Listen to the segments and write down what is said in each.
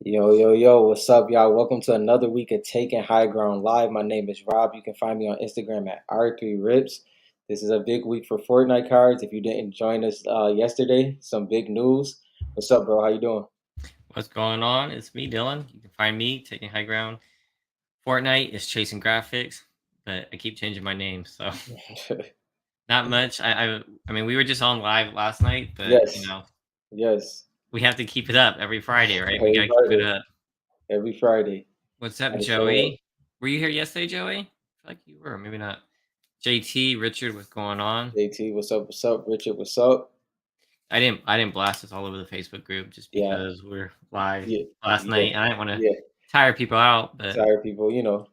Yo, yo, yo, what's up, y'all? Welcome to another week of Taking High Ground Live. My name is Rob. You can find me on Instagram at R3Rips. This is a big week for Fortnite cards. If you didn't join us yesterday, some big news. What's up, bro? How you doing? What's going on? It's me, Dylan. You can find me taking high ground. Fortnite is chasing graphics, but I keep changing my name, so not much. I mean, we were just on live last night, but Yes, yes. we have to keep it up every Friday, right? We Every gotta keep it Friday. up. Every Friday. What's up, Gotta show up. Joey? Were you here yesterday, Joey? I feel like you were, maybe not. JT, Richard, what's going on? JT, what's up? What's up? Richard, what's up? I didn't blast this all over the Facebook group just Yeah, because we're live yeah, last yeah, night. And I didn't want to yeah. tire people out, but Sorry, people.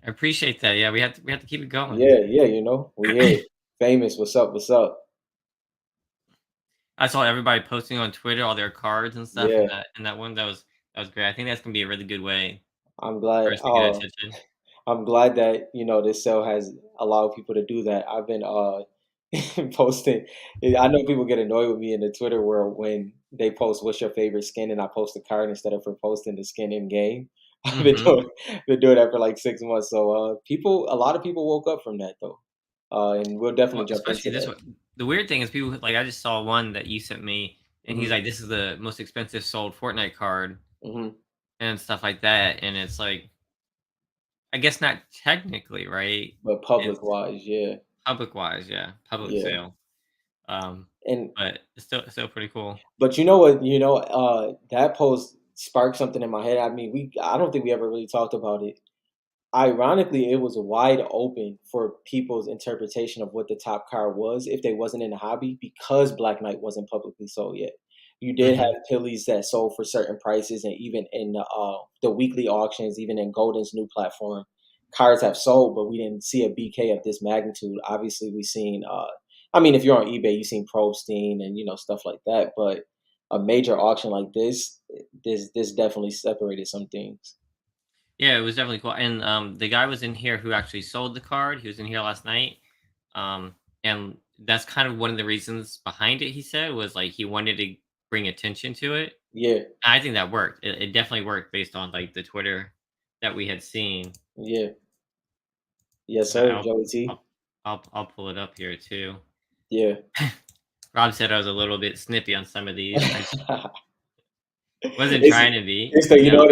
I appreciate that. Yeah, we have to keep it going. Yeah, we here. Famous, what's up? What's up? I saw everybody posting on Twitter all their cards and stuff, Yeah, and that one that was great. I think that's gonna be a really good way I'm for glad. us to get attention. I'm glad that this sale has allowed people to do that. I've been posting. I know people get annoyed with me in the Twitter world when they post what's your favorite skin and I post a card instead of for posting the skin in game. I've Hmm. been doing that for like 6 months. So a lot of people woke up from that though, and we'll Well, definitely jump especially into this that. one. The weird thing is people like I just saw one that you sent me, and he's Hmm. like, "This is the most expensive sold Fortnite card," Hmm. and stuff like that. And it's like, I guess not technically, right? But It's public wise, yeah, public wise, yeah, public yeah, sale. Um, and but it's still pretty cool. But you know what? That post sparked something in my head. I don't think we ever really talked about it. Ironically, it was wide open for people's interpretation of what the top car was if they wasn't in the hobby because Black Knight wasn't publicly sold yet. You did have Hmm. pillies that sold for certain prices, and even in the weekly auctions, even in Golden's new platform, cars have sold, but we didn't see a BK of this magnitude. Obviously, we seen. I mean, if you're on eBay, you've seen Probstein and stuff like that, but a major auction like this definitely separated some things. Yeah, it was definitely cool. And the guy was in here who actually sold the card. He was in here last night. Um, and that's kind of one of the reasons behind it. He said was like he wanted to bring attention to it. Yeah, I think that worked. It definitely worked based on like the Twitter that we had seen. yeah, yes, I- sir, I'll Joey T. I'll pull it up here too. Yeah. Rob said I was a little bit snippy on some of these. I wasn't it's trying to be, it's the you know.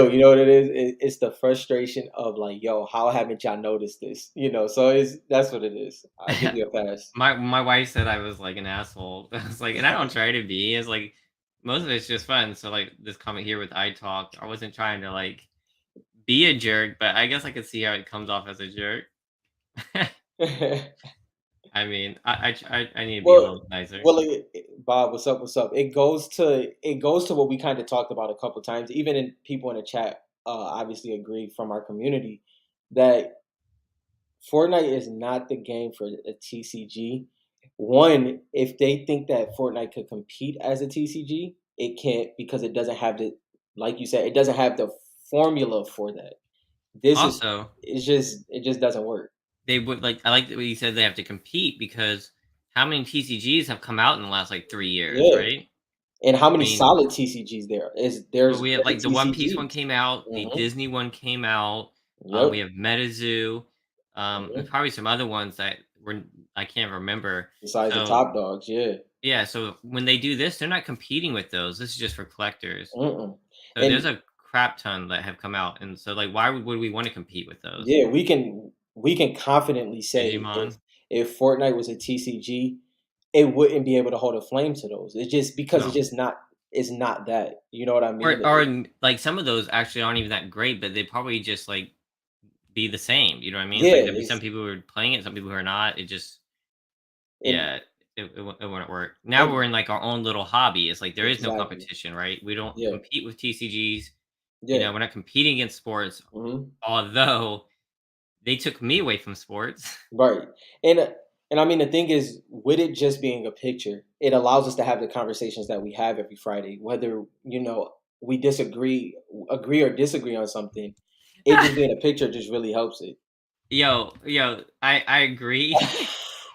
you know what it is? It's the frustration of like, yo, how haven't y'all noticed this? So that's what it is. I give you a pass. My wife said I was like an asshole. I was like, and I don't try to be. It's like most of it's just fun. So like this comment here with I talk, I wasn't trying to like be a jerk, but I guess I could see how it comes off as a jerk. I mean, I need to be a well, little nicer. Bob, what's up? What's up? It goes to what we kind of talked about a couple times. Even in people in the chat, obviously agree from our community that Fortnite is not the game for a TCG. One, if they think that Fortnite could compete as a TCG, it can't because it doesn't have like you said, it doesn't have the formula for that. This is, Also, it just doesn't work. they would like I like the way you said they have to compete because how many TCGs have come out in the last like 3 years, Yeah. right? And how I many mean, solid TCGs there is? but we have There's like a the One Piece TCG. one came out, the Hmm. Disney one came out. We Yep. have MetaZoo, and Hmm. probably some other ones that were I can't remember. Besides the So top dogs, yeah. yeah, so when they do this, they're not competing with those. This is just for collectors. Mm-mm. So there's And a crap ton that have come out, and so like, why would we want to compete with those? yeah, we can confidently say if Digimon? Fortnite was a TCG, it wouldn't be able to hold a flame to those. It's just because No. it's not that. You know what I Or mean? like some of those actually aren't even that great, but they probably just like be the same. You know what I mean? It's Yeah, like there'd be some people who are playing it, some people who are not. It just and yeah, it wouldn't work. Now and we're in like our own little hobby. It's like there is no exactly. competition, right? We don't Yeah, compete with TCGs. yeah. We're not competing against sports, Hmm. although they took me away from sports. Right. And I mean the thing is, with it just being a picture, it allows us to have the conversations that we have every Friday, whether we agree or disagree on something. It just being a picture just really helps it. Yo, I agree.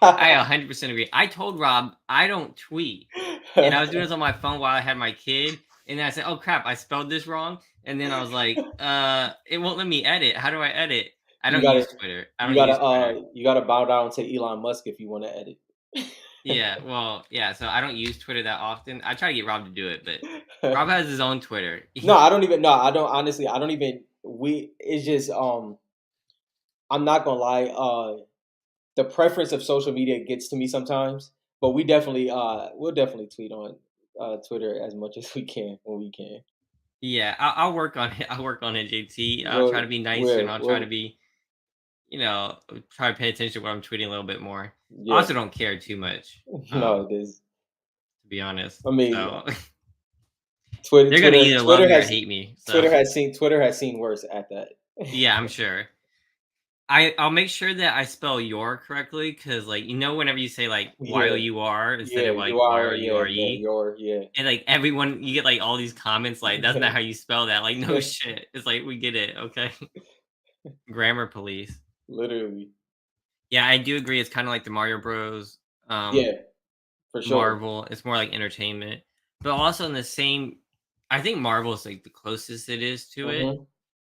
I 100% agree. I told Rob I don't tweet, and I was doing this on my phone while I had my kid. and then I said, "Oh crap, I spelled this wrong." And then I was like, it won't let me edit. How do I edit? I You don't gotta use Twitter. I don't use Twitter. you gotta bow down to Elon Musk if you want to edit. Yeah, well, yeah, so I don't use Twitter that often. I try to get Rob to do it, but Rob has his own Twitter. No, I don't even. No, I don't. Honestly, I don't even. It's just. I'm not gonna lie. The preference of social media gets to me sometimes, but we'll definitely tweet on Twitter as much as we can when we can. Yeah, I'll work on it. I'll work on it, JT. I'll try to We'll, be nicer, and we'll, I'll try to we'll be, try to pay attention to what I'm tweeting a little bit more. I yeah. also don't care too much, No, it is. to be honest. I mean, So Twitter, they're gonna Twitter, either love Twitter me or has hate me. So Twitter has seen worse at that. yeah, I'm sure. I'll make sure that I spell your correctly because like whenever you say like Yeah, YOUR instead yeah. of You like are. Yeah, YOURE, you're. Yeah. and like everyone you get like all these comments like that's not how you spell that. Like no shit. It's like we get it, okay? Grammar police. Literally. Yeah, I do agree. It's kind of like the Mario Bros. Um, Yeah, for sure. Marvel. It's more like entertainment, but also in the same. I think Marvel is like the closest it is to it. Hmm.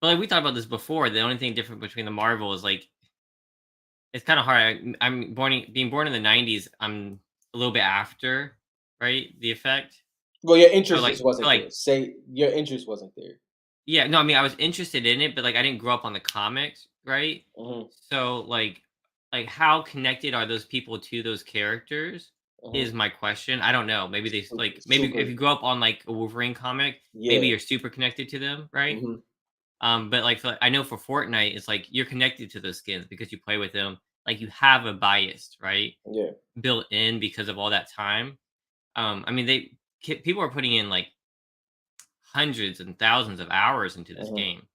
But like we talked about this before, the only thing different between the Marvel is like it's kind of hard. Being born in the '90s. I'm a little bit after, right? The effect. Well, your So interest like, just so wasn't like, there. Say your interest wasn't there. yeah, no, I mean, I was interested in it, but like, I didn't grow up on the comics, right? Hmm. So like, how connected are those people to those characters? Hmm. Is my question. I don't know. Maybe maybe if Super. you grow up on like a Wolverine comic, maybe Yeah. you're super connected to them, right? Hmm. But like I know for Fortnite, it's like you're connected to those skins because you play with them. Like you have a bias, right? Yeah. Built in because of all that time. I mean, people are putting in like hundreds and thousands of hours into this Hmm. game.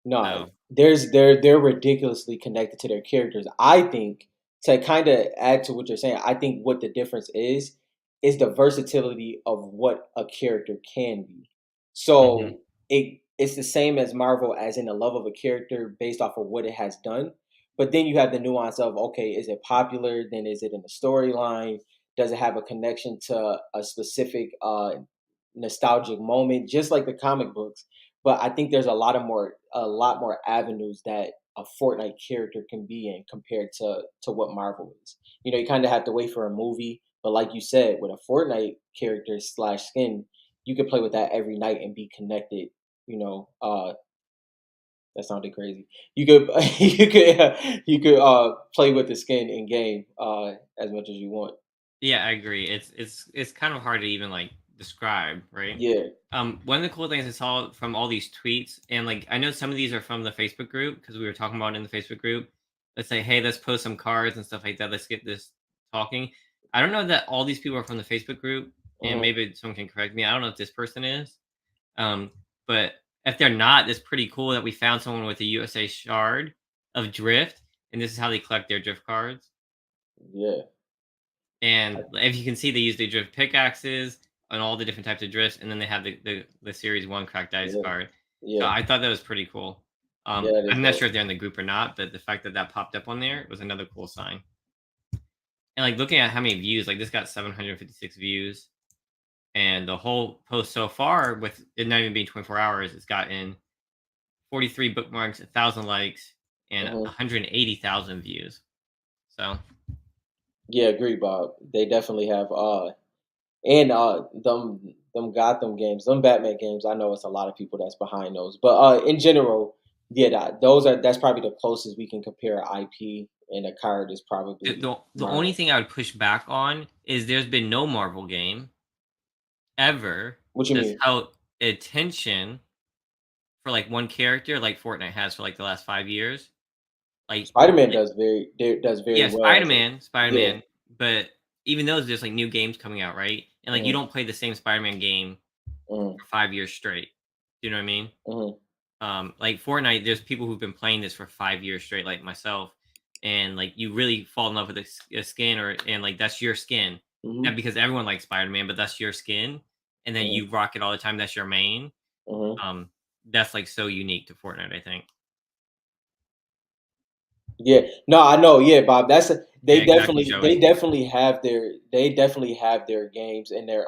No, So, they're ridiculously connected to their characters. I think to kind of add to what you're saying, I think what the difference is the versatility of what a character can be. mhm, So it's the same as Marvel, as in the love of a character based off of what it has done. But then you have the nuance of, okay, is it popular? Then is it in the storyline? Does it have a connection to a specific nostalgic moment, just like the comic books? But I think there's a lot more avenues that a Fortnite character can be in compared to what Marvel is. You know, you kind of have to wait for a movie, but like you said, with a Fortnite character slash skin, you could play with that every night and be connected. You know, that sounded crazy. You could you could play with the skin in game as much as you want. yeah, I agree. It's kind of hard to even like describe, right? Yeah. One of the cool things I saw from all these tweets, and like I know some of these are from the Facebook group because we were talking about it in the Facebook group. Let's say, hey, let's post some cards and stuff like that. Let's get this talking. I don't know that all these people are from the Facebook group, and Hmm. maybe someone can correct me. I don't know if this person is, um, but if they're not, it's pretty cool that we found someone with a USA shard of drift, and this is how they collect their drift cards. Yeah. And if you can see, they use the drift pickaxes and all the different types of drifts, and then they have the series one cracked ice Yeah. card. So Yeah. I thought that was pretty cool. Yeah. That is I'm not sure dope. if they're in the group or not, but the fact that that popped up on there was another cool sign. And like looking at how many views, like this got 756 views, and the whole post so far, with it not even being 24 hours, it's gotten 43 bookmarks, 1,000 likes, and Hmm. 180,000 views. So Yeah, agree, Bob. They definitely have. And them Gotham games, them Batman games. I know it's a lot of people that's behind those, but in general, yeah, that's probably the closest we can compare IP, and a card is the, probably the the only Marvel. thing I would push back on is there's been no Marvel game ever What you that's mean? held attention for like one character like Fortnite has for like the last 5 years. Like, Spider Man like does very yeah, well as a Spider yeah. Man, but even though there's like new games coming out, right? And like you Mm-hmm. don't play the same Spider Man game Mm-hmm. for 5 years straight. Do you know what I mean? Mm-hmm. Like Fortnite, there's people who've been playing this for 5 years straight, like myself, and like you really fall in love with a skin, or and like that's your skin, Mm-hmm. not because everyone likes Spider Man, but that's your skin, and then Mm-hmm. you rock it all the time. That's your main. Mm-hmm. Um, that's like so unique to Fortnite, I think. Yeah, no, I know. Yeah, Bob. Yeah, exactly, Joey. they definitely have their games and their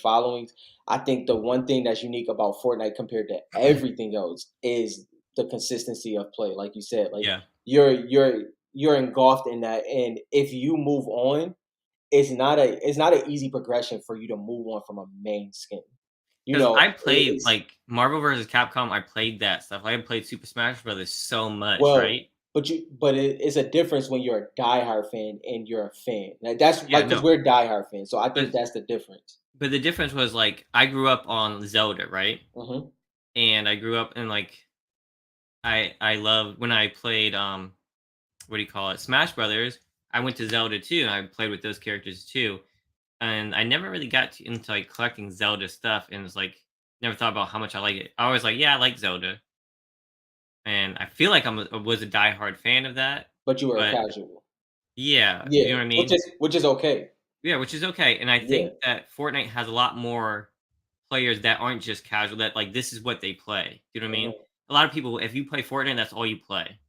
followings. I think the one thing that's unique about Fortnite compared to everything else is the consistency of play. Like you said, like Yeah, you're engulfed in that, and if you move on, it's not an easy progression for you to move on from a main skin. You because know, I played, it's like, Marvel versus Capcom, I played that stuff. I played Super Smash Brothers so much, well, right? but it's a difference when you're a diehard fan and you're a fan. Like, that's Yeah, like because no, we're diehard fans, so I but think that's the difference. the difference was, like, I grew up on Zelda, right? Hmm. And I grew up in, like, I loved when I played, what do you call it, Smash Brothers, I went to Zelda too, and I played with those characters too. And I never really got into like collecting Zelda stuff, and it's like never thought about how much I like it. I was like, yeah, I like Zelda, and I feel like was a diehard fan of that. But you were a But casual, yeah, you yeah, know what I which mean? is okay. Yeah, which is okay. And I Yeah, think that Fortnite has a lot more players that aren't just casual. That like this is what they play. You know what I mean? hmm, A lot of people, if you play Fortnite, that's all you play.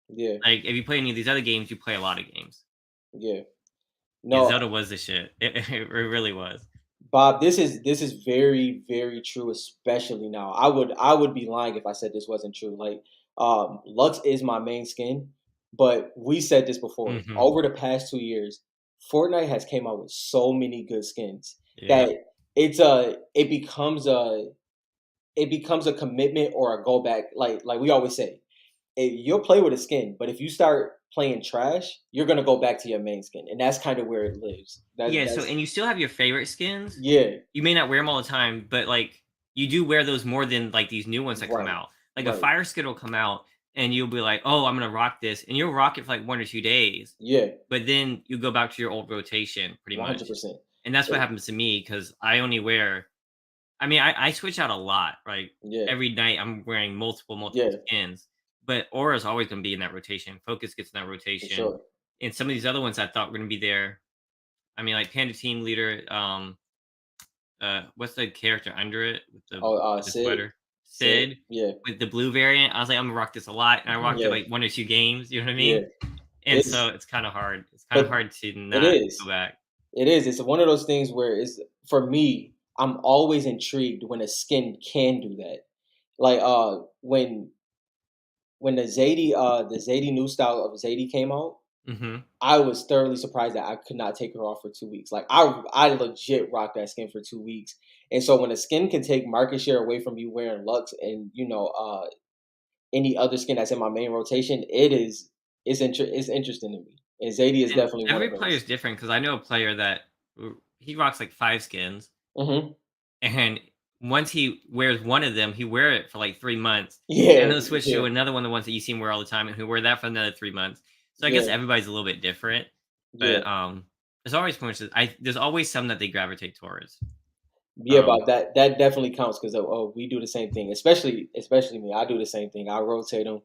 yeah, Like if you play any of these other games, you play a lot of games. yeah. Yeah, No, Zelda was the shit. It really was. Bob, this is very very true, especially now. I would be lying if I said this wasn't true. Like, Lux is my main skin, but we said this before. Hmm. Over the past 2 years, Fortnite has came out with so many good skins Yeah. that it becomes a commitment or a go back. Like we always say, you'll play with a skin, but if you start playing trash, you're gonna go back to your main skin, and that's kind of where it lives. That's Yeah, so that's and you still have your favorite skins. yeah, You may not wear them all the time, but, like, you do wear those more than, like, these new ones that come right, out. Like, a right, fire skin will come out, and you'll be like, "Oh, I'm gonna rock this," and you'll rock it for, like, 1 or 2 days, yeah. but then you go back to your old rotation pretty much. 100%. And that's what happens to me because I only wear I mean, I switch out a lot, right? Yeah, Every night, I'm wearing multiple yeah, skins, but Aura's always gonna be in that rotation. Focus gets in that for rotation, sure. and some of these other ones I thought were gonna be there. I mean, like Panda Team Leader, what's the character under it Oh, with the Sid, sweater? Sid, Sid yeah, with the blue variant. I was like, I'm gonna rock this a lot, and I rocked it yeah, like 1 or 2 games. You know what I yeah. mean? And so It's it's kind of hard. It's kind of but hard to it not go is, back. it is. It's one of those things where it's for me. I'm always intrigued when a skin can do that. Like when the Zadie new style of Zadie came out, Hmm. I was thoroughly surprised that I could not take her off for 2 weeks. Like I legit rocked that skin for 2 weeks. And so when a skin can take market share away from you wearing Lux and any other skin that's in my main rotation, it's interesting to me. And Zadie is And definitely one every of player is those. different because I know a player that he rocks like 5 skins, Hmm. and once he wears one of them, he wear it for like 3 months, and Yeah, he'll switch yeah, to another one, the ones that you see him wear all the time, and he'll wear that for another 3 months. So I guess yeah, everybody's a little bit different, yeah, but there's always points. There's always some that they gravitate towards. yeah. Um, About that, that definitely counts because we do the same thing. Especially me. I do the same thing. I rotate them.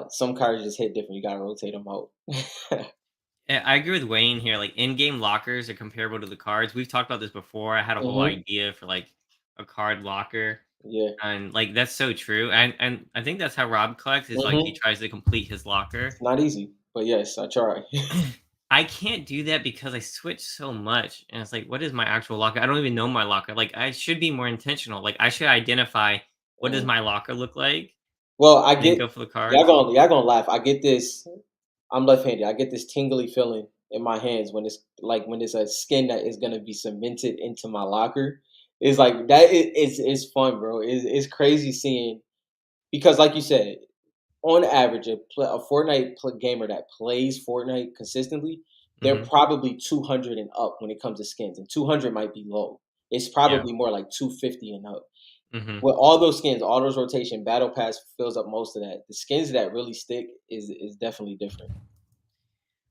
Some cards just hit different. You gotta rotate them out. I agree with Wayne here. Like in-game lockers are comparable to the cards. We've talked about this before. I had a whole Hmm. idea for like a card locker. Yeah. And, like, that's so true, and I think that's how Rob collects is, like, he Hmm. tries to complete his It's locker. not easy, but yes, I try. I can't do that because I switch so much, and it's like, what is my actual locker? I don't even know my locker. Like, I should be more intentional. Like, I should identify what does Mhm. my locker look like, Well, I and then get go for the y'all cards. gonna y'all gonna laugh. I get this. I'm left-handed. I get this tingly feeling in my hands when it's a skin that is gonna be cemented into my locker. It's like that. It's fun, bro. It's crazy seeing because, like you said, on average, a Fortnite gamer that plays Fortnite consistently, they're Mhm. probably 200 and up when it comes to skins, and 200 might be low. It's Yeah. probably more like 250 and up. Mhm. With all those skins, all those rotation, battle pass fills up most of that. The skins that really stick is definitely different.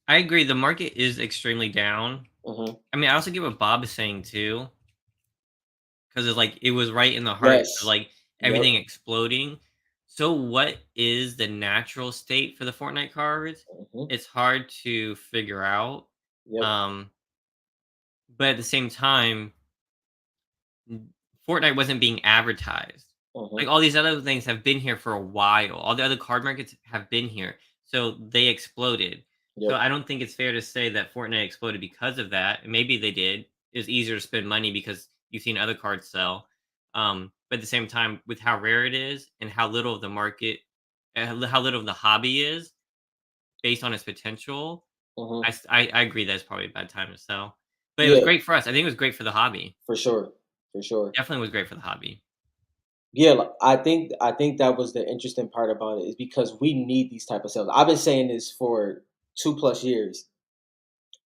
I agree, the market is extremely down. Hmm. I mean, I also get what Bob is saying too. 'Cause it's like it was right in the heart of, Yes. like, Yep. everything exploding. So what is the natural state for the Fortnite cards? Hmm. It's hard to figure out, Yep. um, but at the same time, n Fortnite wasn't being advertised. Hmm. Like, all these other things have been here for a while. All the other card markets have been here, so they exploded. So Yep. I don't think it's fair to say that Fortnite exploded because of that. Maybe they did. It's easier to spend money because you've seen other cards sell. But at the same time, with how rare it is and how little of the market, how little of the hobby is based on its potential, Hmm. I agree that it's probably a bad time to sell. But it was Yeah, great for us. I think it was great for the hobby. for sure, for sure. Definitely was great for the hobby. Yeah, like, I think that was the interesting part about it is because we need these type of sales. I've been saying this for 2+ years.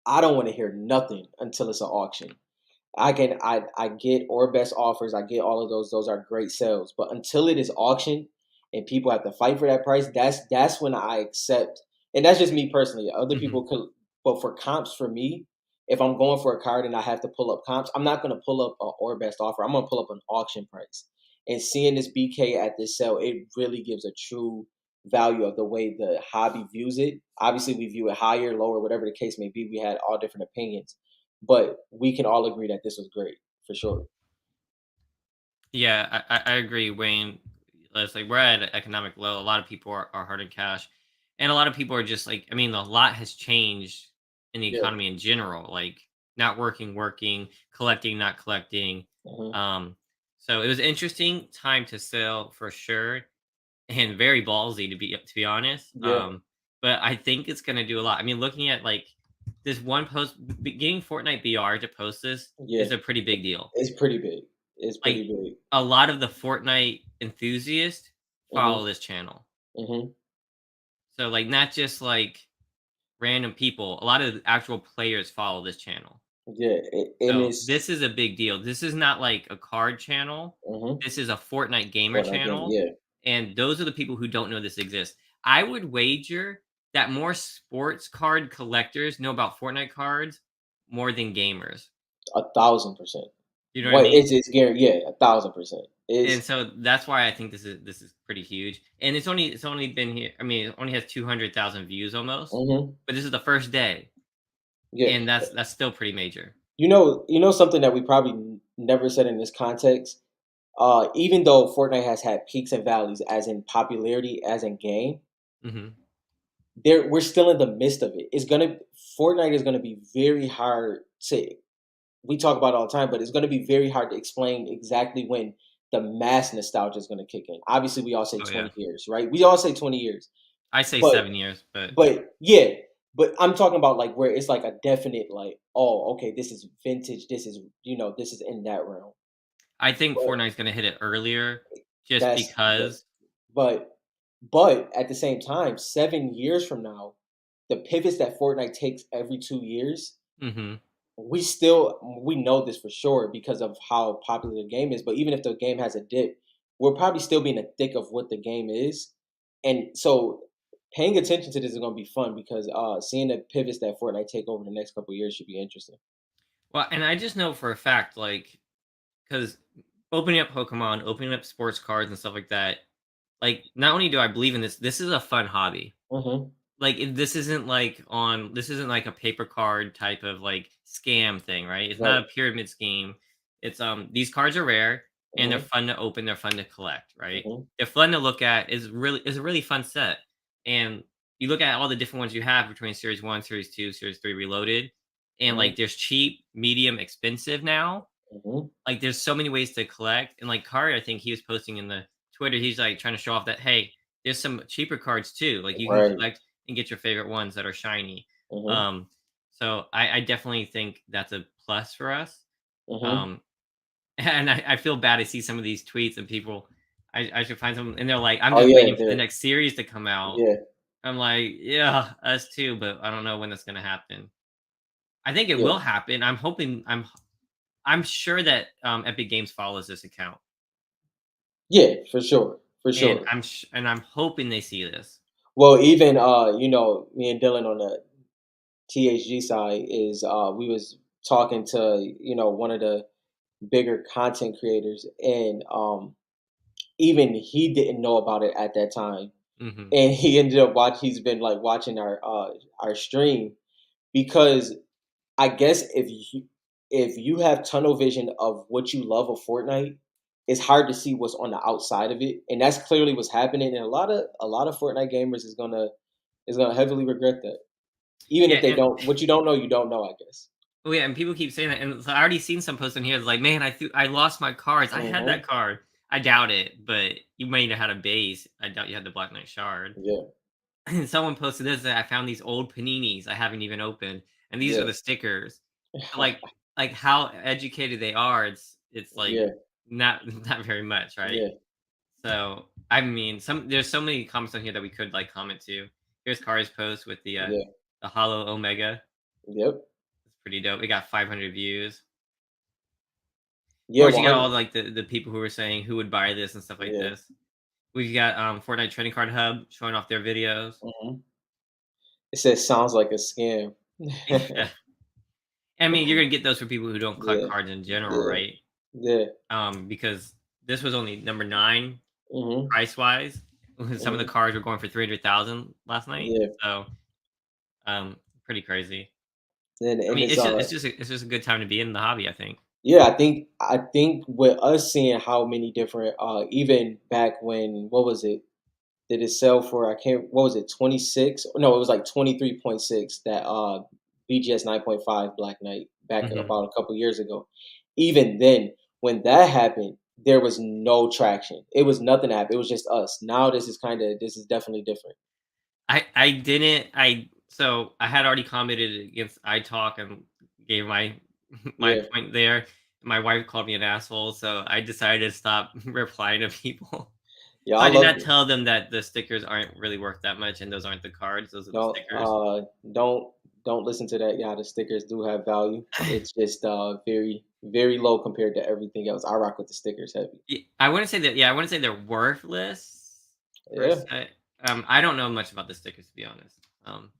I don't want to hear nothing until it's an auction. I get or best offers, I get all of those are great sales. But until it is auctioned and people have to fight for that price, that's when I accept. And that's just me personally. Other Hmm. people could, but for comps for me, if I'm going for a card and I have to pull up comps, I'm not gonna pull up a or best offer. I'm gonna pull up an auction price. And seeing this BK at this sale, it really gives a true value of the way the hobby views it. Obviously, we view it higher, lower, whatever the case may be. We had all different opinions, but we can all agree that this was great for sure. Yeah, I agree, Wayne. It's like we're at an economic low. A lot of people are hard in cash, and a lot of people are just like, I mean, a lot has changed in the Yeah. economy in general. Like not working, working, collecting, not collecting. Hmm. Um, so it was an interesting time to sell for sure, and very ballsy to be honest. Yeah. But I think it's gonna do a lot. I mean, looking at like this one post, getting Fortnite VR to post this Yeah. is a pretty big deal. It's pretty big. It's Like, pretty big. a lot of the Fortnite enthusiasts Hmm. follow this channel. Hmm. So, like, not just, like, random people, a lot of the actual players follow this channel. Yeah. And So, it's this is a big deal. This is not, like, a card channel. hmm This is a Fortnite gamer Fortnite game. channel, Yeah. and those are the people who don't know this exists. I would wager that more sports card collectors know about Fortnite cards more than gamers. 1,000%. You know what I What mean? it's guaranteed. Yeah. 1,000%. And Is so that's why I think this is pretty huge. And it's only been here. I mean, it only has 200,000 views almost, hmm but this is the first day, Yeah. and that's still pretty major. You know something that we probably never said in this context. Even though Fortnite has had peaks and valleys, as in popularity, as in game, Hmm. we're still in the midst of it. Fortnite is gonna be very hard to we talk about it all the time, but it's gonna be very hard to explain exactly when the mass nostalgia is gonna kick in. Obviously, we all say Oh 20 yeah, years, right? We all say 20 years. I say But 7 years, but yeah, but I'm talking about like where it's like a definite like, oh, okay, this is vintage, this is in that realm. I think But Fortnite's gonna hit it earlier, just that's but because. but but at the same time, 7 years from now, the pivots that Fortnite takes every 2 years, Hmm. we know this for sure because of how popular the game is. But even if the game has a dip, we'll probably still be in the thick of what the game is, and so paying attention to this is going to be fun because seeing the pivots that Fortnite take over the next couple of years should be interesting. Well, and I just know for a fact, like, because opening up Pokemon, opening up sports cards and stuff like that, like, not only do I believe in this, this is a fun hobby. Hmm. Like, this isn't like a paper card type of, like, scam thing, right? It's not Right. a pyramid scheme. It's, these cards are rare, and they're Hmm. fun to open, they're fun to collect, right? Hmm. They're fun to look at, is a really fun set, and you look at all the different ones you have between Series 1, Series 2, Series 3 Reloaded, and, Hmm. like, there's cheap, medium, expensive now. Hmm. Like, there's so many ways to collect, and, like, Kari, I think he was posting in the Twitter, he's, like, trying to show off that, "Hey, there's some cheaper cards too, like, you can Right. collect and get your favorite ones that are shiny." Hmm. Um, so I definitely think that's a plus for us. Hmm. Um, and I feel bad, I see some of these tweets and people, I should find some, and they're like, "I'm Oh just yeah, waiting for the next series to come out." yeah, I'm like, "Yeah, us too, but I don't know when that's gonna happen." I think it yeah, will happen, I'm sure that, Epic Games follows this account. yeah, for sure, for And sure. I'm hoping they see this. Well, even me and Dylan on the THG side is we was talking to one of the bigger content creators, and even he didn't know about it at that time, Mhm. and he ended up he's been like watching our stream because I guess if you have tunnel vision of what you love of Fortnite, it's hard to see what's on the outside of it, and that's clearly what's happening. And a lot of Fortnite gamers is gonna heavily regret that. Even Yeah, if they and don't, what you don't know, you don't know. I guess. oh yeah, and people keep saying that, and so I already seen some posts in here. It's like, man, I lost my cards. I had Hmm. that card. I doubt it, but you might have had a base. I doubt you had the Black Knight shard. Yeah, And someone posted this that I found these old paninis I haven't even opened, and these are yeah, the stickers. So, like how educated they are, it's like yeah, not not very much, right? yeah, So I mean, there's so many comments on here that we could like comment to. Here's Kari's post with yeah, the Hollow Omega. yep, It's pretty dope. We got 500 views. Of yeah, course, you one got all hundred. like the people who were saying who would buy this and stuff like Yeah. this. We've got Fortnite Trading Card Hub showing off their videos. Hmm. It says sounds like a scam. Yeah. I mean, you're gonna get those for people who don't collect Yeah, cards in general, yeah, right? yeah. Because this was only number 9 Hmm. price wise. Some of the Hmm. cards were going for 300,000 last night, Yeah, so pretty crazy. I and mean, it's it's just a good time to be in the hobby, I think. yeah, I think with us seeing how many different even back when what was it? Did it sell for I can't what was it, 26? No, it was like 23.6 that BGS 9.5 Black Knight back Hmm. about a couple years ago. Even then, when that happened, there was no traction. It was nothing happened. It was just us. Now this is definitely different. I didn't I so I had already commented against iTalk and gave my my Yeah. point there. My wife called me an asshole, so I decided to stop replying to people. Yeah, So I I did love not it. tell them that the stickers aren't really worth that much, and those aren't the cards; those are the Don't stickers. don't don't listen to that. Yeah, the stickers do have value. It's just very very low compared to everything else. I rock with the stickers heavy. I wouldn't say that. Yeah, I wouldn't say they're worthless per Yeah. se. I don't know much about the stickers to be honest.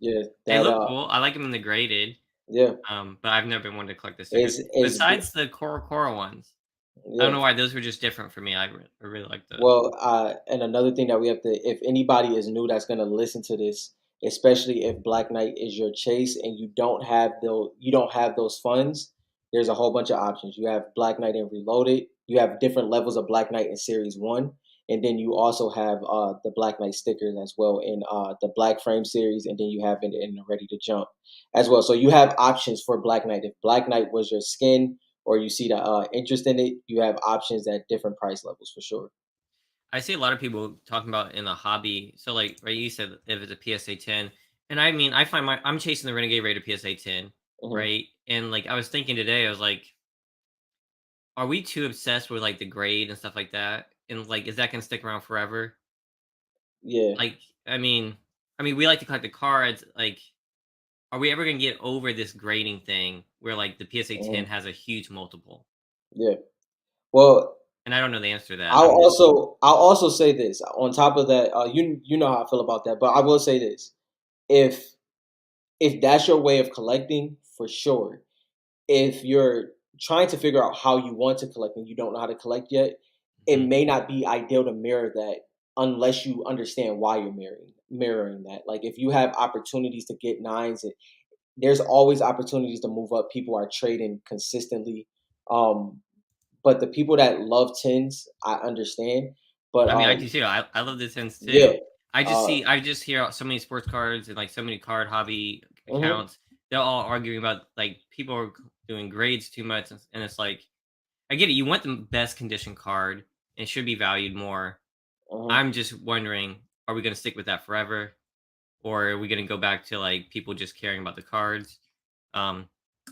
Yeah, They that look cool. I like them in the graded. yeah. But I've never been one to collect the stickers. Is Besides the Cora ones, I don't yeah. know why those were just different for me. I really like those. Well, and another thing that we have to, if anybody is new that's gonna listen to this, especially if Black Knight is your chase and you don't have those funds, there's a whole bunch of options. You have Black Knight and Reloaded. You have different levels of Black Knight in Series One, and then you also have the Black Knight stickers as well in the Black Frame series, and then you have it in the Ready to Jump as well. So you have options for Black Knight. If Black Knight was your skin, or you see the interest in it, you have options at different price levels for sure. I see a lot of people talking about in a hobby. So like right, you said if it's a PSA 10, and I mean I find I'm chasing the Renegade Raider PSA 10, Mhm. right? And like I was thinking today, I was like, are we too obsessed with like the grade and stuff like that? And like, is that gonna stick around forever? Yeah, Like, I mean, we like to collect the cards. Like, are we ever gonna get over this grading thing where like the PSA 10 mhm, has a huge multiple? yeah. Well, And I don't know the answer to that. I'm just I'll also say this. On top of that, you know how I feel about that, but I will say this: if that's your way of collecting, for sure. If you're trying to figure out how you want to collect and you don't know how to collect yet, it mhm. may not be ideal to mirror that unless you understand why you're mirroring that. Like if you have opportunities to get nines, there's always opportunities to move up. People are trading consistently. Um, but the people that love tens, I understand. But I mean, I do too. I love the sense yeah, too. uh, I just hear so many sports cards and like so many card hobby mhm, accounts. They're all arguing about like people are doing grades too much, and it's like I get it. You want the best condition card, and it should be valued more. mhm. I'm just wondering, are we going to stick with that forever, or are we going to go back to like people just caring about the cards? Um,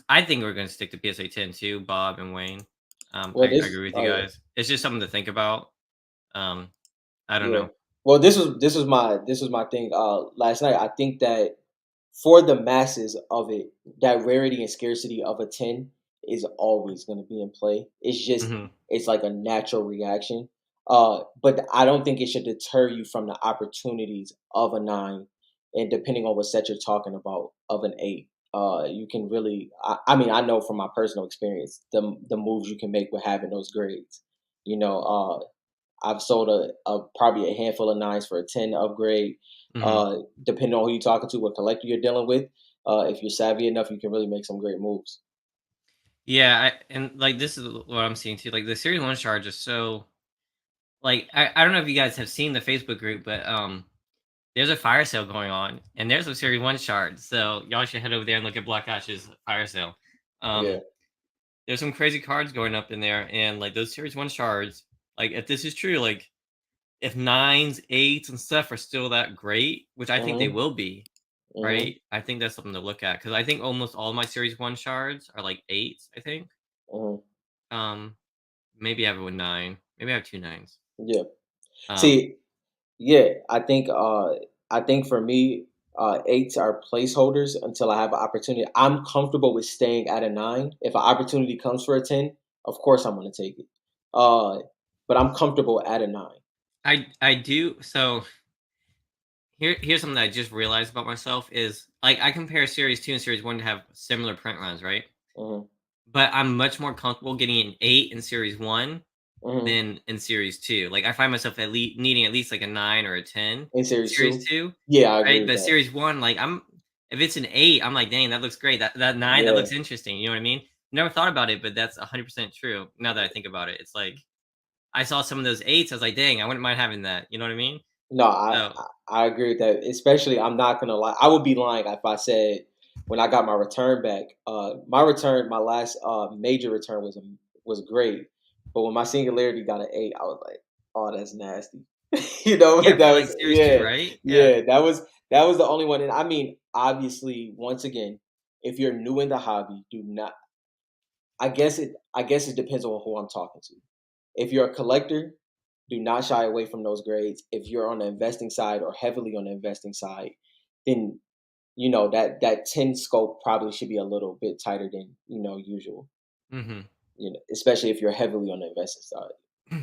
I think we're going to stick to PSA 10 too, Bob and Wayne. Well, I this, agree with you oh yeah, guys. It's just something to think about. Um, I don't yeah. know. Well, this was my thing. Last night, I think that for the masses of it, that rarity and scarcity of a 10 is always going to be in play. It's just Hmm. it's like a natural reaction. But I don't think it should deter you from the opportunities of a 9, and depending on what set you're talking about, of an 8. You can really I mean, I know from my personal experience the moves you can make with having those grades. You know, I've sold a probably a handful of nines for a 10 upgrade. Hmm. Depending on who you're talking to, what collector you're dealing with, if you're savvy enough, you can really make some great moves. Yeah, and like this is what I'm seeing too. Like the Series One charge is so like I don't know if you guys have seen the Facebook group, but there's a fire sale going on, and there's some Series 1 shards, so y'all should head over there and look at Black Ash's fire sale. Yeah. Um, there's some crazy cards going up in there, and, like, those Series 1 shards, like, if this is true, like, if 9s, 8s, and stuff are still that great, which I think they Mhm. will be, Mhm. right? I think that's something to look at, because I think almost all my Series 1 shards are, like, 8s, I think. Mhm. Um, maybe I have a 9. Maybe I have 2 9s. Yeah. Um See, yeah, I think for me, eights are placeholders until I have an opportunity. I'm comfortable with staying at a nine. If an opportunity comes for a 10, of course I'm gonna take it. Uh, but I'm comfortable at a nine. I do so here's something that I just realized about myself is, like, I compare Series 2 and Series 1 to have similar print runs, right? Mhm. But I'm much more comfortable getting an 8 in Series 1 Mhm. than in Series 2. Like, I find myself needing at least, like, a 9 or a 10 In in series Series two, 2, yeah, I agree right? with But that. Series 1, like, if it's an 8, I'm like, "Dang, that looks great. That 9, that Yeah. looks interesting." You know what I mean? Never thought about it, but that's 100% true now that I think about it. It's like, I saw some of those 8s, I was like, "Dang, I wouldn't mind having that." You know what I mean? No, So I agree with that. Especially, I'm not gonna lie. I would be lying if I said when I got my return back. My return, my last major return was great, but when my singularity got an eight, I was like, oh, that's nasty. You know, yeah, that for, like, was Series 2, yeah, right? Yeah. yeah. That was the only one. And I mean, obviously, once again, if you're new in the hobby, do not. I guess it depends on who I'm talking to. If you're a collector, do not shy away from those grades. If you're on the investing side or heavily on the investing side, then you know that 10 scope probably should be a little bit tighter than usual. Mhm. You know, especially if you're heavily on the investing side.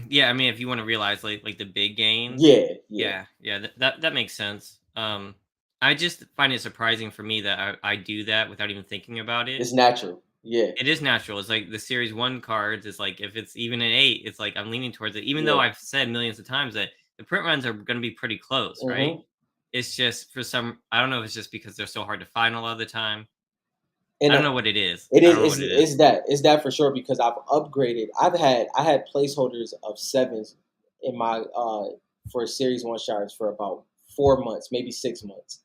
Yeah, I mean, if you wanna realize, like, the big gains, Yeah, yeah, yeah, that makes sense. I just find it surprising for me that I do that without even thinking about it. it's natural. Yeah, It is natural. It's like the Series 1 cards, it's like, if it's even an 8, it's like I'm leaning towards it, even though yeah. I've said millions of times that the print runs are gonna be pretty close, right? Hmm. It's just for some I don't know if it's just because they're so hard to find a lot of the time. I And don't know what it is. it I is don't know what it is. it's that for sure because I've upgraded. I had placeholders of sevens in my for series one shards for about 4 months, maybe 6 months.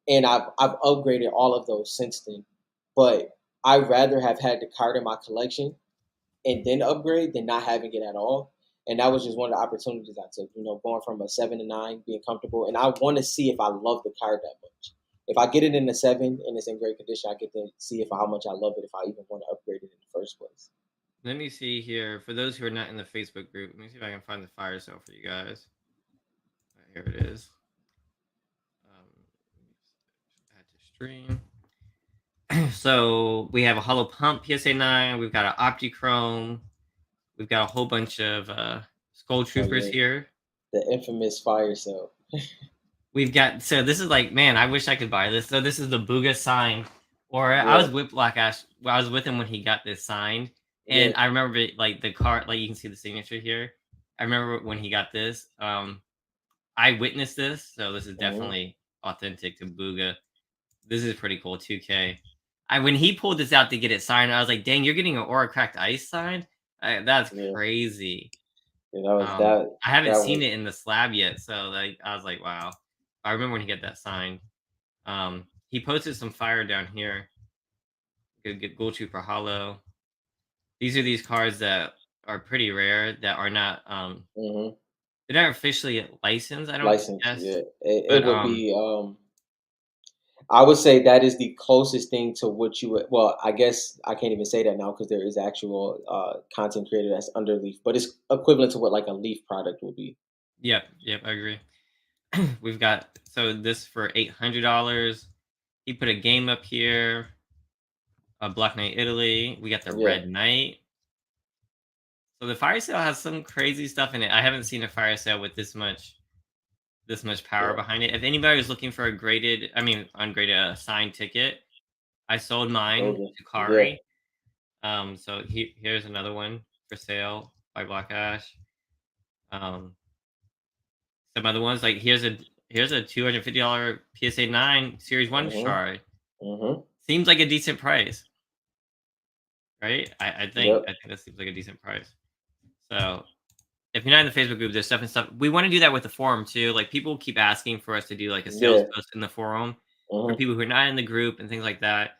And I've upgraded all of those since then. But I'd rather have had the card in my collection and then upgrade than not having it at all. And that was just one of the opportunities I took, going from a 7 to 9, being comfortable. And I want to see if I love the card that much. If I get it in a 7 and it's in great condition, I get to see if how much I love it, if I even want to upgrade it in the first place. Let me see here. For those who are not in the Facebook group, let me see if I can find the fire sale for you guys. Here it is. Add to stream. So we have a hollow pump PSA 9. We've got an Optichrome. We've got a whole bunch of Skull Oh Troopers yeah, here. the infamous fire sale. We've got so this is like, man, I wish I could buy this. So this is the Booga sign. Or I Yeah, was with Black Ash. Well, I was with him when he got this signed, yeah. and I remember like the card. Like, you can see the signature here. I remember when he got this. I witnessed this, so this is Hmm. definitely authentic to Booga. This is pretty cool. 2K. When he pulled this out to get it signed, I was like, "Dang, you're getting an Aura Cracked Ice signed? That's Yeah, crazy." yeah. That was that. I haven't That seen was. it in the slab yet, so like I was like, "Wow." I remember when he got that signed. He posted some fire down here. Good, get Gold Trooper Hollow. These are these cards that are pretty rare that are not Hmm. they're not officially licensed, I don't License. guess. Yeah, it But would be. I would say that is the closest thing to what you would. Well, I guess I can't even say that now because there is actual content creator that's under Leaf, but it's equivalent to what like a Leaf product would be. yep, yep, I agree. We've got so this for $800. He put a game up here, a Black Knight Italy. We got the Yeah, Red Knight. So the fire sale has some crazy stuff in it. I haven't seen a fire sale with this much power yeah, behind it. If anybody was looking for a ungraded signed ticket, I sold mine Doja. to Yeah. Kari. So here's another one for sale by Black Ash. Um, some other ones, like here's a $250 PSA 9 Series 1 Mhm. shard. Mhm. Seems like a decent price, right? I think Yep. I think that seems like a decent price. So if you're not in the Facebook group, there's stuff and stuff. We want to do that with the forum too. Like people keep asking for us to do like a sales Yeah. post in the forum for Hmm. people who are not in the group and things like that.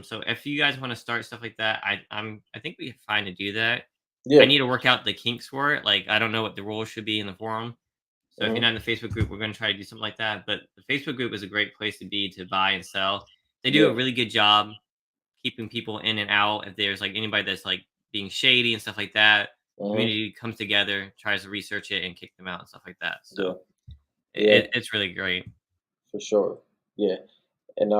So if you guys want to start stuff like that, I think we're fine to do that. I Yeah. need to work out the kinks for it. Like I don't know what the rules should be in the forum. So if you're Hmm. not in the Facebook group, we're going to try to do something like that. But the Facebook group is a great place to be to buy and sell. They do Yeah. a really good job keeping people in and out. If there's like anybody that's like being shady and stuff like that, Hmm. community comes together, tries to research it and kick them out and stuff like that. Yeah. So Yeah. it's really great. For sure. Yeah. And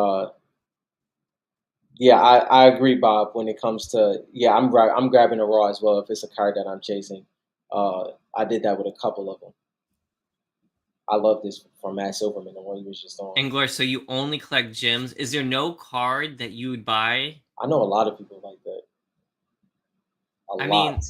yeah, I agree, Bob. When it comes to yeah, I'm grabbing a raw as well if it's a card that I'm chasing. I did that with a couple of them. I love this from Matt Silverman, the one he was just on. Angler, so you only collect gems. Is there no card that you would buy? I know a lot of people like that. A I mean, lot.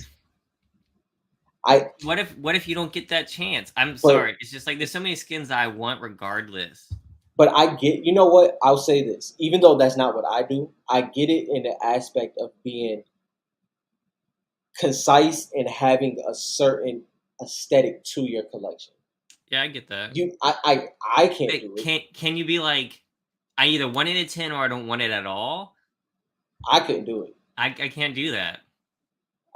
I what if you don't get that chance? I'm but sorry. It's just like there's so many skins that I want regardless. but I get, you know what? I'll say this. Even though that's not what I do, I get it in the aspect of being concise and having a certain aesthetic to your collection. Yeah, I get that. I can't But do it. can you be like, I either want it at 10 or I don't want it at all? I couldn't do it. I can't do that.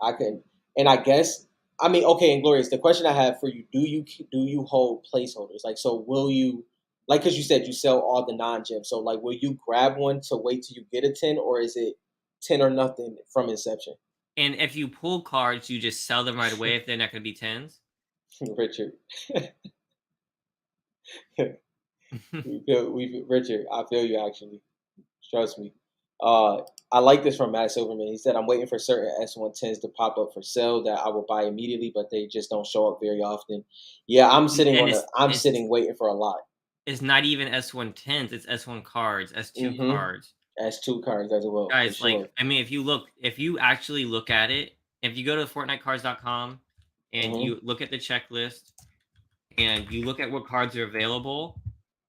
I couldn't. And I guess I mean, okay, and Glorious. The question I have for you: do you hold placeholders? Like, so will you? Like, because you said you sell all the non gems, so like, will you grab one to wait till you get a 10, or is it 10 or nothing from inception? And if you pull cards, you just sell them right away if they're not going to be 10s. Richard, Richard. I feel you actually. Trust me. Uh, I like this from Matt Silverman. He said, "I'm waiting for certain S110s to pop up for sale that I will buy immediately, but they just don't show up very often." Yeah, And I'm sitting waiting for a lot. it's not even S110s, it's S1 cards, S2 Mm-hmm. cards. As two cards as well, for Guys, like sure. I mean if you actually look at it, if you go to fortnitecards.com and Mm-hmm. you look at the checklist and you look at what cards are available,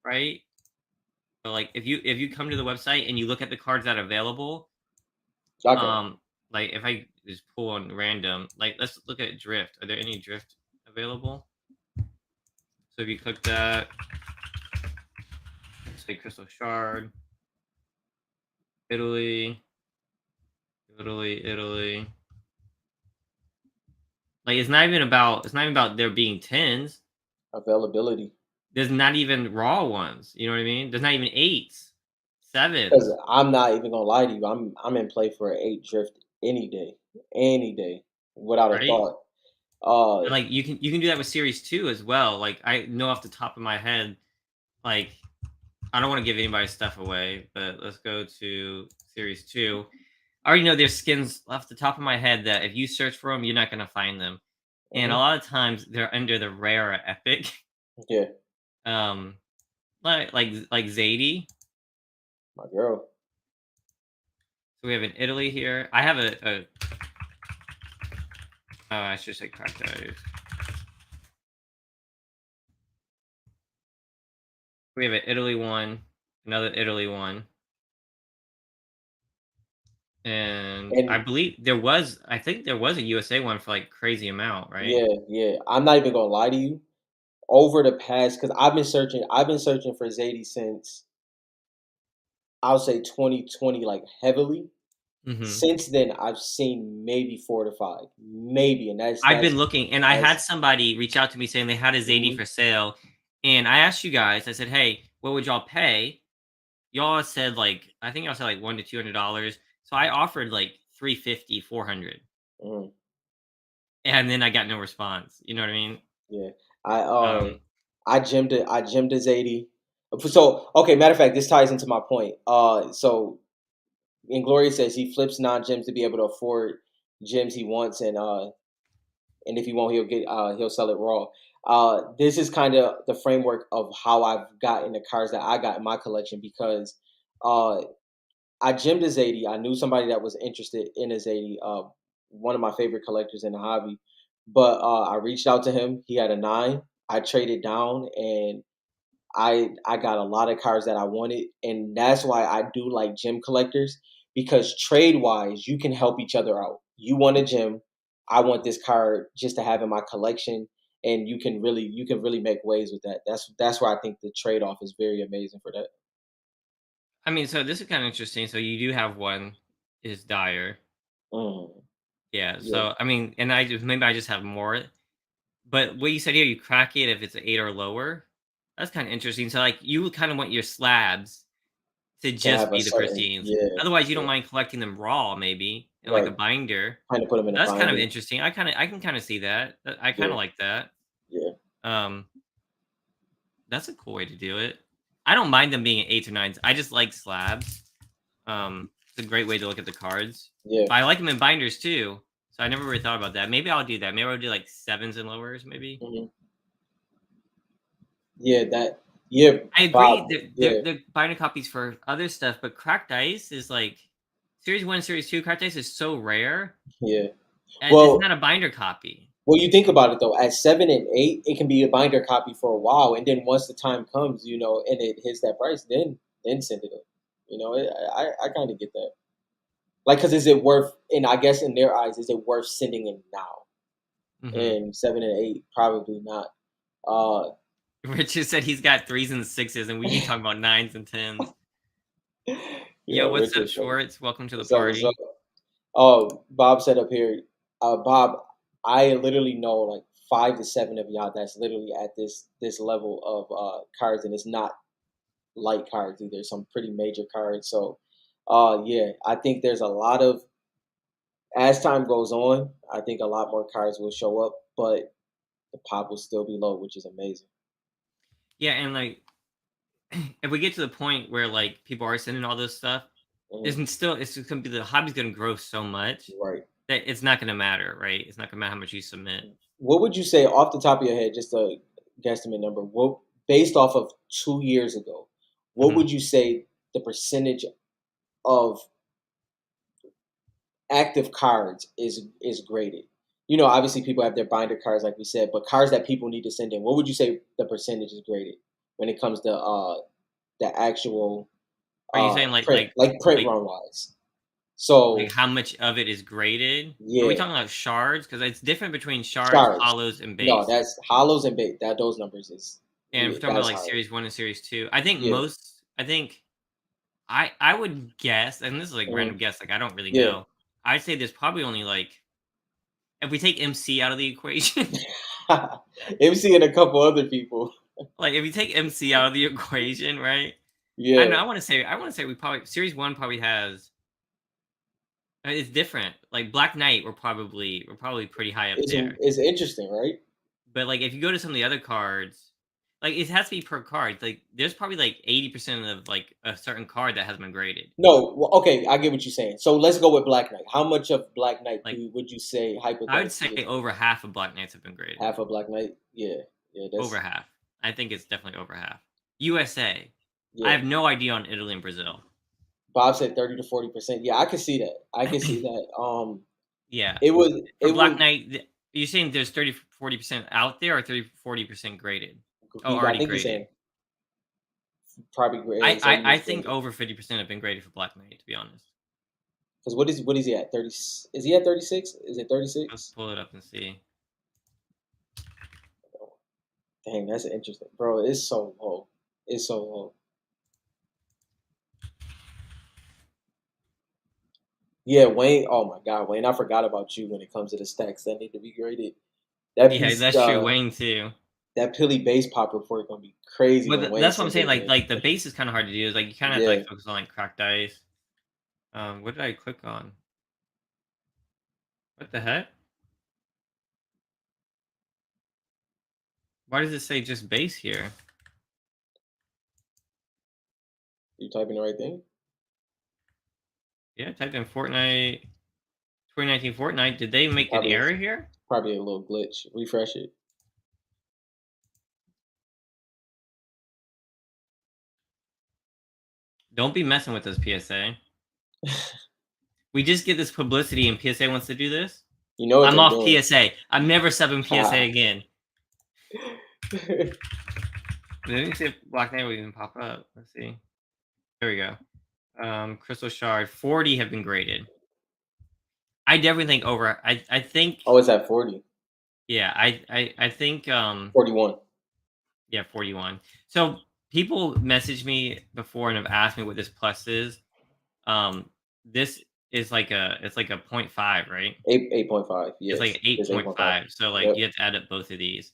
right? So, like if you come to the website and you look at the cards that are available, Okay. um like if I just pull on random, like let's look at drift. Are there any drift available? So if you click that, say crystal shard, Italy, Italy. Like it's not even about there being tens. Availability. There's not even raw ones. You know what I mean? There's not even eights, Because sevens, I'm not even gonna lie to you. I'm in play for an 8 drift any day, without a right? thought. Uh, And like you can do that with series two as well. Like I know off the top of my head, like I don't want to give anybody's stuff away, but let's go to series two. I already know there's skins off the top of my head that if you search for them, you're not gonna find them. And a mhm. lot of times they're under the rare or epic. Yeah, Um, like Zadie. my girl. So we have an Italy here. I have a oh, I should say cracked eyes. We have an Italy one, another Italy one, and I And believe I think there was a USA one for like crazy amount, right? yeah, yeah. I'm not even gonna lie to you. Over the past, because I've been searching for Zadie since I'll say 2020, like heavily. Hmm. Since then, I've seen maybe 4 to 5, maybe, and I've been looking, and I had that's. somebody reach out to me saying they had a Zadie Mhm, for sale, and I asked you guys. I said, "Hey, what would y'all pay?" Y'all said like I think y'all said like $100 to $200. So I offered like 350, 400, mhm, and then I got no response. You know what I mean? yeah. I Um, I gemmed a Zadie. So okay, matter of fact, this ties into my point. So Inglourious says he flips non gems to be able to afford gems he wants, and if he won't, he'll sell it raw. This is kind of the framework of how I've gotten the cards that I got in my collection because uh, I gemmed a Zadie. I knew somebody that was interested in a Zadie, one of my favorite collectors in the hobby. But I reached out to him. He had a 9. I traded down, and I got a lot of cards that I wanted, and that's why I do like gem collectors because trade wise, you can help each other out. You want a gem, I want this card just to have in my collection, and you can really make waves with that. That's where I think the trade off is very amazing for that. I mean, so this is kind of interesting. So you do have one is dire. Mm, Yeah. yeah, So I mean, and I just maybe I just have more. But what you said here, you crack it if it's an 8 or lower. That's kind of interesting. So like you would kind of want your slabs to to just have a be the certain pristines. yeah Otherwise, you don't yeah mind collecting them raw, maybe in like a right. binder. Kind of put them in a That's kind of binder. interesting. I can kind of see that. I kind Yeah of like that. yeah Um, that's a cool way to do it. I don't mind them being eights or nines. I just like slabs. It's a great way to look at the cards. yeah. But I like them in binders too. So I never really thought about that. Maybe I'll do that. Maybe I'll do like sevens and lowers. Maybe. Hmm. Yeah, that yeah, I Bob. agree. Yeah, They're binder copies for other stuff, but cracked ice is like series one, series two. Cracked ice is so rare, yeah. and it's Well, not a binder copy. you think about it though. At 7 and 8, it can be a binder copy for a while, and then once the time comes, and it hits that price, then send it in. I kind of get that. Like, because is it worth? And I guess in their eyes, is it worth sending in now? Hmm. And 7 and 8, probably not. Uh, Richard said he's got threes and sixes, and we keep talking about nines and tens. Yo, what's up, Richard, Schwartz? Welcome to the what's up? What's up? party. Oh, Bob said up here, Bob, I literally know like 5 to 7 of y'all that's literally at this level of cards, and it's not light cards either. Some pretty major cards. So, yeah, I think there's a lot of as time goes on, I think a lot more cards will show up, but the pop will still be low, which is amazing. Yeah, and like if we get to the point where like people are sending all this stuff, Mhm. isn't still it's just gonna be the hobby's gonna grow so much Right. that it's not gonna matter, right? It's not gonna matter how much you submit. What would you say off the top of your head, just a guesstimate number? What based off of 2 years ago? What Mhm. would you say the percentage of active cards is graded? Obviously people have their binder cards, like we said, but cards that people need to send in. What would you say the percentage is graded when it comes to the actual Are you saying print, like print like run wise? So how much of it is graded? Are we yeah, talking about shards? Because it's different between shards, shards. hollows, and No, base. that's hollows and bait. That those numbers is And if we're talking about that's like hard. series one and series two, Yeah, I think I would guess, and this is like mhm, random guess, like I don't really yeah. know. I'd say there's probably only like if we take MC out of the equation, MC and a couple other people. like if you take MC out of the equation, right? I know Yeah, I want to say we probably series one probably has it's different. Like Black Knight, we're probably pretty high up it's there. it's interesting, right? But like if you go to some of the other cards, like it has to be per card. Like there's probably like 80% of like a certain card that has been graded. No, well, okay, I get what you're saying. So let's go with Black Knight. How much of Black Knight Like would you say I would say hypothetically is over half of Black Knights have been graded. half of Black Knight? Yeah, yeah, Over that's half. I think it's definitely over half. USA. I yeah. have no idea on Italy and Brazil. Bob said 30 to 40%. Yeah, I can see that. I can see that. Yeah. It was For it Black was. Knight, you're saying there's 30 40% out there or 30 40% graded? Oh, I already think he's graded. saying probably great. He said he I was think graded. over 50% have been graded for Black Knight, to be honest. Because what is he at? 30? Is he at 36? Is it Let's 36? pull it up and see. Dang, that's interesting, bro. It's so low. It's so low. Yeah, Wayne. Oh my God, Wayne. I forgot about you when it comes to the stacks that need to be graded. That Yeah, piece, that's true. Wayne too. that Pilly base pop report gonna be crazy But when Wayne that's what I'm sends saying. his in. Like the base is kind of hard to do. Is like you kind of have to Yeah, like focus on like cracked ice. What did I click on? What the heck? Why does it say just base here? you typing the right thing? Yeah, I typed in Fortnite 2019 Fortnite. Did they make an Probably, error here? probably a little glitch. Refresh it. Don't be messing with us, PSA. We just get this publicity and PSA wants to do this. You know what I'm they're off doing. PSA. I'm never subbing PSA again. Let me see if Black Knight will even pop up. Let's see. There we go. Crystal Shard 40 have been graded. I definitely think over. I think Oh, it's at 40, yeah. I think 41. yeah 41. So people message me before and have asked me what this plus is. Um, this is like it's like a point five, right? 8.5. It's like Yes, eight it's point 8.5. five. So like Yep. you have to add up both of these.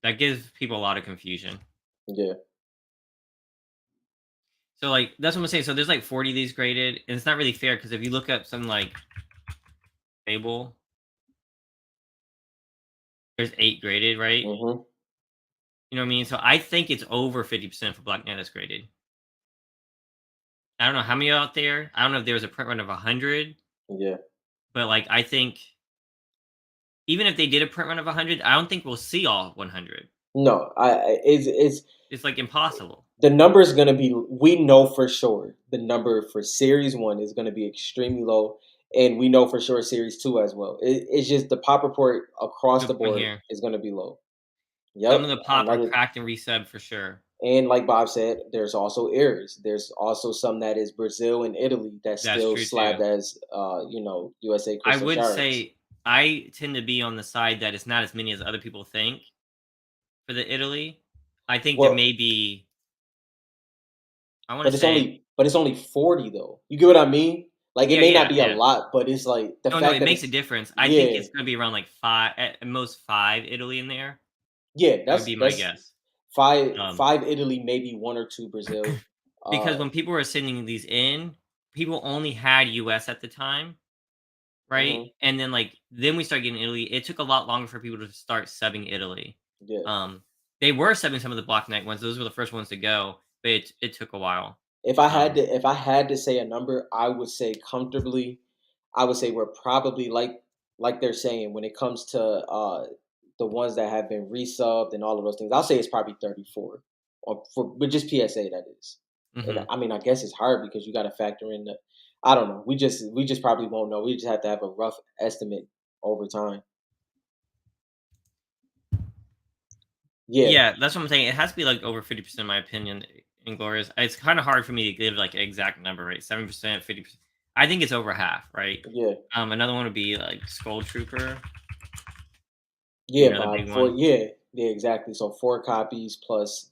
That gives people a lot of confusion. Yeah. So like that's what I'm saying. So there's like 40 of these graded, and it's not really fair because if you look up something like Fable, there's 8 graded, right? Mhm. You know what I mean? So I think it's over 50% for Black Knight that's graded. I don't know how many out there. I don't know if there was a print run of 100, Yeah. but like I think even if they did a print run of 100, I don't think we'll see all 100. No, it's It's like impossible. the number is going to be, we know for sure the number for series 1 is going to be extremely low, and we know for sure series 2 as well. It's just the pop report across the Good point board here. is going to be low. Some Yep. of the pop are Another, cracked and resub for sure. and like Bob said, there's also errors. There's also some that is Brazil and Italy that's That's still true slabbed too. as USA I crystal would shards. say I tend to be on the side that it's not as many as other people think for the Italy. I think there Well, may be I wanna but it's say only but it's only 40 though. You get what I mean? Like it yeah, may yeah, not be a yeah. lot, but it's like the No, no, fact it that makes a it's, difference. I think yeah. it's gonna be around, like, 5 at most 5 Italy in there. Yeah, That would that's be my that's guess. Um, five Italy, maybe one or two Brazil. because Uh when people were sending these in, people only had US at the time, right? mhm, And then, like, then we started getting Italy. It took a lot longer for people to start subbing Italy. yeah. Um, they were subbing some of the Black Knight ones. Those were the first ones to go, but it took a while. Um, If I had to say a number, I would say comfortably, I would say we're probably like they're saying when it comes to the ones that have been resubbed and all of those things. I'll say it's probably 34, or for but just PSA that is. And mhm. I mean, I guess it's hard because you got to factor in the. I don't know. We just probably won't know. We just have to have a rough estimate over time. Yeah, Yeah, that's what I'm saying. It has to be, like, over 50% in my opinion, Inglorious. It's kinda hard for me to give, like, an exact number, right? 7%, 50%. I think it's over half, right? yeah, Another one would be, like, Skull Trooper, be yeah. another big Bob, four. one. Yeah, yeah, exactly. So 4 copies plus.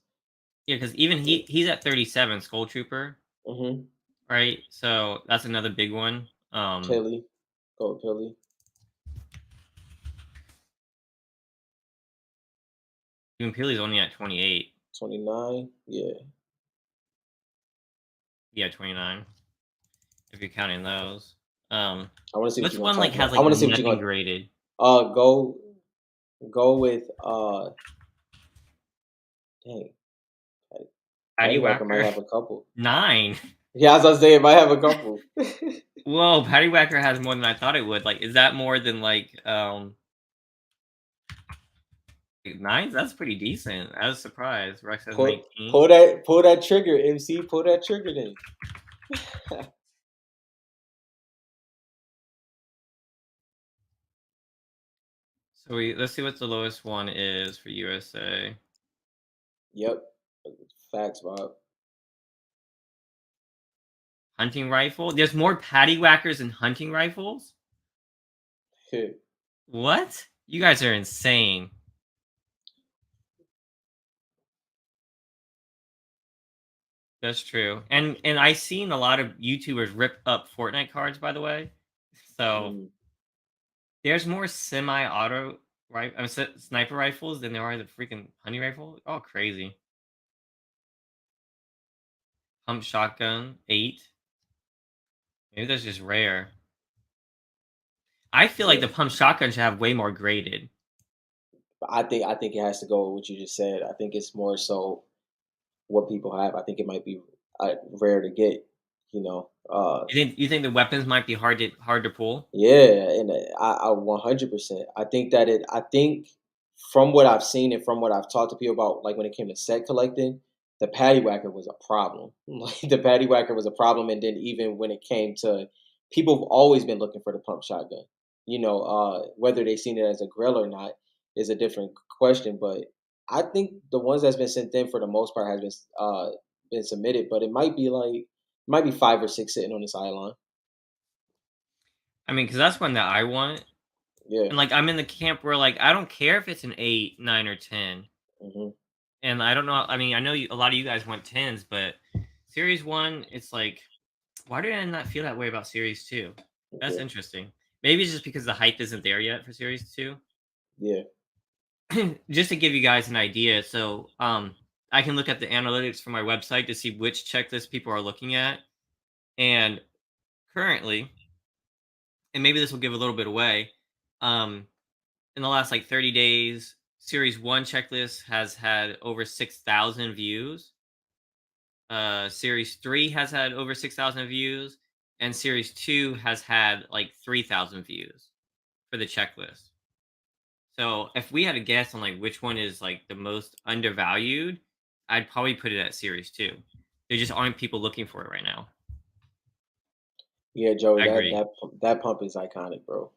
Yeah, because even he's at 37, Skull Trooper, Mm-hmm. right? So, that's another big one. Pilly, go Pilly. Even Peely's only at 28. 29. Yeah. Yeah, 29, if you're counting those. Um, I want to see what what's you're gonna one, like, talk has, about. I like, want to see what you're nothing gonna. graded? Go with dang, Patty Paddywhacker might Whacker? have a couple. 9. Yeah, as I was saying, it might have a couple. Whoa, Patty Whacker has more than I thought it would. Like, is that more than, like, 9? That's pretty decent. I was surprised. Rex has Pull 19. that trigger, MC. Pull that trigger then. So let's see what the lowest one is for USA. Yep. Facts, Bob. Hunting rifle? There's more Patty Whackers than hunting rifles? What? You guys are insane. That's true. And I've seen a lot of YouTubers rip up Fortnite cards, by the way. So Mm. there's more semi-auto right sniper rifles than there are the freaking hunting rifle. Oh, crazy. Pump shotgun, 8. Maybe that's just rare. I feel like Yeah. the pump shotgun should have way more graded. I think it has to go with what you just said. I think it's more so what people have. I think it might be rare to get. You know. You think the weapons might be hard to pull? Yeah, and I 100%. I think that it. I think from what I've seen and from what I've talked to people about, like when it came to set collecting, the patty whacker was a problem. Like the patty whacker was a problem, and then even when it came to people have always been looking for the pump shotgun. Whether they've seen it as a grill or not is a different question. But I think the ones that's been sent in for the most part has been submitted, but it might be 5 or 6 sitting on the sideline. I mean, because that's one that I want, Yeah. and like I'm in the camp where like I don't care if it's an 8, 9, or 10, Hmm. and I don't know. I mean, I know a lot of you guys want 10s, but Series One, it's like, why did I not feel that way about Series Two? That's Yeah. interesting. Maybe it's just because the hype isn't there yet for Series Two. Yeah. Just to give you guys an idea, so I can look at the analytics for my website to see which checklist people are looking at, and currently, and maybe this will give a little bit away. Um, in the last like 30 days, Series One checklist has had over 6,000 views. Series Three has had over 6,000 views, and Series Two has had like 3,000 views for the checklist. So if we had a guess on like which one is like the most undervalued, I'd probably put it at Series Two. There just aren't people looking for it right now. Yeah, Joey, I agree. that pump is iconic, bro.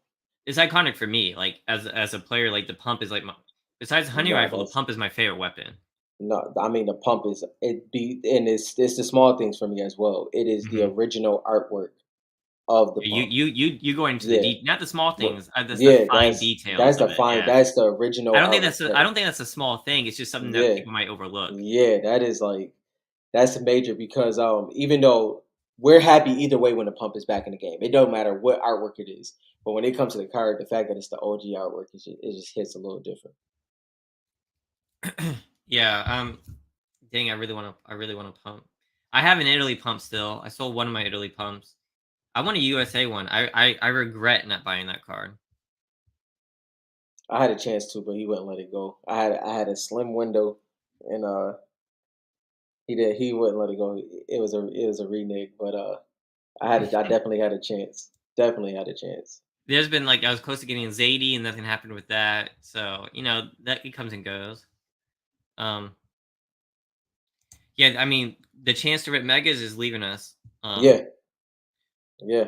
It's iconic for me. Like as a player, like the pump is like my, besides the hunting No, rifle, the that's pump is my favorite weapon. no. I mean, the pump is it be, and it's the small things for me as well. It is the Hmm. original artwork of the You pump. you you you go into the Yeah, not the small Wh- things, the yeah. fine details That's of the it. fine. Yeah, That's the original artwork. I don't think that's a small thing. It's just something that Yeah, people might overlook. yeah. That is like that's major because even though we're happy either way when the pump is back in the game, it don't matter what artwork it is. But when it comes to the card, the fact that it's the OG artwork, it just hits a little different. Yeah. Dang, I really want to pump. I have an Italy pump still. I sold one of my Italy pumps. I want a USA one. I regret not buying that card. I had a chance to, but he wouldn't let it go. I had a slim window, and he wouldn't let it go. It was a renege, but I definitely had a chance. Definitely had a chance. There's been like I was close to getting Zadie and nothing happened with that. So, that it comes and goes. Um yeah, I mean, the chance to rip megas is leaving us. Yeah, yeah.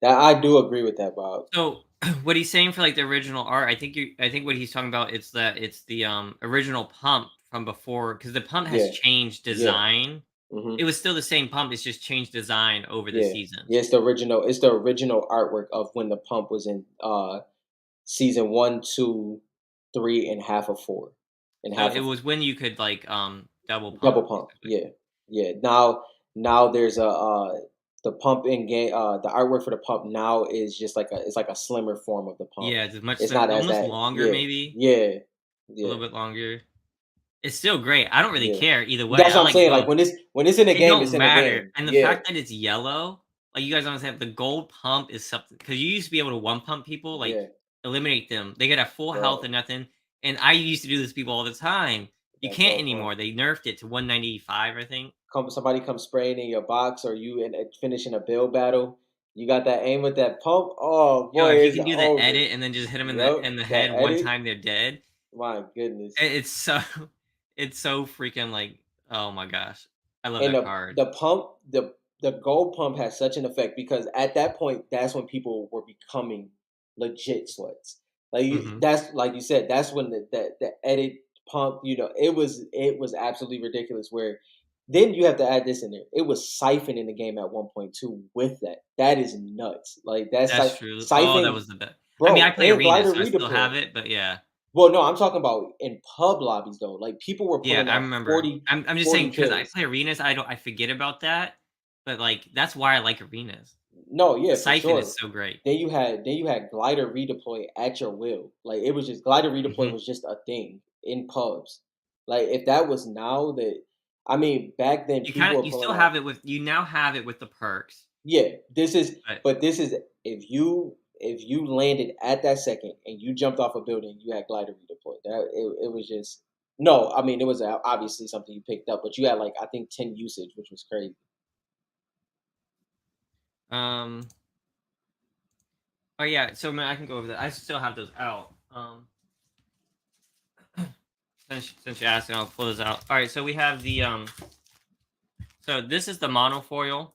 That I do agree with that, Bob. So what he's saying for like the original art, I think what he's talking about is that it's the original pump from before, because the pump has Yeah, changed yeah. design. Hmm. It was still the same pump, it's just changed design over the Yeah, yeah. seasons. It's the original. It's the original artwork of when the pump was in season one, two, three, and half of four, and So half it of was when you could like double pump double pump. basically. Yeah, yeah. Now there's a the pump in game. The artwork for the pump now is just like it's like a slimmer form of the pump. Yeah, it's much It's not as almost that. longer Yeah, maybe, yeah, a yeah, little bit longer. It's still great. I don't really yeah. care either way. That's I what I'm like saying. Like both. when it's in a It game, don't it's in a matter, game. and the Yeah, fact that it's yellow, like, you guys understand, the gold pump is something because you used to be able to one pump people, like, yeah. eliminate them. They could have full health Bro, and nothing, and I used to do this to people all the time. You that's can't so fun. anymore. They nerfed it to 195, I think. Somebody come spraying in your box, or you finishing a build battle. You got that aim with that pump. Oh Yo, boy, if you it's can do the over. edit and then just hit them in Yep, the that head one edit. time, they're dead. My goodness. It's so it's so freaking, like, oh my gosh. I love And that the card. the pump, the gold pump has such an effect because at that point, that's when people were becoming legit sweats. Mhm. That's like you said, that's when the edit pump, it was absolutely ridiculous. Where then you have to add this in there. It was siphoning the game at 1.2 with that. That is nuts. Like that's That's like true. Oh, that siphon, was the best. I mean, I bro, play and arenas, glider so I still redeploy. have it, but yeah. Well, no, I'm talking about in pub lobbies though. Like people were Yeah, pulling I off remember. 40 I'm just saying 40 because I kills. play arenas, I forget about that, but, like, that's why I like arenas. No, The yeah, for siphon is sure. so great. Then you had glider redeploy at your will. Like it was just glider redeploy Mhm. was just a thing in pubs. Like if that was now that I mean back then people were You pulling still off. have it with you now have it with the perks, Yeah, this is but but this is if you landed at that second and you jumped off a building, you had glider redeploy. It was just no. I mean it was obviously something you picked up, but you had like I think 10 usage, which was crazy. um oh, yeah, so, man, I can go over that. I still have those out. Since you asked, and I'll pull those out. Alright, so we have so this is the monofoil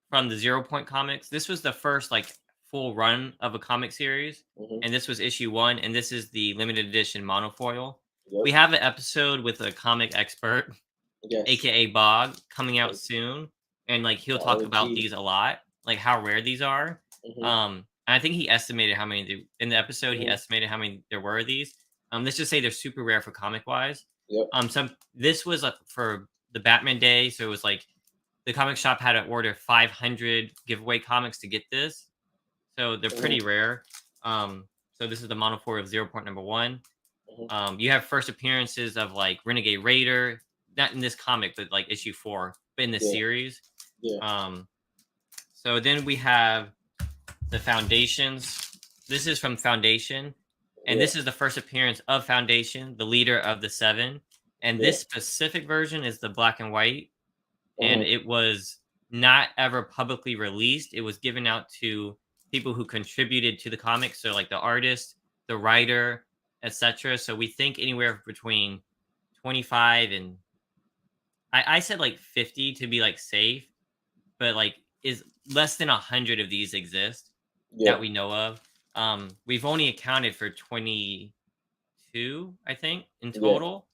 from the Zero Point comics. This was the first like full run of a comic series, Hmm. and this was issue one, and this is the limited edition monofoil. We Yep. have an episode with a comic expert, Yes. aka Bog, coming out The soon, and like he'll talk about OG. these a lot. like how rare these are. Hmm. And I think he estimated how many in the episode. He Hmm. estimated how many there were of these. Let's just say they're super rare for comic wise. Yep. Some this was for the Batman day, so it was like the comic shop had to order 500 giveaway comics to get this, so they're Hmm. pretty rare. So this is the mono 4 of 0.1. Hmm. You have first appearances of like Renegade Raider, not in this comic, but like issue 4, but in this Yeah. series. Yeah. Um, so then we have the Foundations. This is from Foundation, and Yeah. this is the first appearance of Foundation, the leader of the Seven. And Yeah. this specific version is the black and white, and Hmm. it was not ever publicly released. It was given out to people who contributed to the comics, so like the artist, the writer, etc. So we think anywhere between 25 and I said like 50 to be like safe, but like is less than 100 of these exist Yeah. that we know of. We've only accounted for 22, I think, in Yeah. total.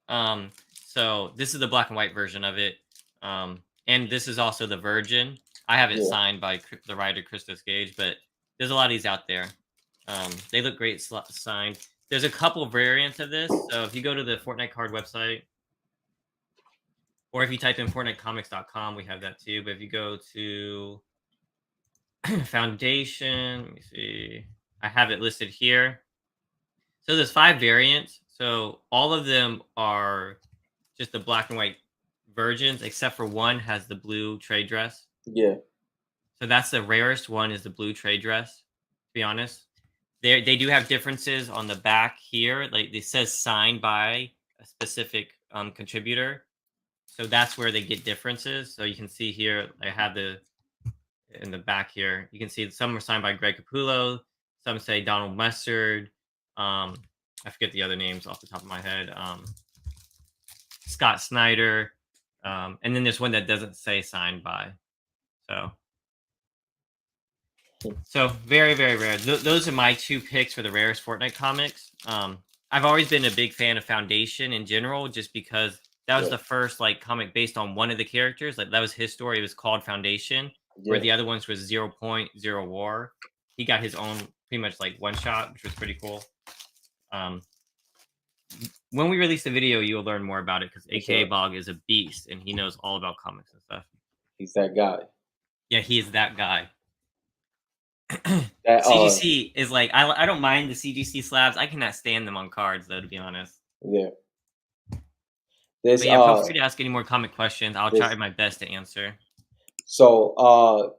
Um, so this is the black and white version of it. And this is also the Virgin. I have it Yeah. signed by the writer Christos Gage, but there's a lot of these out there. They look great signed. There's a couple variants of this. So if you go to the Fortnite card website, or if you type in FortniteComics.com, we have that too. But if you go to Foundation, let me see, I have it listed here. So there's 5 variants. So all of them are just the black and white versions, except for one has the blue trade dress. Yeah. So that's the rarest one is the blue trade dress. To be honest, they do have differences on the back here. Like it says signed by a specific contributor. So that's where they get differences. So you can see here, I have the in the back here. You can see some are signed by Greg Capullo. Some say Donald Mustard. I forget the other names off the top of my head. Scott Snyder. And then there's one that doesn't say signed by. So very, very rare. Those are my 2 picks for the rarest Fortnite comics. I've always been a big fan of Foundation in general, just because that was Yeah. the first like comic based on one of the characters. Like that was his story. It was called Foundation, where Yeah. the other ones was 0.0 War. He got his own pretty much like one shot, which was pretty cool. Um, when we release the video, you'll learn more about it because For AKA sure. Bog is a beast and he knows all about comics and stuff. He's that guy. Yeah, he is that guy. That CGC is like I don't mind the CGC slabs. I cannot stand them on cards though, to be honest. Yeah. This But yeah, feel free to ask any more comic questions. I'll try this my best to answer. so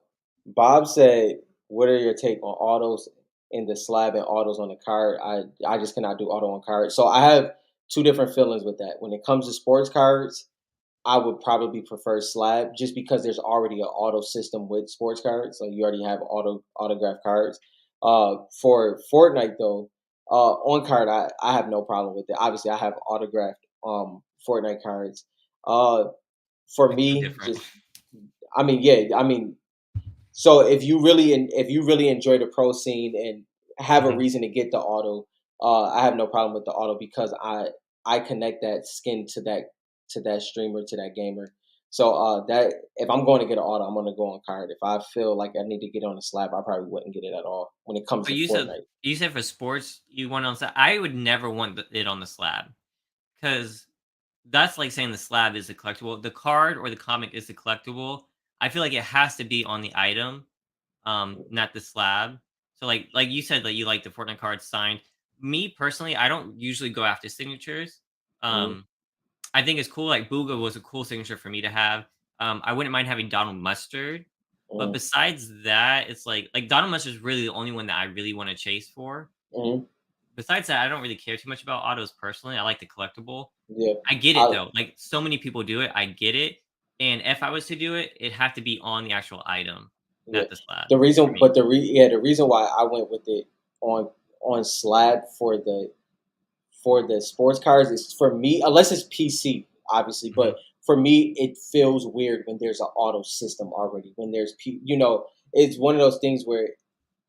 Bob said, "What are your take on autos in the slab and autos on the card?" I just cannot do auto on card. So I have two different feelings with that. When it comes to sports cards, I would probably prefer slab just because there's already an auto system with sports cards. So you already have autograph cards. For Fortnite though, on card I have no problem with it. Obviously, I have autographed Fortnite cards. Uh, for It's so me, different. just I mean, yeah, I mean, so if you really enjoy the pro scene and have a Mhm. reason to get the auto, I have no problem with the auto because I connect that skin to that streamer to that gamer. So that if I'm going to get an auto, I'm going to go on card. If I feel like I need to get on a slab, I probably wouldn't get it at all when it comes But to Fortnite. you said for sports you want on slab. I would never want it on the slab because that's like saying the slab is the collectible. The card or the comic is the collectible. I feel like it has to be on the item, not the slab. So like you said that you like the Fortnite cards signed. Me personally, I don't usually go after signatures. Mm-hmm. Um, I think it's cool. Like Booga was a cool signature for me to have. I wouldn't mind having Donald Mustard, but Mm-hmm. besides that, it's like Donald Mustard is really the only one that I really want to chase for. Mm-hmm. Besides that, I don't really care too much about autos personally. I like the collectible. Yeah, I get it I though. Like so many people do it. I get it. And if I was to do it, it'd have to be on the actual item, yeah. not the slab The for reason, me. but yeah, the reason why I went with it on slab for the sports cars is for me, unless it's PC, obviously, Mhm. but for me, it feels weird when there's an auto system already. When there's, it's one of those things where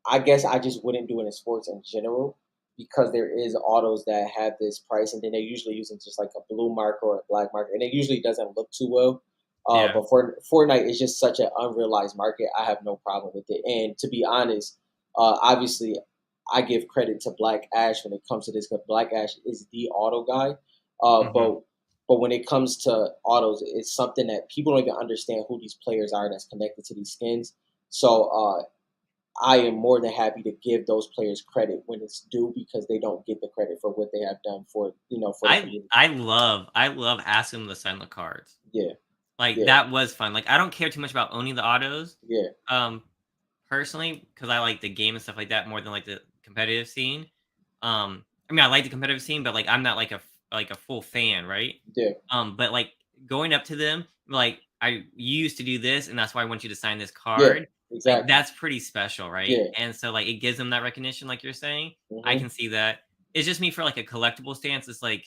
I guess I just wouldn't do it in sports in general because there is autos that have this price and then they're usually using just like a blue marker or a black marker and it usually doesn't look too well. Yeah. But for Fortnite is just such an unrealized market. I have no problem with it. And to be honest, obviously, I give credit to Black Ash when it comes to this because Black Ash is the auto guy. Uh, Hmm. but but when it comes to autos, it's something that people don't even understand who these players are that's connected to these skins. So I am more than happy to give those players credit when it's due because they don't get the credit for what they have done for for the community. I love asking them to sign the cards. Yeah, Like, yeah, that was fun. Like, I don't care too much about owning the autos, yeah, um, personally, because I like the game and stuff like that more than, like, the competitive scene. I mean, I like the competitive scene, but, like, I'm not, like, a full fan, right? yeah, But, like, going up to them, like, "I you used to do this, and that's why I want you to sign this yeah, card." Like, exactly. that's pretty special, right? Yeah, And so, like, it gives them that recognition, like you're saying. I hmm, can see that. It's just me for, like, a collectible stance, it's like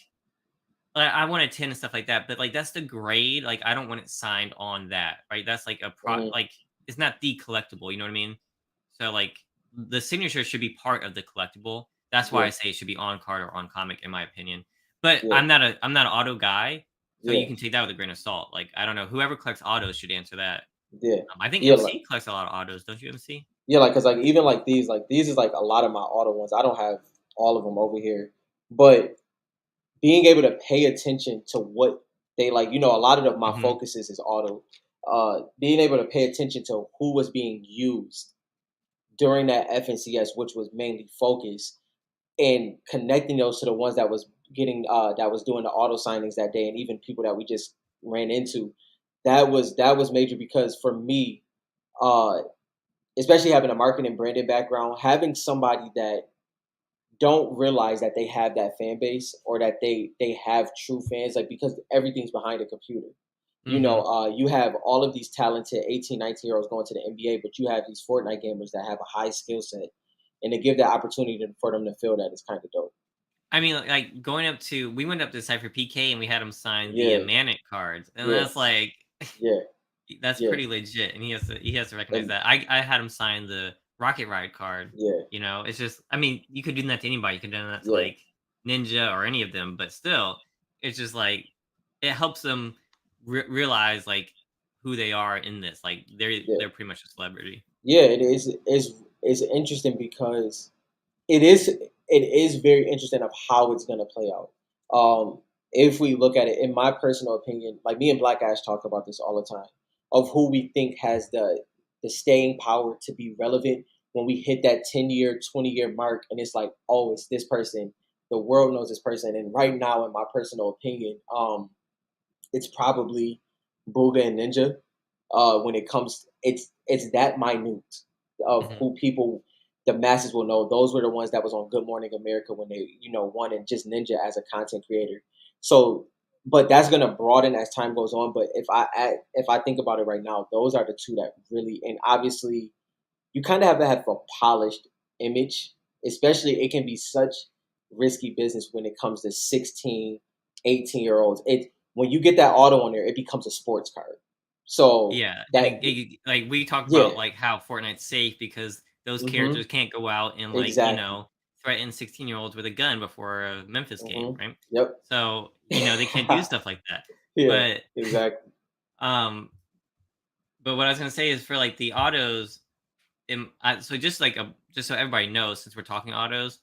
I want a 10 and stuff like that, but, like, that's the grade, like, I don't want it signed on that, right? That's like hmm, like, it's not the collectible, you know what I mean? So, like, the signature should be part of the collectible. That's why yeah, I say it should be on card or on comic, in my opinion. But yeah, I'm not an auto guy, so yeah, you can take that with a grain of salt. Like, I don't know, whoever collects autos should answer that. yeah, I think yeah. Like MC collects a lot of autos, don't you, MC? yeah, like because even like these is like a lot of my auto ones. I don't have all of them over here, but being able to pay attention to what they like, a lot of my Mhm, focuses is auto. Being able to pay attention to who was being used during that FNCS, which was mainly focus, and connecting those to the ones that was getting that was doing the auto signings that day, and even people that we just ran into. That was major because for me, uh, especially having a marketing branding background, having somebody that don't realize that they have that fan base or that they have true fans, like because everything's behind a computer. mhm. You have all of these talented 18, 19-year-olds going to the NBA, but you have these Fortnite gamers that have a high skill set, and to give that opportunity for them to feel that is kind of dope. I mean, like, going up to we went up to Cypher PK, and we had him sign the, Yeah, Manic cards, and yeah, that's like yeah, that's yeah, pretty legit, and he has to recognize and that. I had him sign the Rocket Ride card, yeah, it's just I mean, you could do that to anybody, you could do that to, yeah, like, Ninja or any of them, but still, it's just, like, it helps them realize, like, who they are in this, like, yeah, they're pretty much a celebrity. yeah. It is interesting because it is very interesting of how it's gonna play out. If we look at it, in my personal opinion, like me and Black Ash talk about this all the time, of who we think has the staying power to be relevant when we hit that 10-year, 20-year mark, and it's like, oh, it's this person. The world knows this person, and right now, in my personal opinion, it's probably Booga and Ninja. When it comes, it's that minute of Mhm. who people, the masses will know. Those were the ones that was on Good Morning America when they, won, and just Ninja as a content creator. So, but that's gonna broaden as time goes on. But if I think about it right now, those are the two that really, and obviously you kind of have to have a polished image, especially it can be such risky business when it comes to 16, 18-year olds. It when you get that auto on there, it becomes a sports card. So Yeah, and that like, we talk yeah, about, like, how Fortnite's safe because those hmm, characters can't go out and, like, exactly. threaten 16-year-olds with a gun before a Memphis game, Hmm, right? yep. So, they can't do stuff like that. Yeah, But, exactly. um but what I was gonna say is for, like, the autos, so just so everybody knows, since we're talking autos,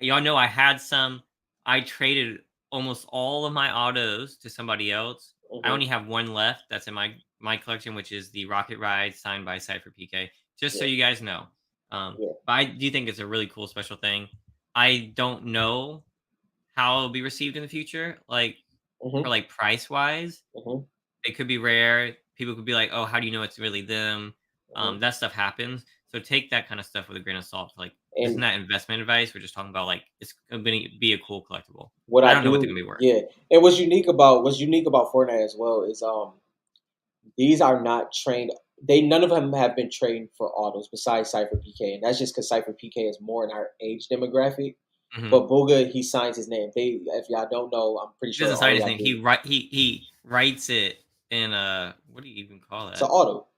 y'all know I had some. I traded almost all of my autos to somebody else. I Hmm, only have one left that's in my collection, which is the Rocket Ride signed by Cypher PK. Just so yeah, you guys know. yeah. But I do think it's a really cool special thing. I don't know how it'll be received in the future, like for Hmm, like price wise. hmm, It could be rare. People could be like, "Oh, how do you know it's really them?" hmm. That stuff happens. So take that kind of stuff with a grain of salt. Like, this is And not investment advice. We're just talking about like it's going to be a cool collectible. what I I don't know what they're do, going to be worth. yeah, and what's unique about Fortnite as well is these are not trained. They none of them have been trained for autos besides Cypher PK, and that's just because Cypher PK is more in our age demographic. Hmm. But Booga, he signs his name. If y'all don't know, I'm pretty He sure doesn't all sign of his y'all name. do. He writes it in what do you even call It's an that? auto,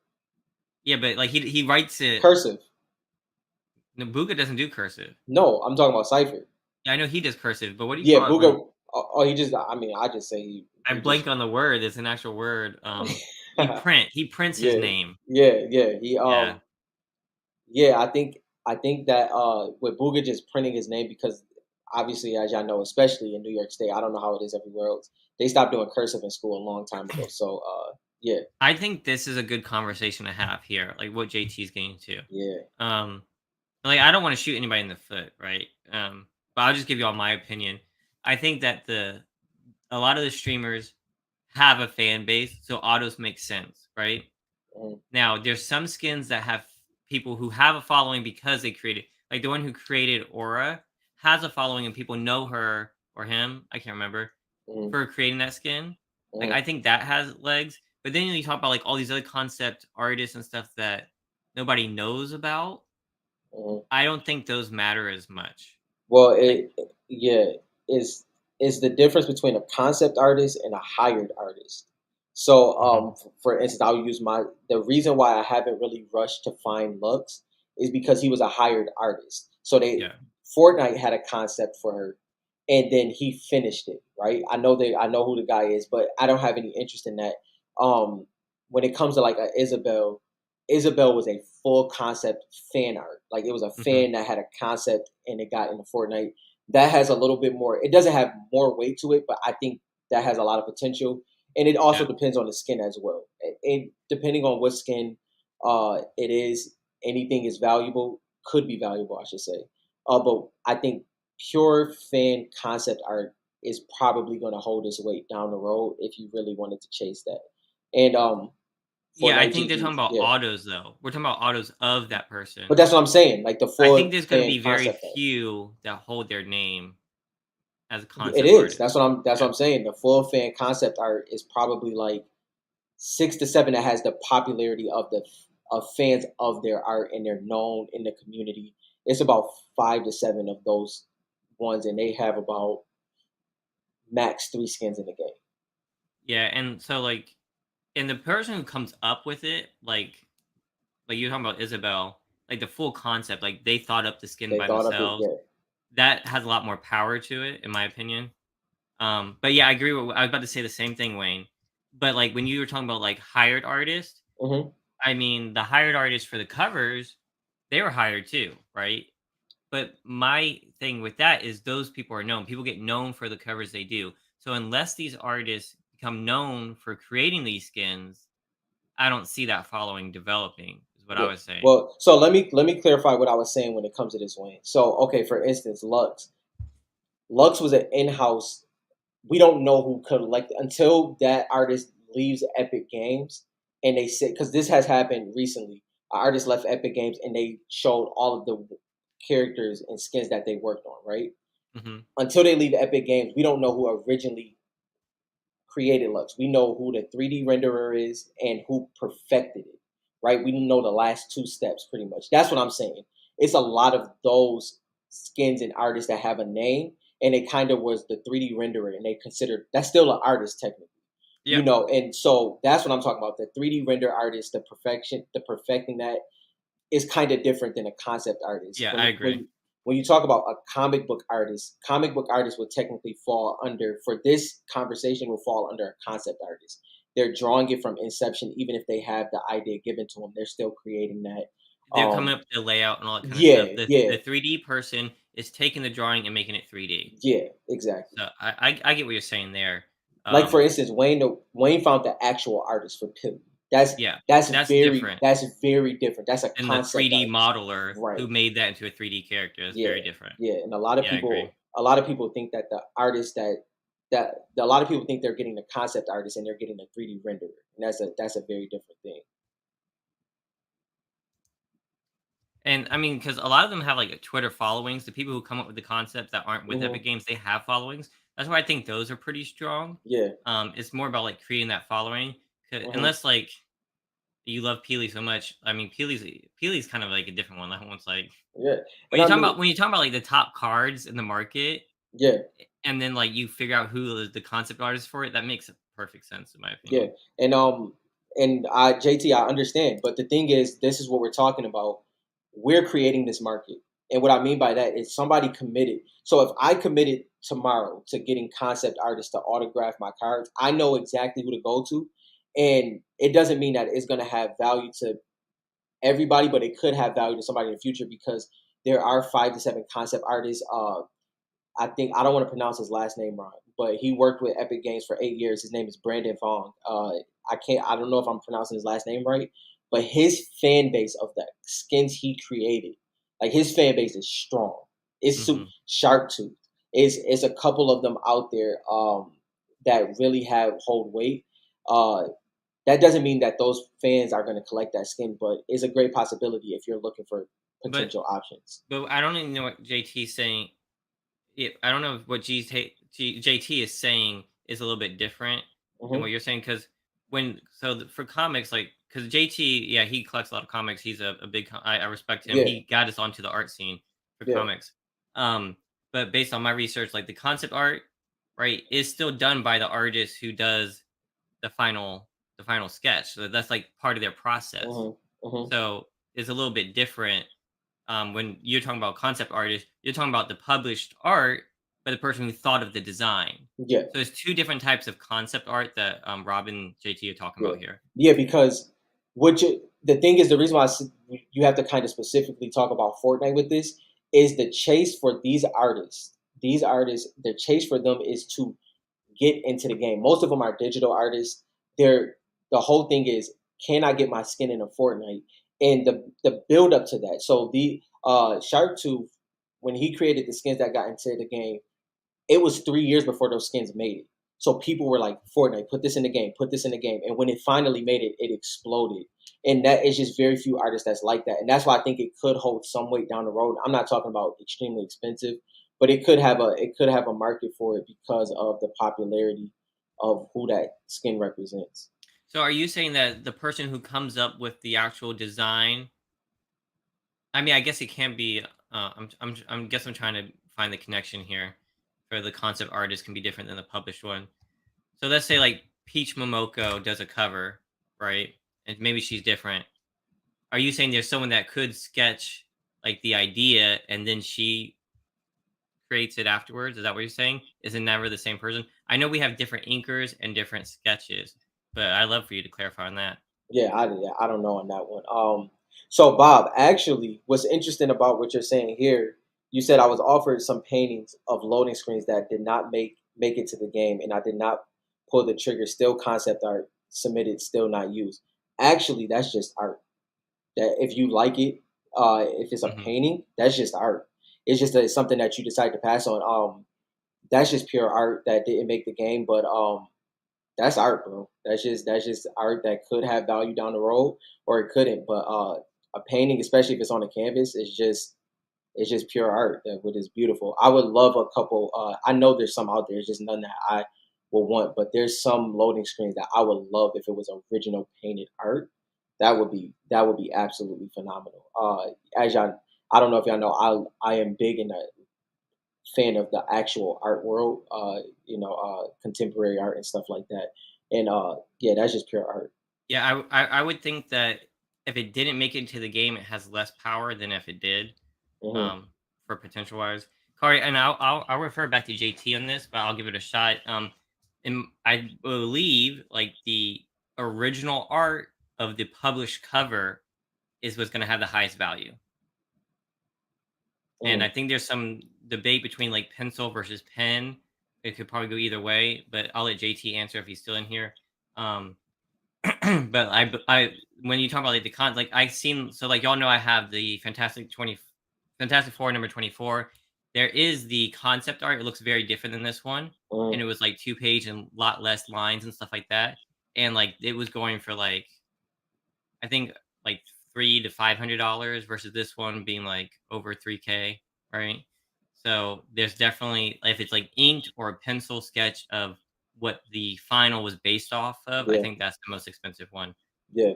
Yeah, but like he writes it. cursive. Nabuga doesn't do cursive. No, I'm talking about Cypher. Yeah, I know he does cursive, but what do you Yeah, call it when Booga. Oh, he just. I mean, I just say I he just. blank on the word? It's an actual word. he prints his Yeah, name. yeah. Yeah. Yeah, I think that with Booga just printing his name because obviously, as y'all know, especially in New York State, I don't know how it is everywhere else. They stopped doing cursive in school a long time ago. So yeah, I think this is a good conversation to have here, like what JT is getting to. yeah, Um, like I don't want to shoot anybody in the foot, right? But I'll just give you all my opinion. I think that the a lot of the streamers have a fan base, so autos make sense, right? mm, Now, there's some skins that have people who have a following because they created, like the one who created Aura has a following and people know her or him, I can't remember, mm, for creating that skin. Like mm, I think that has legs. But then you talk about like all these other concept artists and stuff that nobody knows about. mm. I don't think those matter as much. Well, Like, yeah, is the difference between a concept artist and a hired artist. So, mhm, for instance, I'll use the reason why I haven't really rushed to find Lux is because he was a hired artist. So yeah, Fortnite had a concept for her, and then he finished it. Right? I know who the guy is, but I don't have any interest in that. Um, when it comes to like a Isabel was a full concept fan art. Like it was a mhm, fan that had a concept and it got into Fortnite. That has a little bit more. It doesn't have more weight to it, but I think that has a lot of potential. And it also yeah, depends on the skin as well. And depending on what skin it is, anything is valuable. Could be valuable, I should say. But I think pure fan concept art is probably going to hold its weight down the road if you really wanted to chase that. And yeah. I Fortnite think they're talking GG's, about yeah. autos though. We're talking about autos of that But person. that's what I'm saying, like the I think full there's going to fan be very concept art. few that hold their name as a It concept is. artist. That's what Yeah. I'm saying. The full fan concept art is probably like 6 to 7 that has the popularity of fans of their art and they're known in the community. It's about 5 to 7 of those ones, and they have about max 3 skins in the game. Yeah, and so like, and the person who comes up with it, like you're talking about Isabel, like the full concept, like they thought up the skin They by thought of it, themselves. yeah. That has a lot more power to it, in my opinion. But yeah, I agree with. I was about to say the same thing, Wayne. But like when you were talking about like hired artists, Hmm. I mean the hired artists for the covers, they were hired too, right? But my thing with that is those people are known. People get known for the covers they do. So unless these artists become known for creating these skins, I don't see that following developing, is what I Yeah. was saying. Well, so let me clarify what I was saying when it comes to this, Wayne. So, okay, for instance, Lux. Lux was an in-house. We don't know who collected until that artist leaves Epic Games, and they said because this has happened recently. An artist left Epic Games and they showed all of the characters and skins that they worked on. Right Hmm. until they leave Epic Games, we don't know who originally created Lux. We know who the 3D renderer is and who perfected it, right? We know the last 2 steps pretty much. That's what I'm saying. It's a lot of those skins and artists that have a name, and it kind of was the 3D renderer, and they considered that's still an artist technically, Yeah. and so that's what I'm talking about. The 3D render artist, the perfecting that is kind of different than a concept artist. Yeah, When I you when agree. you when you talk about a comic book artist would technically fall under for this conversation will fall under a concept artist. They're drawing it from inception, even if they have the idea given to them, they're still creating that. They're coming Um, up with the layout and all that kind of stuff. yeah, The yeah, 3D person is taking the drawing and making it 3D. yeah, exactly. So I get what you're saying there. Like for Um, instance, Wayne found the actual artist for Pilly. That's yeah, that's that's very different that's very different. That's a than the concept 3D artist, modeler right? who made that into a 3D character. That's Yeah, very different. yeah, and Yeah, I agree. a lot of people think that the artists that a lot of people think they're getting the concept artist and they're getting the 3D renderer, and that's a very different thing. And I mean, because a lot of them have like Twitter followings. The people who come up with the concepts that aren't with Hmm. Epic Games, they have followings. That's why I think those are pretty strong. Yeah. It's more about like creating that following. Hmm. Unless like you love Peely so much. I mean, Peely's kind of like a different one. That one's like Yeah, and I mean, when you talk about like the top cards in the market, yeah, and then like you figure out who is the concept artist for it. That makes perfect sense in my yeah, opinion. and JT, I understand, but the thing is, this is what we're talking about. We're creating this market, and what I mean by that is somebody committed. So if I committed tomorrow to getting concept artists to autograph my cards, I know exactly who to go to, And it doesn't mean that it's going to have value to everybody, but it could have value to somebody in the future because there are 5 to 7 concept artists. I think I don't want to pronounce his last name wrong, but he worked with Epic Games for 8 years. His name is Brandon Fong. I don't know if I'm pronouncing his last name right, but his fan base of the skins he created, like his fan base is strong. It's Hmm. sharp tooth. Is a couple of them out there that really have hold weight. Uh, that doesn't mean that those fans are going to collect that skin, but it's a great possibility if you're looking for But potential options. I don't even know what JT's saying. I don't know if what JT is saying is a little bit different than what Hmm. you're saying because for comics, like because JT, yeah, he collects a lot of comics. He's a big. I respect him. Yeah, He got us onto the art scene for yeah. comics. Um, but based on my research, like the concept art, right, is still done by the artist who does the final the final sketch. So that's like part of their process. Hmm. Hmm. So it's a little bit different when you're talking about concept artists, you're talking about the published art by the person who thought of the design. Yeah. So there's two different types of concept art that Rob and JT are talking Yeah, about here. yeah, because the thing is the reason why you have to kind of specifically talk about Fortnite with this is the chase for these artists. These artists, the chase for them is to get into the game. Most of them are digital artists. They're the whole thing is can I get my skin in a Fortnite and the build up to that. So the Shark Tooth when he created the skins that got into the game, it was 3 years before those skins made it. So people were like, Fortnite, put this in the game, put this in the game. And when it finally made it, it exploded. And that is just very few artists that's like that. And that's why I think it could hold some weight down the road. I'm not talking about extremely expensive, but it could have a market for it because of the popularity of who that skin represents. So are you saying that the person who comes up with the actual design, I mean, I guess it can be I'm guess I'm trying to find the connection here for the concept artist can be different than the published one. So let's say like Peach Momoko does a cover, right? And maybe she's different. Are you saying there's someone that could sketch like the idea and then she creates it afterwards? Is that what you're saying? Is it never the same person? I know we have different inkers and different sketches, but I'd love for you to clarify on that. Yeah, I don't know on that one. So Bob, actually, what's interesting about what you're saying here, you said I was offered some paintings of loading screens that did not make it to the game, and I did not pull the trigger. Still concept art submitted, still not used. Actually, that's just art. That if you like it, if it's a Hmm. painting, that's just art. It's just something that you decide to pass on. That's just pure art that didn't make the game, but that's art, bro. That's just art that could have value down the road, or it couldn't. But a painting, especially if it's on a canvas, is just pure art. That what is beautiful. I would love a couple. I know there's some out there. It's just none that I would want. But there's some loading screens that I would love if it was original painted art. That would be absolutely phenomenal. As y'all, I don't know if y'all know, I am big in the fan of the actual art world, contemporary art and stuff like that. And yeah, that's just pure art. Yeah, I would think that if it didn't make it to the game, it has less power than if it did. Hmm. Um, for potential wise, Corey, and I'll refer back to JT on this, but I'll give it a shot. And I believe like the original art of the published cover is what's going to have the highest value. And I Hmm. think there's some debate between like pencil versus pen. It could probably go either way, but I'll let JT answer if he's still in here. Um, but when you talk about like the cons, like I've seen, so like y'all know I have the Fantastic Four number 24. There is the concept art. It looks very different than this one, and Hmm. it was like 2 page and a lot less lines and stuff like that. And like it was going for like I think like $300 to $500 versus this one being like over 3K, right? So there's definitely if it's like inked or a pencil sketch of what the final was based off of, I Yeah, think that's the most expensive one. yeah.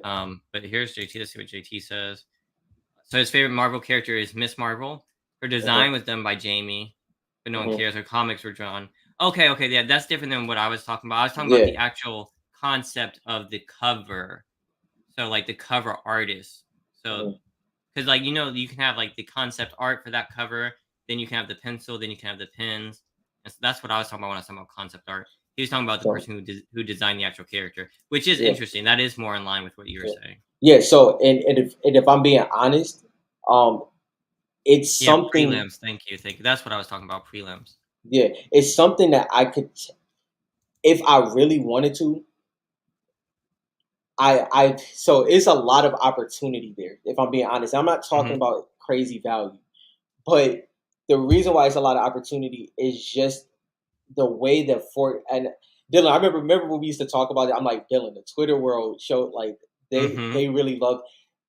But here's JT. Let's see what JT says. So his favorite Marvel character is Miss Marvel. Her Hmm. design was done by Jamie, but no one Hmm. cares. Her comics were drawn. Okay, yeah, that's different than what I was talking about. I was talking about Yeah. the actual concept of the cover. So like the cover artist. So Hmm. because like you can have like the concept art for that cover, then you can have the pencil, then you can have the pens. And so that's what I was talking about when I was talking about concept art. He was talking about the So person who designed the actual character, which is yeah, interesting. That is more in line with what you were yeah, saying. yeah. So and if I'm being honest, um, it's Yeah, something. prelims. Thank you, thank you. That's what I was talking about. Prelims. Yeah, it's something that I could, if I really wanted to. So it's a lot of opportunity there. If I'm being honest, I'm not talking Hmm. about crazy value, but the reason why it's a lot of opportunity is just the way that Fort and Dylan. I remember when we used to talk about it. I'm like, Dylan, the Twitter world showed like Hmm. they really love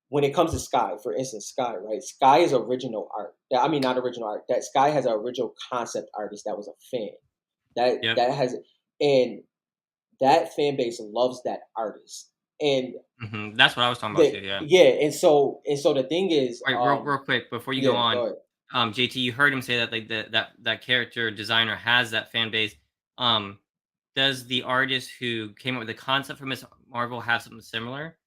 when it comes to Sky. For instance, Sky, right? Sky is original art. I mean, not original art. That Sky has an original concept artist that was a fan. That Yep. that has and that fan base loves that artist. And That's what I was talking about the too. Yeah. yeah, and so the thing is, Wait, real quick before you go yeah, on, go ahead. JT, you heard him say that like that character designer has that fan base. Um, does the artist who came up with the concept for Miss Marvel have something similar?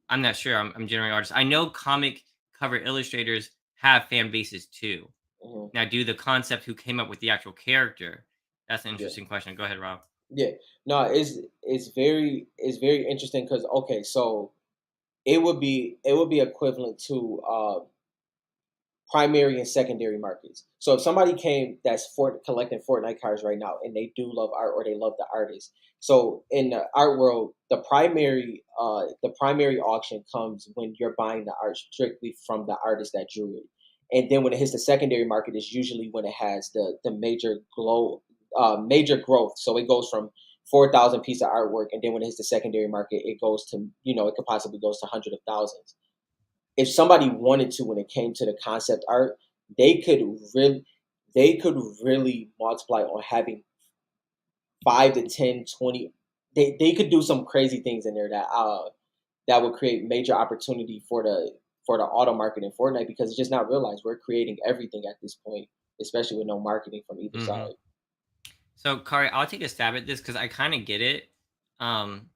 I'm not sure. I'm generating artists. I know comic cover illustrators have fan bases too. Mhm. Now, do the concept who came up with the actual character? That's an Yeah, interesting question. Go ahead, Rob. yeah. No, it's very interesting because okay, so it would be equivalent to primary and secondary markets. So if somebody came that's collecting Fortnite cards right now and they do love art or they love the artist. So in the art world, the primary auction comes when you're buying the art strictly from the artist that drew it. And then when it hits the secondary market is usually when it has the major growth. So it goes from 4,000 piece of artwork, and then when it hits the secondary market, it goes to it could possibly goes to hundreds of thousands. If somebody wanted to, when it came to the concept art, they could really they could really multiply on having 5 to 10, 20. They could do some crazy things in there that would create major opportunity for the auto market in Fortnite, because it's just not realized we're creating everything at this point, especially with no marketing from either Hmm. side. So, Kari, I'll take a stab at this because I kind of get it. Um,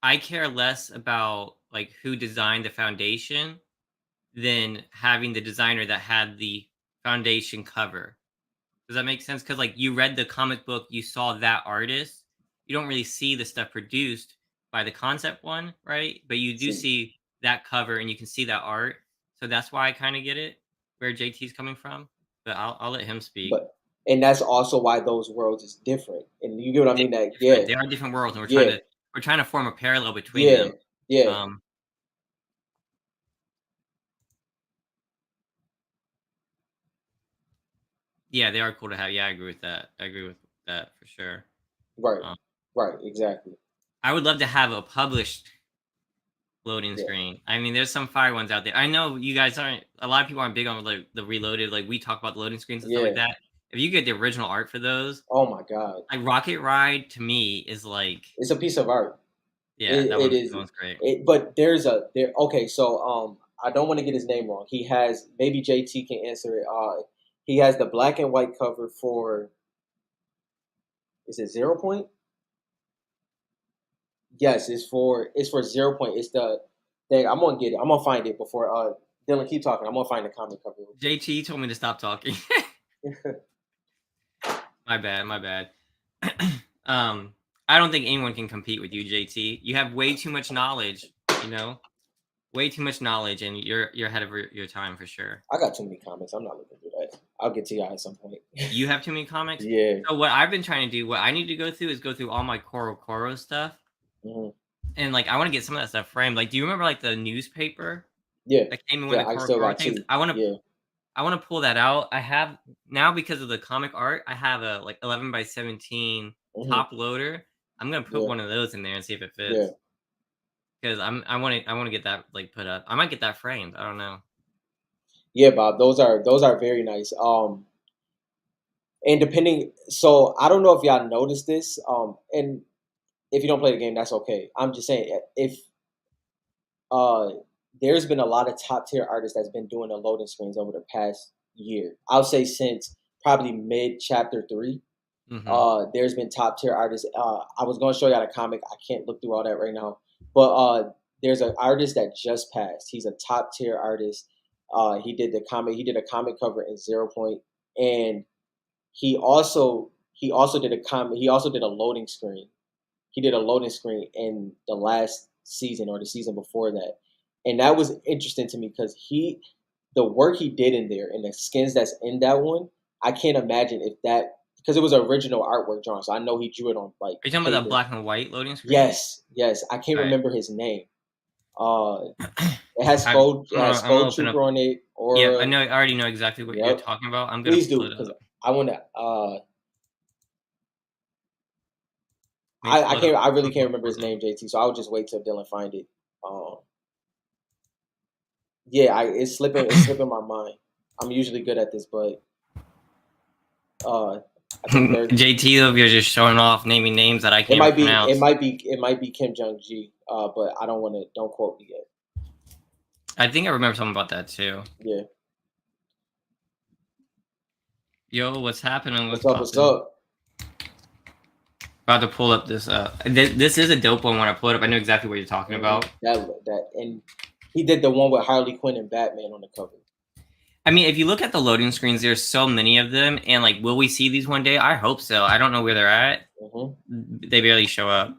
I care less about like who designed the foundation than having the designer that had the foundation cover. Does that make sense? Because like you read the comic book, you saw that artist. You don't really see the stuff produced by the concept one, right? But you do See, see that cover and you can see that art. So that's why I kind of get it where JT's coming from. But I'll let him speak. but and that's also why those worlds is different. And you get what I They mean? That are yeah, different. They are different worlds, and yeah, we're trying to form a parallel between yeah, them. yeah. Um, yeah, they are cool to have. Yeah, I agree with that. I agree with that for sure. Right, Um, right, exactly. I would love to have a published loading Yeah. screen. I mean, there's some fire ones out there. I know you guys aren't. A lot of people aren't big on like the reloaded. Like we talk about the loading screens and stuff like Yeah. that. If you get the original art for those, Oh my God. like Rocket Ride to me is like, It's a piece of art. yeah, It that is. one's great. But there. Okay, so I don't want to get his name wrong. He has, maybe JT can answer it. He has the black and white cover for, is it Zero Point? Yes, it's for Zero Point. It's the thing. I'm gonna get it. I'm gonna find it before Dylan keep talking. I'm gonna find the comic cover real JT told me to stop talking. quick. My bad. My bad. um, I don't think anyone can compete with you, JT. You have way too much knowledge. You know, way too much knowledge, and you're ahead of your time for sure. I got too many comics. I'm not looking through that. I'll get to y'all at some point. You have too many comics. Yeah. So what I've been trying to do, what I need to go through is go through all my Koro stuff, Hmm. and like I want to get some of that stuff framed. Like, do you remember like the newspaper Yeah. that came in with Yeah. the I Koro still got things? two. Yeah. I want to pull that out. I have now because of the comic art. I have a like 11 by 17 Hmm. top loader. I'm gonna put Yeah. one of those in there and see if it Yeah. fits. Because I want to get that like put up. I might get that framed. I don't know. Yeah, Bob. Those are very nice. And depending, so I don't know if y'all noticed this. And if you don't play the game, that's okay. I'm just saying, if uh, there's been a lot of top tier artists that's been doing the loading screens over the past year. I'll say since probably mid chapter three. Mm-hmm. There's been top tier artists. I was going to show you a comic. I can't look through all that right now, but there's an artist that just passed. He's a top tier artist. He did the comic. He did a comic cover in Zero Point, and he also he also did a comment. He also did a loading screen. He did a loading screen in the last season or the season before that, and that was interesting to me because the work he did in there and the skins that's in that one, I can't imagine if that because it was original artwork drawn. So I know he drew it on like Are you talking about that paper. black and white loading screen? Yes, yes. I can't All right. remember his name. Uh, it has I'm Skull. It has I'm gonna Skull open up. Trooper on it. Yep, I Aura. know. I already know exactly what you're Yep. talking about. I'm gonna Please pull do it because up. I want to. Let me I pull it up can't. I really on can't remember his Pornhub. name, JT. So I'll just wait till Dylan find it. Um, yeah, it's slipping. It's slipping my mind. I'm usually good at this, but uh, I think third. JT, though, you're just showing off, naming names that I It can't even might be. It pronounce. might be. It might be Kim Jong Ji. But I don't want to. Don't quote me yet. I think I remember something about that too. Yeah. Yo, what's happening? What's What's up? What's popping? up? About to pull up this. This is a dope one. When I pull it up, I know exactly what you're talking about. That and he did the one with Harley Quinn and Batman on the cover. I mean, if you look at the loading screens, there's so many of them, and like, will we see these one day? I hope so. I don't know where they're at. They barely show up.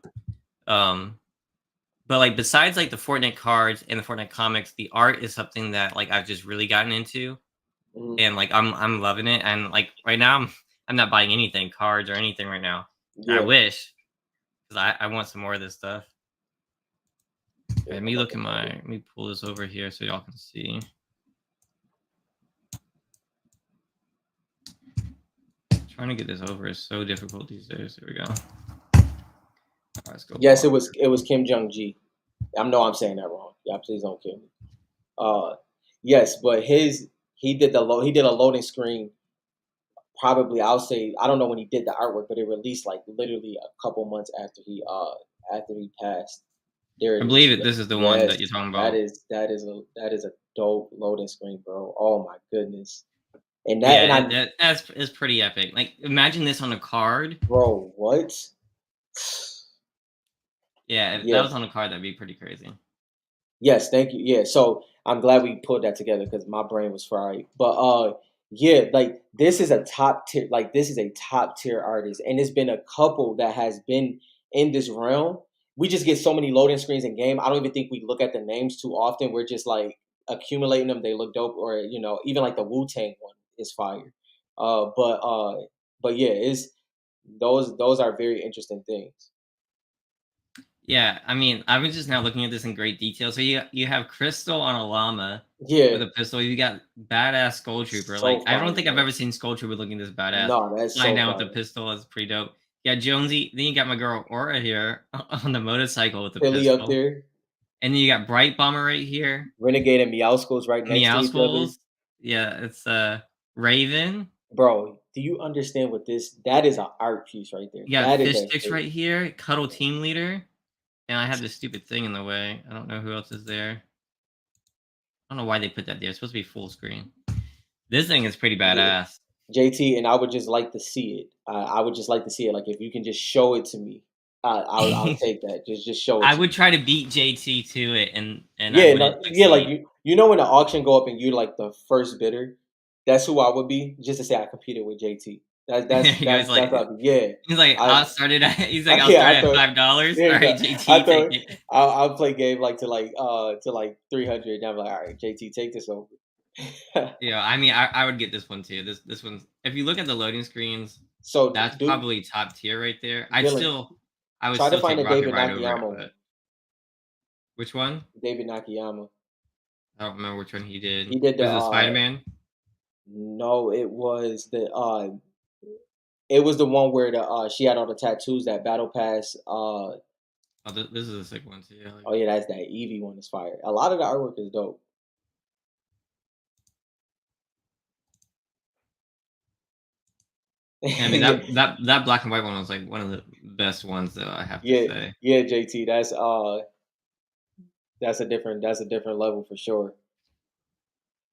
But like, besides like the Fortnite cards and the Fortnite comics, the art is something that like I've just really gotten into, and like I'm loving it. And like right now, I'm not buying anything, cards or anything right now. I Yeah. wish, because I want some more of this stuff. Yeah, Let me look at my. Let me pull this over here so y'all can see. Trying to get this over is so difficult these days. Here we go. Right, let's go. Yes, it was Kim Jong Ji. I know I'm saying that wrong. Yeah, please don't kill me. Yes, but he did a loading screen. Probably I'll say I don't know when he did the artwork, but it released like literally a couple months after he passed. There I it is. believe it. This is the one Yes, that you're talking about. that is a dope loading screen, bro. Oh my goodness. Yeah, that's pretty epic. Like, imagine this on a card. Bro, what? Yeah, if that was Yes. on a card, that'd be pretty crazy. Yes, thank you. Yeah, so I'm glad we put that together because my brain was fried. But yeah, like this is a top tier artist, and it's been a couple that has been in this realm. We just get so many loading screens in game. I don't even think we look at the names too often. We're just like accumulating them. They look dope, or even like the Wu Tang one is fire. Uh, but uh, but yeah, it's those are very interesting things. Yeah, I mean, I was just now looking at this in great detail. So you have Crystal on a llama Yeah, with a pistol. You got badass Skull Trooper. so Like, I don't fire, think I've bro. ever seen Skull Trooper looking this badass. No, that's Flying so down with the fire. pistol is pretty dope. Yeah, Jonesy. Then you got my girl Aura here on the motorcycle with the Philly up pistol. there. And then you got Bright Bomber right here. Renegade and Meowscles right next to Meow each other. Skulls. Yeah, it's Raven. Bro, do you understand what that is an art piece right there. You got That is Fish a Sticks right here. Cuddle Team Leader. And I have this stupid thing in the way. I don't know who else is there. I don't know why they put that there. It's supposed to be full screen. This thing is pretty yeah. badass. JT, and I would just like to see it. I would just like to see it. Like if you can just show it to me, I'll take that. Just show it I to would me. try to beat JT to it, and I Yeah, wouldn't no, yeah, like succeed. when the auction go up and you're like the first bidder, that's who I would be, just to say I competed with JT. He goes That's like, what I'd be. Yeah, he's like, I I'll start it at. He's like, I'll yeah, start I at thought $5. there All you right, go. I JT, take thought it. I'll play game like to like 300. And I'm like, all right, JT, take this over. Yeah, I mean, I would get this one too. This one's. If you look at the loading screens, So, that's dude, probably top tier right there. Dylan, I would try to still find take a Rocket David Ride over it. Nakayama one. But which one? David Nakayama. I don't remember which one he did. He did the Was it Spider Man? no, it was the one where the she had all the tattoos that battle pass. Oh, this is a sick one too. Oh yeah, that's that Eevee one is fire. A lot of the artwork is dope. I mean Yeah, that black and white one was like one of the best ones though, I have to yeah, say. yeah, JT. That's a different level for sure.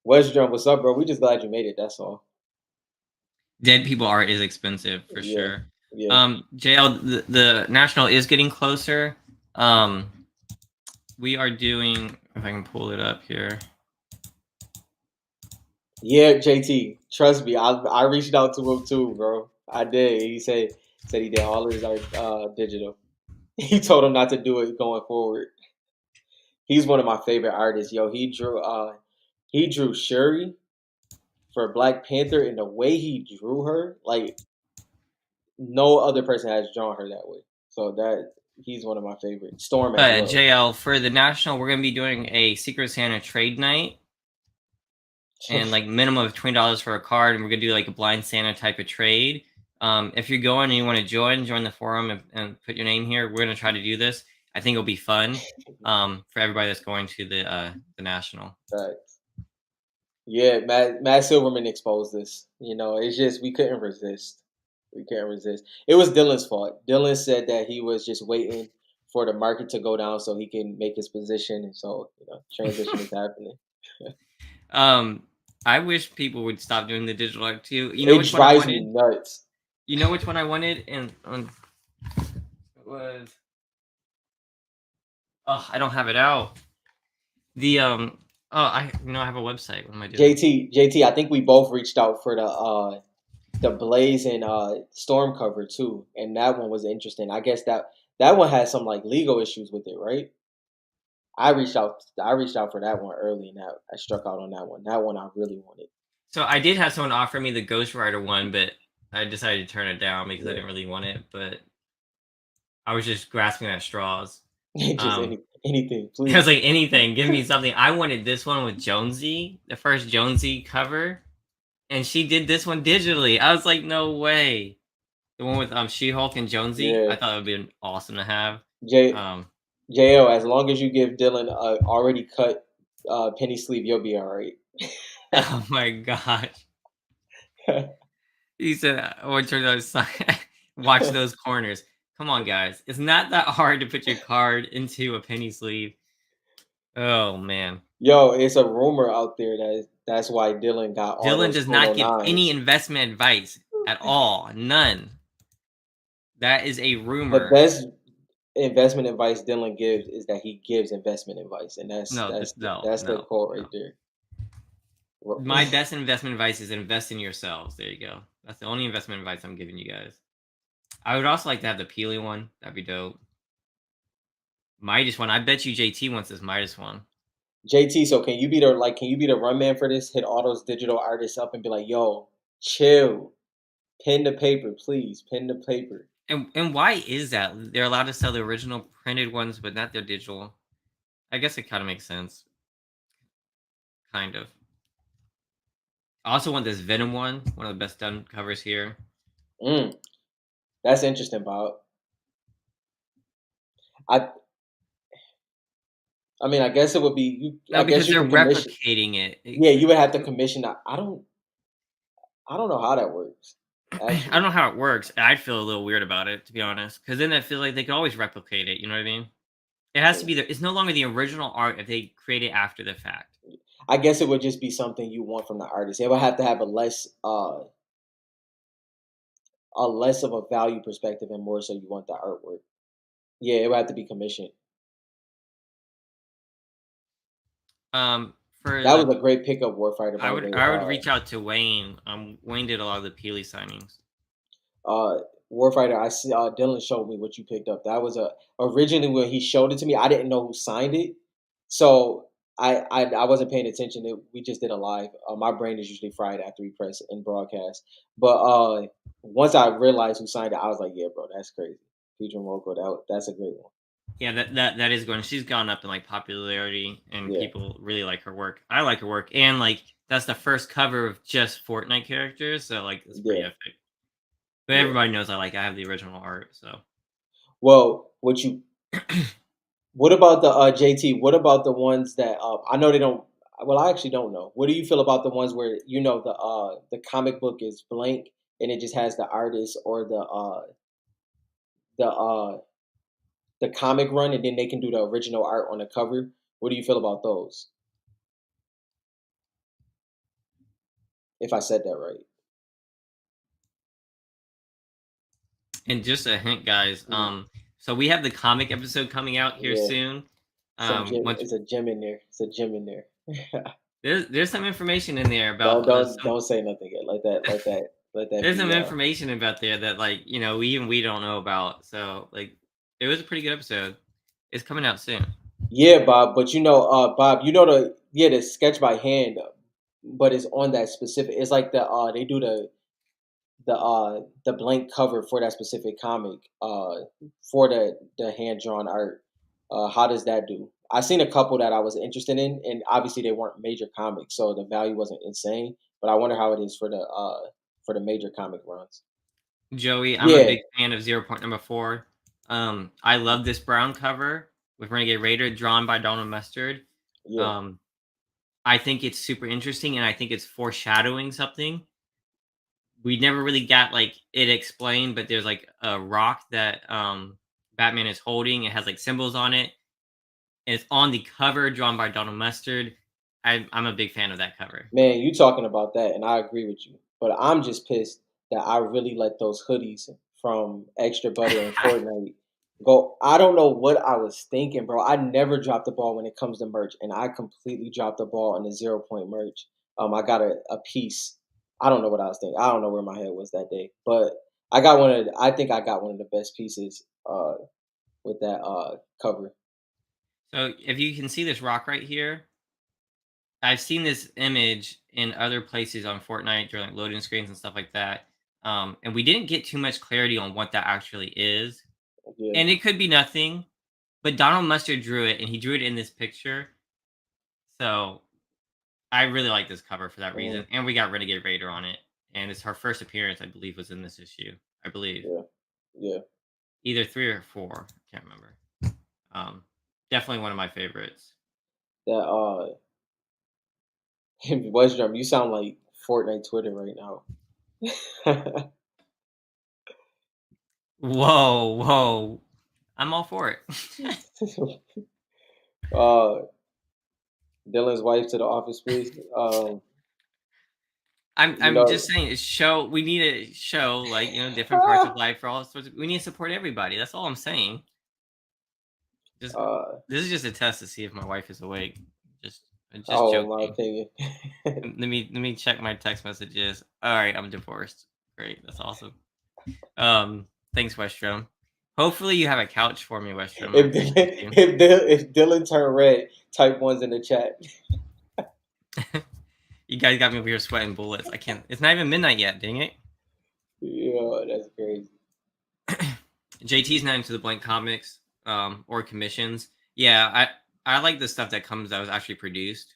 Westdrum, what's up, bro? We just glad you made it. That's all. Dead people art is expensive for Yeah, sure. yeah, JL, the national is getting closer. We are doing, if I can pull it up here. yeah, JT. Trust me, I reached out to him too, bro. I did. He said he did all his art digital. He told him not to do it going forward. He's one of my favorite artists. Yo, he drew Shuri for Black Panther, and the way he drew her, like no other person has drawn her that way. So that he's one of my favorites. Storm as But well. JL, for the national, we're gonna be doing a Secret Santa trade night, and like minimum of $20 for a card, and we're gonna do like a blind Santa type of trade. If you're going and you want to join the forum and put your name here. We're gonna try to do this. I think it'll be fun for everybody that's going to the national. Right. Yeah, Matt Silverman exposed this. You know, it's just we couldn't resist. We couldn't resist. It was Dylan's fault. Dylan said that he was just waiting for the market to go down so he can make his position, and so transition is happening. I wish people would stop doing the digital art too. You know It which one I drives me wanted? nuts. You know which one I wanted? And it was. Oh, I don't have it out. The Oh, I have a website. What am I doing? JT, I think we both reached out for the Blaze and Storm cover too, and that one was interesting. I guess that one had some like legal issues with it, right? I reached out. I reached out for that one early, and that I struck out on that one. That one I really wanted. So I did have someone offer me the Ghost Rider one, but I decided to turn it down because I Yeah. didn't really want it. But I was just grasping at straws. Just anything, I was please. like, anything, give me something. I wanted this one with Jonesy, the first Jonesy cover, and she did this one digitally. I was like, no way. The one with She-Hulk and Jonesy, Yeah, I thought it would be awesome to have. J Um, JL. As long as you give Dylan a already cut penny sleeve, you'll be all right. oh my gosh. He said, "Oh, it turns out it's watch those corners." Come on, guys. It's not that hard to put your card into a penny sleeve. Oh man. Yo, it's a rumor out there that's why Dylan got all Dylan those does not Photo give any Nines. investment advice at all. None. That is a The rumor. best investment advice Dylan gives is that he gives investment advice, and No, no, that's the no, quote right no. there. My best investment advice is invest in yourselves. There you go. That's the only investment advice I'm giving you guys. I would also like to have the Peely one. That'd be dope. Midas one. I bet you JT wants this Midas one. JT, so can you be the run man for this? Hit all those digital artists up and be like, yo, chill. Pen the paper, please. Pen the paper. And why is that? They're allowed to sell the original printed ones, but not their digital. I guess it kind of makes sense. Kind of. I also want this Venom one of the best done covers here. That's interesting, Bob. I I mean, I guess it would be you. No, I guess because you they're can commission. replicating it. Yeah, you would have to commission. I don't know how that works. I don't Actually, know how it works. I'd feel a little weird about it, to be honest, because then I feel like they could always replicate it. You know what I mean? It has to be it's no longer the original art if they create it after the fact. I guess it would just be something you want from the artist. It would have to have a less of a value perspective and more so you want the artwork. Yeah, it would have to be commissioned. For That the was a great pickup, Warfighter. By the way, I would reach out to Wayne. Wayne did a lot of the Peely signings. uh, Warfighter. I see. Dylan showed me what you picked up. That was originally when he showed it to me. I didn't know who signed it, so I wasn't paying attention. We just did a live. My brain is usually fried after we press and broadcast. But once I realized who signed it, I was like, yeah, bro, that's crazy. Future Moco, that's a great one. Yeah, that is going. She's gone up in like popularity, and Yeah, people really like her work. I like her work, and like that's the first cover of just Fortnite characters, so like it's pretty yeah, epic. But yeah. everybody knows I have the original art, so. Well, what about the JT? What about the ones that I know they don't? Well, I actually don't know. What do you feel about the ones where the comic book is blank and it just has the artist or the the comic run and then they can do the original art on the cover? What do you feel about those? If I said that right. And just a hint, guys. Mm, So we have the comic episode coming out here yeah, soon. some gem. Once It's a gem in there. It's a gem in there. there's some information in there about don't say nothing yet. Like that. Like that. Let that There's be. some information about there that, like, we don't know about. So, like, it was a pretty good episode. It's coming out soon. Yeah, Bob. But Bob, the sketch by hand, but it's on that specific. It's like they do the blank cover for that specific comic for the hand drawn art. How does that do? I seen a couple that I was interested in, and obviously they weren't major comics, so the value wasn't insane. But I wonder how it is for the major comic runs. Joey, I'm a Yeah, big fan of Zero Point Number 4. I love this brown cover with Renegade Raider drawn by Donald Mustard. yeah, Um, I think it's super interesting, and I think it's foreshadowing something. We never really got like it explained, but there's like a rock that Batman is holding. It has like symbols on it. And it's on the cover, drawn by Donald Mustard. I'm a big fan of that cover. man, you talking about that, and I agree with you. But I'm just pissed that I really let those hoodies from Extra Butter and Fortnite go. I don't know what I was thinking, bro. I never dropped the ball when it comes to merch, and I completely dropped the ball on the 0 point merch. I got a piece. I don't know what I was thinking. I don't know where my head was that day, but I think I got one of the best pieces with that cover. So if you can see this rock right here, I've seen this image in other places on Fortnite during like loading screens and stuff like that. And we didn't get too much clarity on what that actually is. Yeah. And it could be nothing, but Donald Mustard drew it and he drew it in this picture. So I really like this cover for that Mm, reason. And we got Renegade Raider on it. And it's her first appearance, I believe, was in this issue. I believe. yeah. Yeah. Either 3 or 4. Can't remember. Um, Definitely one of my favorites. That West Drum, you sound like Fortnite Twitter right now. Whoa, whoa. I'm all for it. uh, Dylan's wife to the office, please. You I'm know, just saying we need to show like, different parts of life for all sorts of we need to support everybody. That's all I'm saying. Just uh, This is just a test to see if my wife is awake. Just just oh, in my joking. opinion. Let me check my text messages. All right, I'm divorced. Great. That's awesome. Thanks, Westrom. Hopefully you have a couch for me, Westrom. I appreciate you. If Dylan turned red, type ones in the chat. You guys got me over here sweating bullets. I can't. It's not even midnight yet. Dang it. Yeah, that's crazy. JT's not into the blank comics or commissions. Yeah, I like the stuff that comes that was actually produced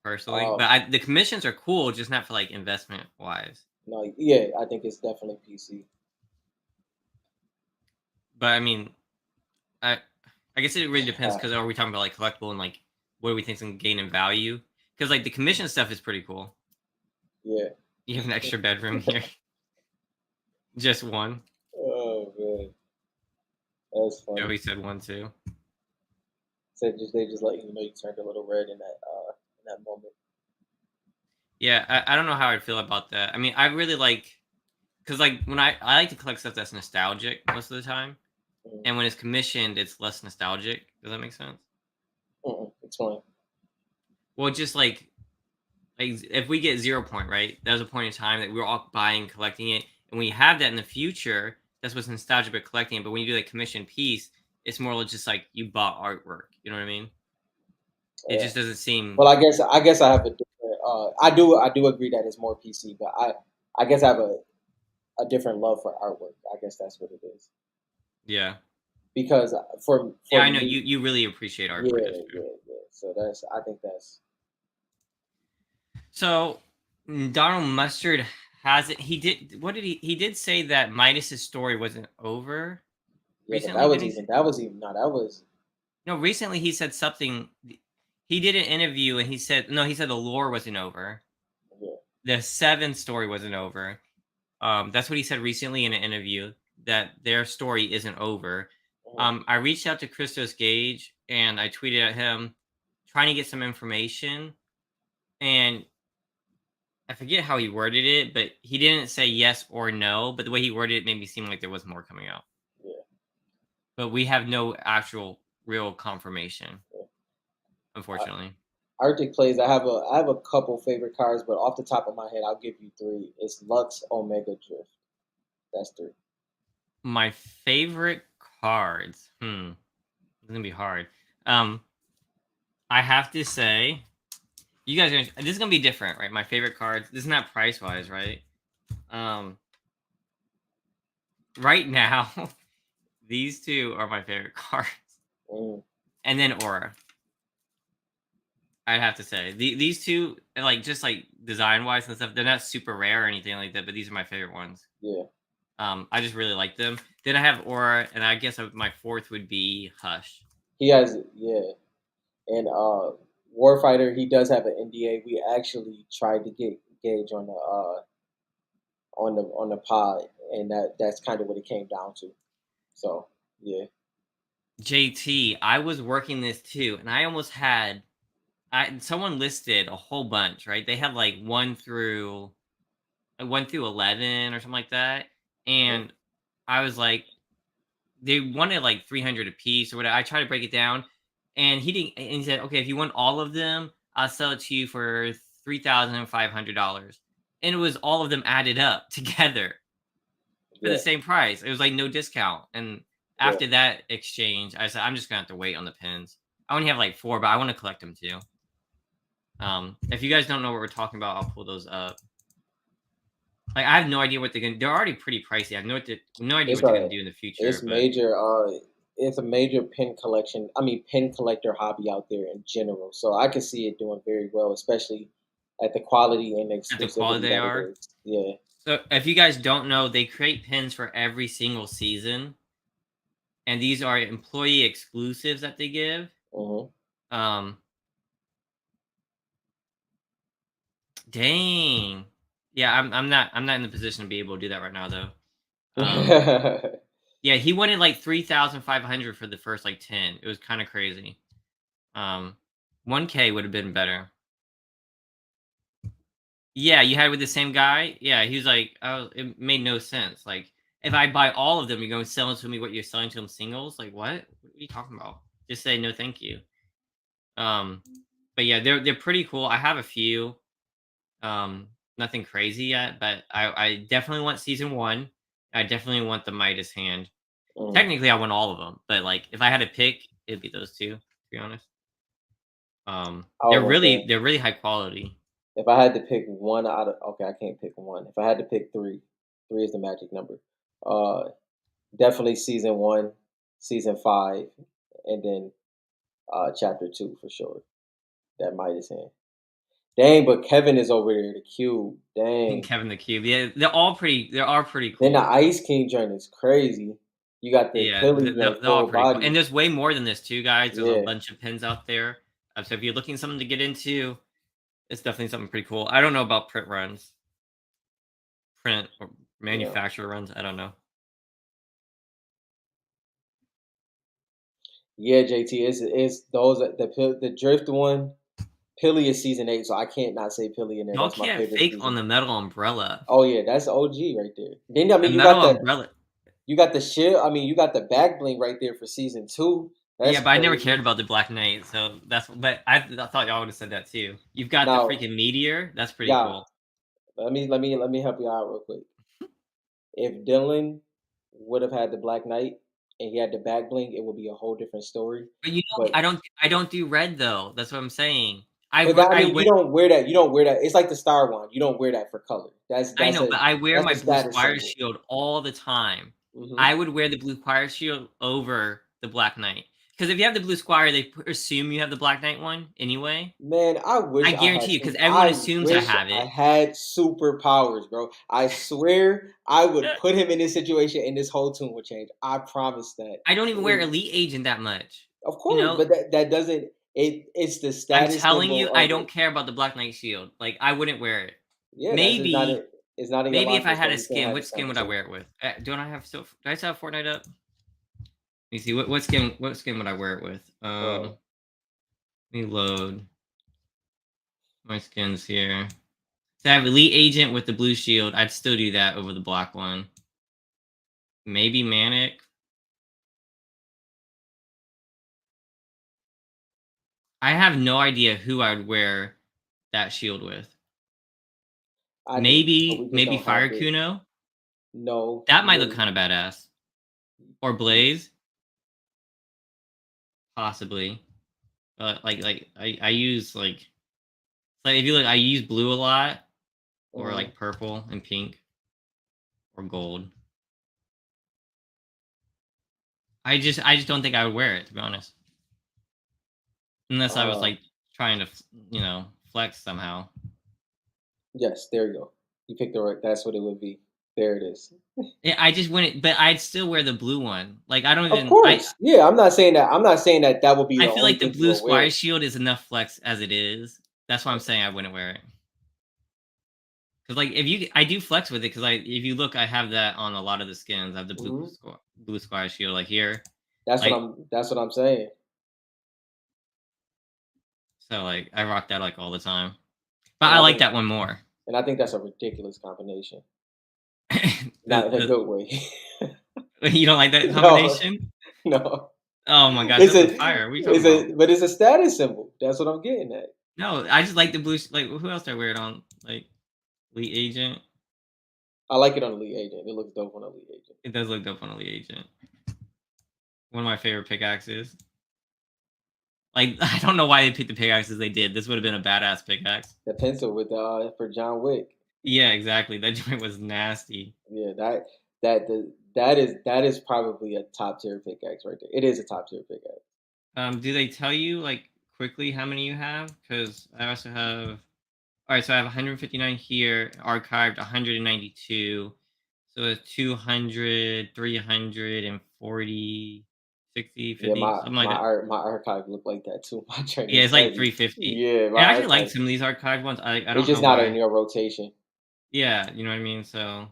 personally, but Um, the commissions are cool, just not for like investment wise. no, yeah, I think it's definitely PC. But I mean, I I guess it really depends because are we talking about like collectible and like what do we think's gonna gain in value? Because like the commission stuff is pretty cool. Yeah. You have an extra bedroom here, just one. Oh man, that's funny. Joey said one too. Said they just let you know you turned a little red in that moment. Yeah, I don't know how I'd feel about that. I mean, I really like because like when I like to collect stuff that's nostalgic most of the time, Mm. and when it's commissioned, it's less nostalgic. Does that make sense? Explain. Well, just like if we get 0 point, right? That was a point in time that we were all buying, collecting it, and when you have that in the future, that's what's nostalgic about collecting it. But when you do like commission piece, it's more just like you bought artwork. You know what I mean? It Yeah. just doesn't seem. Well, I guess I have a different. I do agree that it's more PC, but I guess I have a different love for artwork. I guess that's what it is. Yeah, Because yeah, for I know me, you really appreciate yeah, artwork. That's true. yeah, yeah. So I think that's So Donald Mustard has it. He did. What did he? He did say that Midas's story wasn't over yeah. But recently. Did he? that was even no, that was No, recently he said something. He did an interview and he said no. He said the lore wasn't over. yeah. The seven story wasn't over. That's what he said recently in an interview that their story isn't over. Mhm. I reached out to Christos Gage and I tweeted at him trying to get some information, and I forget how he worded it, but he didn't say yes or no. But the way he worded it made me seem like there was more coming out. Yeah, But we have no actual real confirmation, yeah. I, unfortunately. Arctic plays. I have a couple favorite cards, but off the top of my head, I'll give you three. It's Lux, Omega, Drift. That's three. My favorite cards. It's gonna be hard. Um, I have to say, you guys, this is gonna be different, right? My favorite cards. This is not price wise, right? Um, right now, these two are my favorite cards, Mm, and then Aura. I'd have to say these two, like just like design wise and stuff, they're not super rare or anything like that, but these are my favorite ones. yeah, I just really like them. Then I have Aura, and I guess my fourth would be Hush. he has yeah, and Warfighter he does have an NDA. We actually tried to get Gage on the pod, and that's kind of what it came down to. So yeah, JT, I was working this too, and I almost had someone listed a whole bunch, right? They had like 1 through 11 or something like that, mhm, and I was like, they wanted like 300 a piece or whatever. I tried to break it down, and he didn't. And he said, "Okay, if you want all of them, I'll sell it to you for $3,500." And it was all of them added up together for the yeah, same price. It was like no discount. And yeah. after that exchange, I said, "I'm just gonna have to wait on the pins." I only have like four, but I want to collect them too. If you guys don't know what we're talking about, I'll pull those up. Like I have no idea what they're gonna. They're already pretty pricey. I have no idea It's what they're a gonna do in the future. it's But major. It's a major pin collection. I mean, pin collector hobby out there in general. So I can see it doing very well, especially at the quality and at the quality exclusivity they that it are. is. Yeah. So if you guys don't know, they create pins for every single season, and these are employee exclusives that they give. Hmm. Um, dang, yeah, I'm not in the position to be able to do that right now though. Um, yeah, he wanted like 3,500 for the first like 10. It was kind of crazy. 1K would have been better. Yeah, you had it with the same guy. Yeah, he was like, oh, it made no sense. Like, if I buy all of them, you're going to sell to me what you're selling to them singles. Like, what? What are you talking about? Just say no, thank you. Um, but yeah, they're pretty cool. I have a few. Nothing crazy yet, but I definitely want season one. I definitely want the Midas hand. Mm. Technically, I want all of them, but like if I had to pick, it'd be those two. To be honest, I was gonna say they're really high quality. if I had to pick one out of okay, I can't pick one. If I had to pick three, three is the magic number. Uh, Definitely season one, season five, and then chapter two for sure. That Midas hand. Dang, but Kevin is over there, the cube. Dang. Kevin the Cube. Yeah, they're all pretty. They are pretty Then the cool. Ice King joint is crazy. You got the Yeah, Pilly joint they're all full pretty cool. And body. there's way more than this too, guys. There's a Yeah, bunch of pins out there. So if you're looking something to get into, it's definitely something pretty cool. I don't know about print or yeah. manufacturer runs. I don't know. Yeah, JT, it's those the drift one. Pilly is season eight, so I can't not say Pilly in there. Y'all That's my can't favorite fake on season. the metal umbrella. Oh yeah, that's OG right there. Then I The mean metal umbrella. you got the shit. I mean you got the back bling right there for season two. Yeah, That's but I never crazy. cared about the Black Knight, so that's. But I thought y'all would have said that too. You've got the Now, freaking meteor. That's pretty yeah, cool. let me help you out real quick. If Dylan would have had the Black Knight and he had the back bling, it would be a whole different story. But you know, But I don't do red though. That's what I'm saying. but that, I I mean, wear. you don't wear that. You don't wear that. It's like the Star Wand. You don't wear that for color. I know, but I wear That's my a blue status squire symbol. shield all the time. Hmm. I would wear the blue squire shield over the black knight because if you have the blue squire, they assume you have the black knight one anyway. Man, I I wish I had guarantee you because some. everyone I assumes I wish have I it. had superpowers, bro. I swear I would put him in this situation and this whole tune would change. I promise that. I don't even wear And elite agent that much. of You course, know, but that doesn't. It's the I'm status telling you, symbol I of don't it. care about the black knight shield. Like I wouldn't wear it. Yeah, that's just not Maybe, it. It's not in your maybe if I locker, had so a you can't skin, have which this skin would I conversation. wear it with? Don't I have still? Do I still have Fortnite up? Let me see. What skin would I wear it with? Uh, Let me load my skins here. To have elite agent with the blue shield, I'd still do that over the black one. Maybe manic. I have no idea who I would wear that shield with. I do, but we just Maybe don't have Fire it. Kuno. No, That might look you kind of badass. Or Blaze, possibly. I use like if you look, I use blue a lot, or mm, like purple and pink or gold. I just don't think I would wear it, to be honest, unless I was uh, like trying to flex somehow. yes, there you go. You picked the right. That's what it would be. There it is. Yeah, I just wouldn't, but I'd still wear the blue one. Like I don't Of even course, yeah. I'm not saying that. I'm not saying that that would be I the feel only like the thing you blue will squire wear. shield is enough flex as it is. That's why I'm saying I wouldn't wear it. Because like if you, I do flex with it. Because if you look, I have that on a lot of the skins. I have the Hmm. blue squire shield like here, That's what like I'm. That's what I'm saying. so like I rock that like all the time. But And I I like think, that one more. that's a ridiculous combination. Not the in a the good way. you don't like that No, combination? no. Oh my gosh, It's that's a a, fire. What are you talking about? but it's a status symbol. That's what I'm getting at. No, I just like the blue. Like who else do I wear it on? Like Elite Agent. I like it on Elite Agent. It looks dope on Elite Agent. It does look dope on Elite Agent. One of my favorite pickaxes. Like I don't know why they picked the pickaxes they did. This would have been a badass pickaxe. The pencil with for John Wick. Yeah, exactly. That joint was nasty. Yeah, that is probably a top tier pickaxe right there. It is a top tier pickaxe. Do they tell you like quickly how many you have? Because I also have. All right, so I have 159 here, archived 192. So it's 200, 340, 60, Yeah, 50, something like that. my archive looked like that too. My train Yeah, is it's like heavy. 350. Yeah, I my actually like archive. some of these archived ones. I It's don't just know not in why. your rotation. Yeah, you know what I mean? So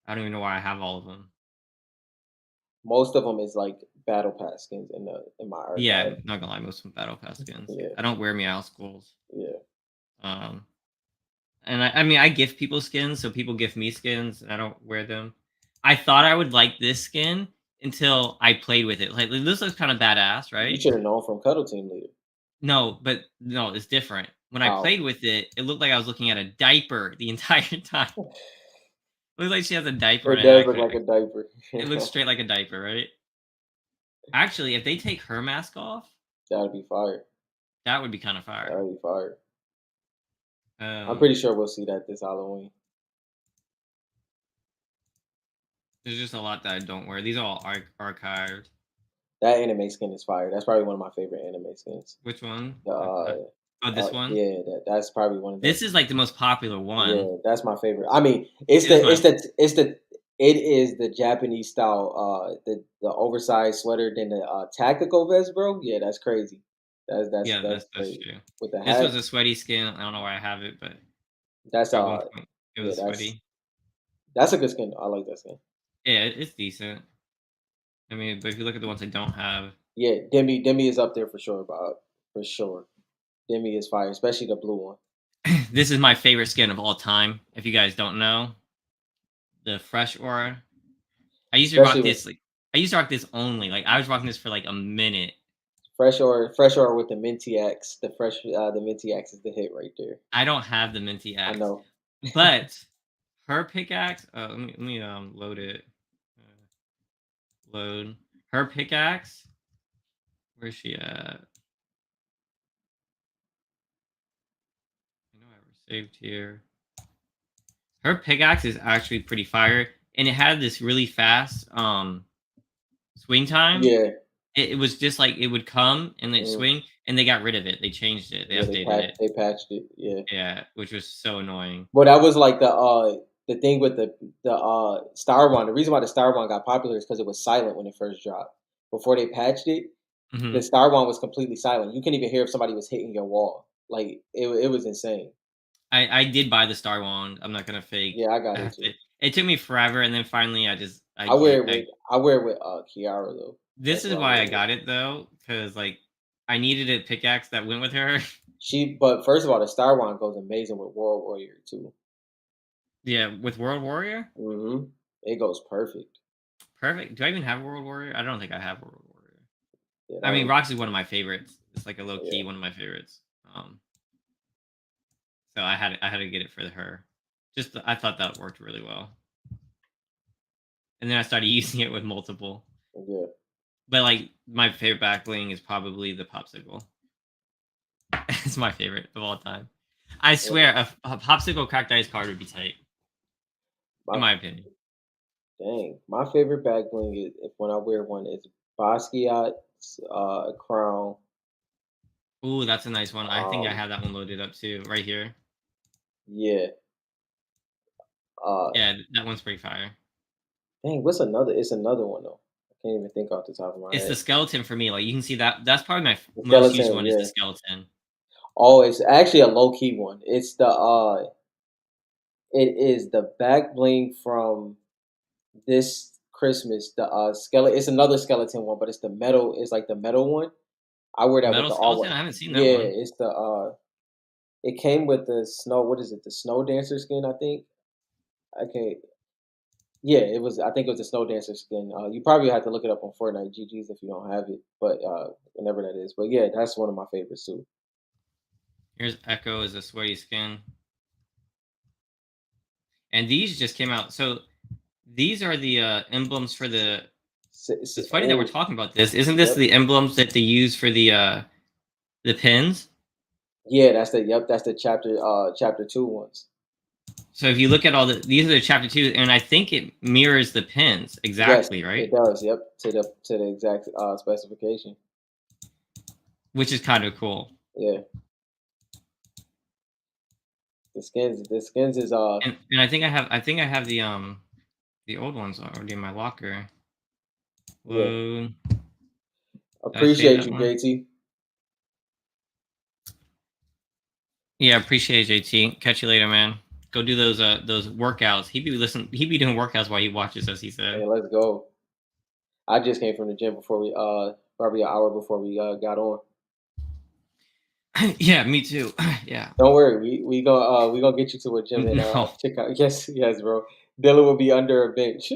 I don't even know why I have all of them. Most of them is like battle pass skins in my Yeah, archive. not gonna lie, most of them battle pass skins. Yeah, I don't wear Meow schools. yeah. Um, and I mean, I gift people skins, so people gift me skins, and I don't wear them. I thought I would like this skin until I played with it. Like this looks kind of badass, You right? should have known from Cuddle Team Leader. No, but no, it's different. When I Oh, played with it, it looked like I was looking at a diaper the entire time. It looks like she has a diaper on it it. does look Actually, like a diaper. it looks straight like a diaper, right? Actually, if they take her mask off, That'd be fire. that would be kind of fire. That'd be fire. I'm Um, pretty sure we'll see that this Halloween. there's just a lot that I don't wear. These are all archived. That anime skin is fire. That's probably one of my favorite anime skins. Which one? The Oh, this one. yeah, that's probably one of the This is like the most popular one. yeah, that's my favorite. I mean, It is my it is the Japanese style, the oversized sweater, then the tactical vest, bro. Yeah, that's crazy. yeah. That's That's crazy true. with the This hat. was a sweaty skin. I don't know why I have it, but That's at one point it yeah, was sweaty. that's a good skin. I like that skin. Yeah, it's decent. I mean, but if you look at the ones I don't have, Yeah, Demi is up there for sure, Bob. For sure, Demi is fire, especially the blue one. this is my favorite skin of all time. If you guys don't know, the Fresh Aura. I used to rock Especially with this like I used to rock this only. Like I was rocking this for like a minute. fresh or with the Minty X. The Minty X is the hit right there. I don't have the Minty I axe, know. but her pickaxe. Let me load it. Load her pickaxe. Where's she at? I know I have her saved here. Her pickaxe is actually pretty fire, and it had this really fast swing time. Yeah, It was just like it would come and then mm, swing, and they got rid of it. They changed it. They yeah. updated it. They patched it. Yeah. Yeah, which was so annoying. Well, that was like the thing with the Star One. The reason why the Star One got popular is because it was silent when it first dropped. Before they patched it, the Hmm. Star One was completely silent. You couldn't even hear if somebody was hitting your wall. Like it was insane. I did buy the Star Wand. I'm not gonna fake. Yeah, I got it too. It took me forever, and then finally I wear it with Kiara though. This That's is what I why wear I it with. got it though, because like I needed a pickaxe that went with her. But first of all, the Star One goes amazing with World Warrior too. Yeah, with World Warrior. It goes perfect. Perfect. Do I even have World Warrior? I don't think I have World Warrior. Yeah, I that mean, one. Rocks is one of my favorites. It's like a low key Yeah, one of my favorites. So I had to get it for her. Just I thought that worked really well, and then I started using it with multiple. yeah. But like my favorite back bling is probably the popsicle. It's my favorite of all time. I Yeah. swear, a popsicle cracked ice card would be tight, in My my opinion. dang, my favorite back bling is if when I wear one is Basquiat's crown. Ooh, that's a nice one. I think I Um, have that one loaded up too, right here. yeah. Uh, Yeah, that one's pretty fire. dang, what's another? It's another one though. I can't even think off the top of my It's the head. skeleton for me. Like you can see that that's probably my The most used skeleton, one is the yeah. skeleton. Oh, it's actually a low key one. It's the it is the back bling from this Christmas. The skeleton. It's another skeleton one, but it's the metal. It's like the metal one. I wear The that with metal the all skeleton? white. I haven't seen that Yeah, one. it's the it came with the snow. What is it? The snow dancer skin, I think. Okay. Yeah, it was. I think it was the snow dancer skin. You probably have to look it up on Fortnite GG's if you don't have it, but whenever that is. But yeah, that's one of my favorites too. Here's Echo as a sweaty skin. And these just came out. So these are the emblems for the. It's funny that we're Oh, talking about this. Isn't this yep. the emblems that they use for the pins? Yeah, that's the yep. That's the chapter two ones. So if you look at all these are the chapter two, and I think it mirrors the pins Yes, exactly, it right? does. Yep, to the exact specification. Which is kind of cool. Yeah, the skins is And I think I have the old ones already in my locker. yeah. Whoa. Did I save Appreciate that you, one? JT. Yeah, appreciate it, JT. Catch you later, man. Go do those workouts. He be doing workouts while he watches, as he said. Hey, let's go. I just came from the gym before we probably an hour before we got on. Yeah, me too. Yeah. Don't worry, we gonna get you to a gym and No. check out. Yes, yes, bro. Dylan will be under a bench.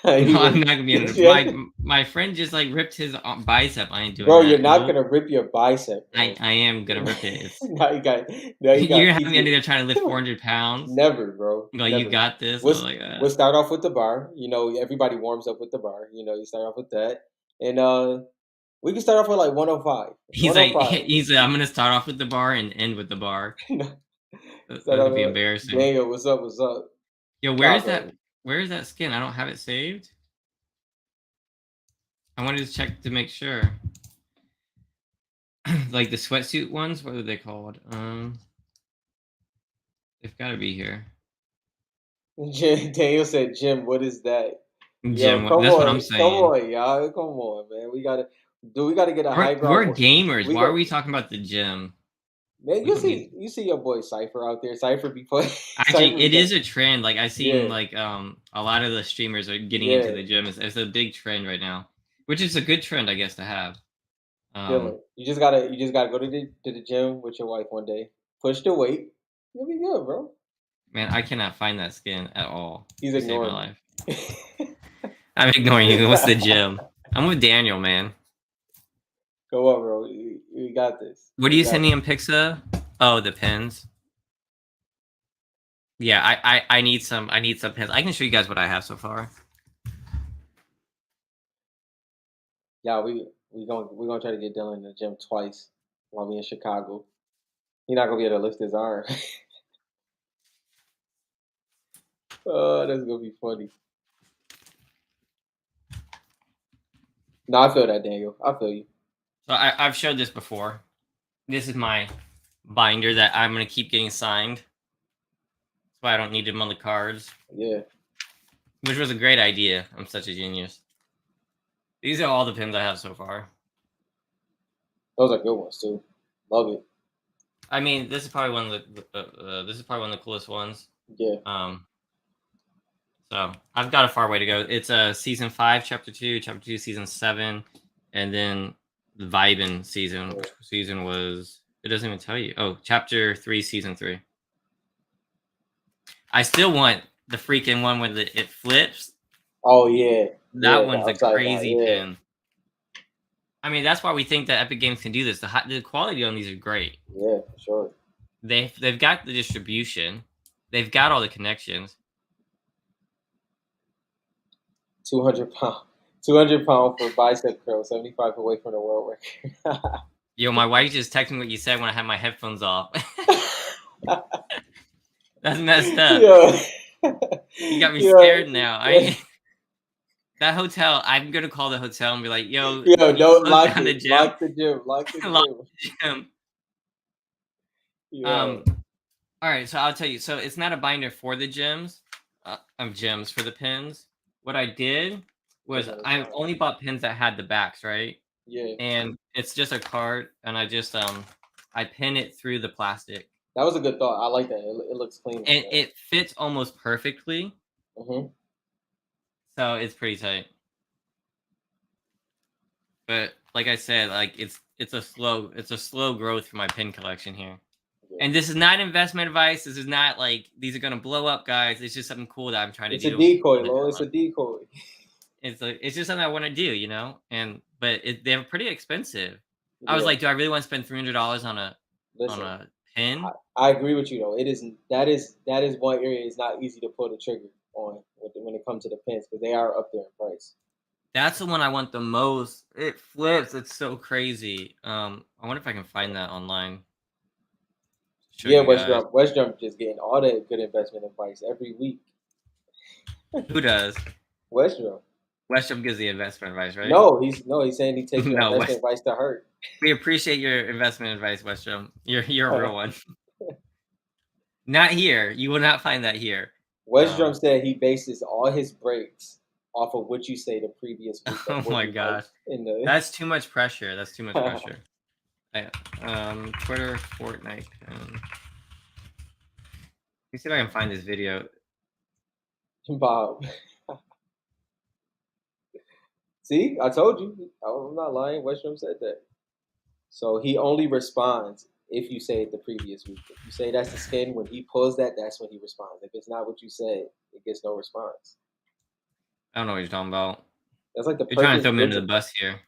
No, He I'm will. not gonna be under Yes, my friend just like ripped his bicep. I ain't doing bro, you're that. not Nope. gonna rip your bicep, bro. I am gonna rip it. It's now you got now you you're got gonna have me under PT. there trying to lift 400 pounds. Never, bro. Like you Never. got this. I We'll was like, we'll start off with the bar. You know, everybody warms up with the bar. You know, you start off with that, and we can start off with like 105. he's like, I'm gonna start off with the bar and end with the bar. 105. That Start off would be with embarrassing. Daniel. What's up? What's up? Yo, Nah, bro. where is that skin? I don't have it saved. I wanted to check to make sure. Like the sweatsuit ones, what are they called? They've got to be here. Daniel said, "Jim, what is that?" Yo, Jim, that's what I'm come saying. on, y'all, come on, man. We gotta get a high ground. We're gamers. We Why are go, we talking about the gym? man. We don't need. You see your boy Cipher out there. Cipher be playing. Actually, Cipher be it got, is a trend. Like I've seen, yeah, like a lot of the streamers are getting into yeah. the gym. It's a big trend right now, which is a good trend, I guess, to have. Um, Dylan, you just gotta go to the gym with your wife one day. Push the weight. You'll be good, bro. man, I cannot find that skin at all He's to save my ignoring life. me. I'm ignoring you. What's the gym? I'm with Daniel, man. Go on, bro. We got this. What are We you got sending this. him pics of? Oh, the pins. Yeah, I need some. I need some pins. I can show you guys what I have so far. Yeah, we gonna try to get Dylan in the gym twice while we in Chicago. He's not gonna be able to lift his arm. Oh, that's gonna be funny. No, I feel that, Daniel. I feel you. So I've showed this before. This is my binder that I'm gonna keep getting signed. That's why I don't need them on the cards. Yeah, Which was a great idea. I'm such a genius. These are all the pins I have so far. those are good ones too. Love it. I mean, this is probably one of this is probably one of the coolest ones. Yeah, So I've got a far way to go. It's season 5, chapter 2, chapter 2, season 7, and then the Vibin season. yeah. Which season was? It doesn't even tell you. Oh, chapter 3, season 3. I still want the freaking one where it flips. Oh yeah, That yeah. The one's a upside down. crazy Yeah, pin. I mean, that's why we think that Epic Games can do this. The quality on these are great. Yeah, for sure. They've got the distribution. They've got all the connections. 200 pound, 200 pound for bicep curl, 75 away from the world record. Yo, my wife just texted me what you said when I had my headphones off. That's messed up. Yo, You got me yo, scared now. I that hotel. I'm gonna call the hotel and be like, "Yo, yo, can you don't close lock down the it. gym? Lock the gym. Lock the Lock gym. the gym." Yo, Um. All right. So I'll tell you. So it's not a binder for the gyms. Of gems for the pins. What I did was doesn't I respond. only bought pins that had the backs, right? Yeah, And it's just a card, and I just I pin it through the plastic, that was a good thought. I like that. It looks clean like and that. it fits almost perfectly. Hmm. So it's pretty tight. But like I said, like it's a slow growth for my pin collection here. Yeah. And this is not investment advice. This is not like these are gonna blow up, guys. It's just something cool that I'm trying to It's a do decoy, on the Lo. It's on a decoy. It's like it's just something I want to do, you know. And but they're pretty expensive. I was Yeah. like, do I really want to spend $300 on Listen, a pin? I agree with you though. It is that is one area it's not easy to pull the trigger on when it comes to the pins because they are up there in price. That's the one I want the most. It flips. It's so crazy. I wonder if I can find that online. Show Yeah, you West guys. Drum. West Drum just getting all that good investment advice every week. Who does? West Drum. Westrum gives the investment advice, right? No, he's saying he takes your No, investment West. advice to heart. We appreciate your investment advice, Westrum. You're a real one. Not here. You will not find that here. West Drum Um. said he bases all his breaks off of what you say the previous week of Oh what my he gosh, liked in the. that's too much pressure. That's too much pressure. Yeah. Twitter Fortnite pin. Let me see if I can find this video. Bob. See, I told you. I'm not lying. West Drum said that. So he only responds if you say it the previous week. If you say that's the skin, when he pulls that, that's when he responds. If it's not what you said, it gets no response. I don't know what you're talking about. That's like the You're trying to perfect throw me under widget. the bus here.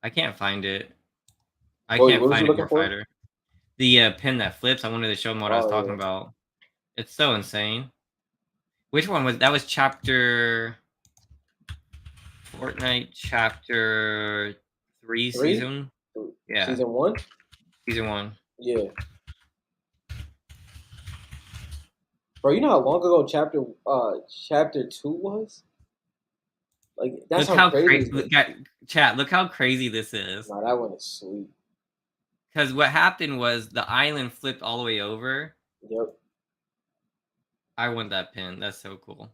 I can't find it. I What can't was you find it, looking for? Warfighter. The pin that flips. I wanted to show them what I was Oh talking yeah. about. It's so insane. Which one was that? Was chapter Fortnite chapter 3 Three? season? Yeah, Season one? season 1. Yeah. Bro, you know how long ago chapter two was? Like that's Look how how crazy crazy. it's been. Chat. Look how crazy this is. Nah, that one is sweet. Because what happened was the island flipped all the way over. Yep. I want that pin. That's so cool.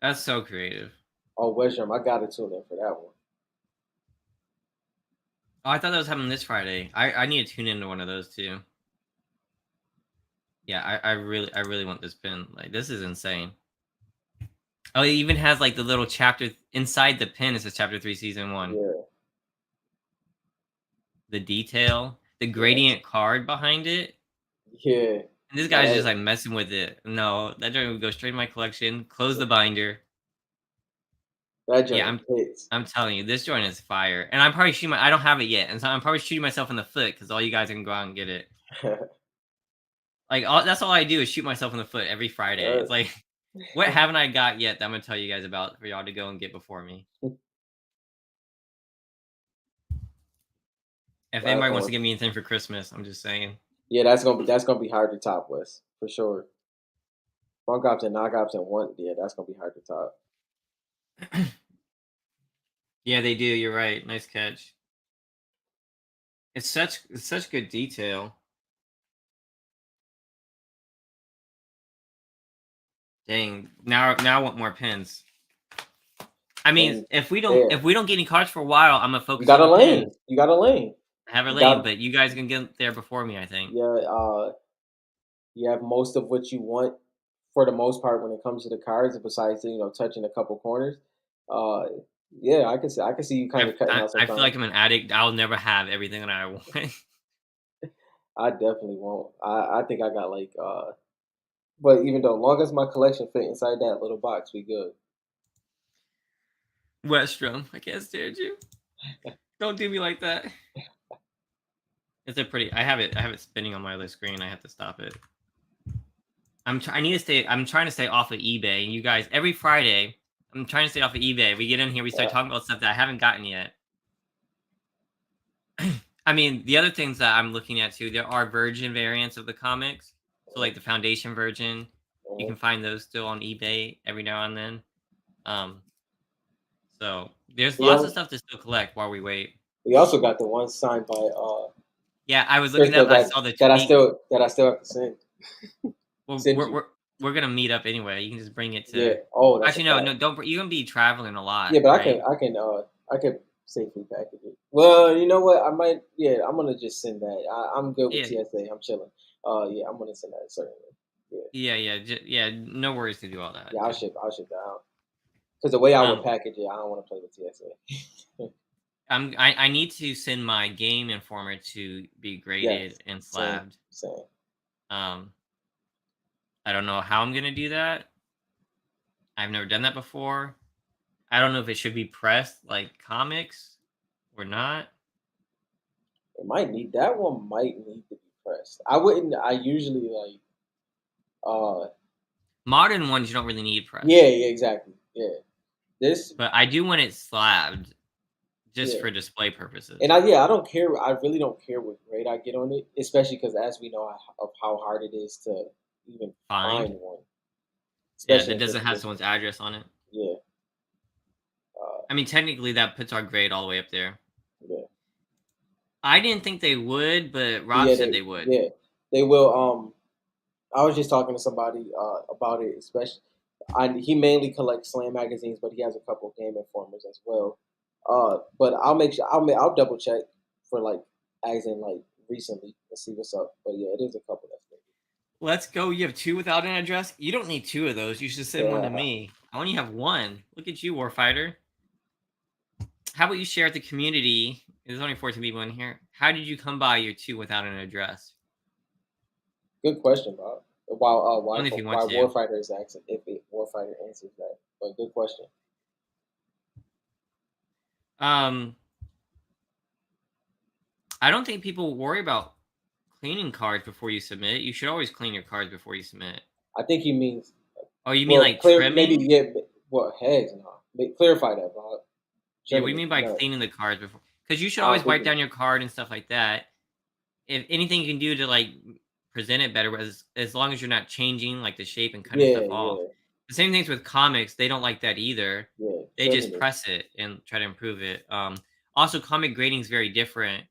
That's so creative. Oh, Western, I gotta tune in for that one. Oh, I thought that was happening this Friday. I need to tune into one of those too. Yeah, I really want this pin. Like this is insane. Oh, it even has like the little chapter inside the pin. It says chapter 3, season 1. Yeah. The detail, the Yes. gradient card behind it. Yeah. And this Now guy's just that like messing with it. No, that joint would go straight in my collection. Close the binder. that Yeah, joint hits. I'm telling you, this joint is fire. And I'm probably shooting I don't have it yet, and so I'm probably shooting myself in the foot because all you guys can go out and get it. Like that's all I do is shoot myself in the foot every Friday. uh, It's like, what haven't I got yet that I'm gonna tell you guys about for y'all to go and get before me? If last anybody wants to one. give me anything for Christmas, I'm just saying. Yeah, that's gonna be hard to top, West for sure. Funk ops and knock ops and one. Yeah, that's gonna be hard to top. Yeah, they do. You're right. Nice catch. It's such good detail. Dang. Now I want more pins. I mean, And there, if we don't get any cards for a while, I'm gonna you focus got on a the pins. lane. You got a lane. Have a You lane, got but you guys can get there before me, I think. yeah. You have most of what you want for the most part when it comes to the cards, besides touching a couple corners. Uh, yeah, I can see you kind of cutting out some I feel time. like I'm an addict. I'll never have everything that I want. I definitely won't. I think I got like but even though long as my collection fit inside that little box, we good. Westrom, I can't stand you. Don't do me like that. It's a pretty. I have it. I have it spinning on my other screen. I have to stop it. I need to stay. I'm trying to stay off of eBay. And you guys, every Friday, I'm trying to stay off of eBay. We get in here, we start Yeah. talking about stuff that I haven't gotten yet. I mean, the other things that I'm looking at too, there are virgin variants of the comics. So like the Foundation version, you Mhm. can find those still on eBay every now and then. Um, so there's We lots of al- stuff to still collect while we wait. we also got the one signed by Yeah, I was looking Crystal up. I saw the that tweet. I still have to send Well, send we're you. we're we're gonna meet up anyway. You can just bring it Yeah. to. Oh, that's a Actually, no, fact. no, don't. You're gonna be traveling a lot, Yeah, but right? I can safely package it. Well, you know what? I might. Yeah, I'm gonna just send that. I'm good with Yeah, TSA. I'm chilling. Yeah, I'm gonna send that certainly. Yeah, yeah. No worries to do all yeah. that. Just I'll ship that out. Because the way I would um, package it, I don't want to play with TSA. I need to send my Game Informer to be Yes, graded and same, slabbed. same. Um, I don't know how I'm gonna do that. I've never done that before. I don't know if it should be pressed like comics or not. It might need that one. Might need to be pressed. I wouldn't. I usually like. Uh, Modern ones you don't really need yeah, press, yeah, exactly. Yeah, this. but I do want it slabbed just Yeah, for display purposes. and I don't care. I really don't care what grade I get on it, especially because as we know of how hard it is to even Find. find one, Yeah, especially that in this doesn't have edition. someone's address on it. Yeah, uh, I mean, technically, that puts our grade all the way up there. yeah, I didn't think they would, but Rob yeah. said they would. They will. I was just talking to somebody about it, especially. He mainly collects Slam magazines, but he has a couple Game Informers as well. But I'll make sure I'll double check for like as in like recently and see what's up. But yeah, it is a couple that's Let's go. You have two without an address? You don't need two of those. You should send one to maybe. me. I only have one. Look at you, Warfighter. How about you share with the community? There's only 14 people in here. How did you come by your two without an address? Good question, Bob. Only if you want Why to. Warfighter is asking if Warfighter answers that? But good question. Um, I don't think people worry about cleaning cards before you submit. You should always clean your cards before you submit. I think he means Oh, you mean like clear maybe trimming? yeah. Well, heads no. Clarify that, Bob. Yeah, Trimming we is mean by no. cleaning the cards before, because you should I always don't think wipe it. down your card and stuff like that. If anything you can do to like present it better, as long as you're not changing like the shape and cutting Yeah, stuff off. yeah, The same things with comics; they don't like that either. yeah. They just Trimming is press it and try to improve it. Also, comic grading is very different.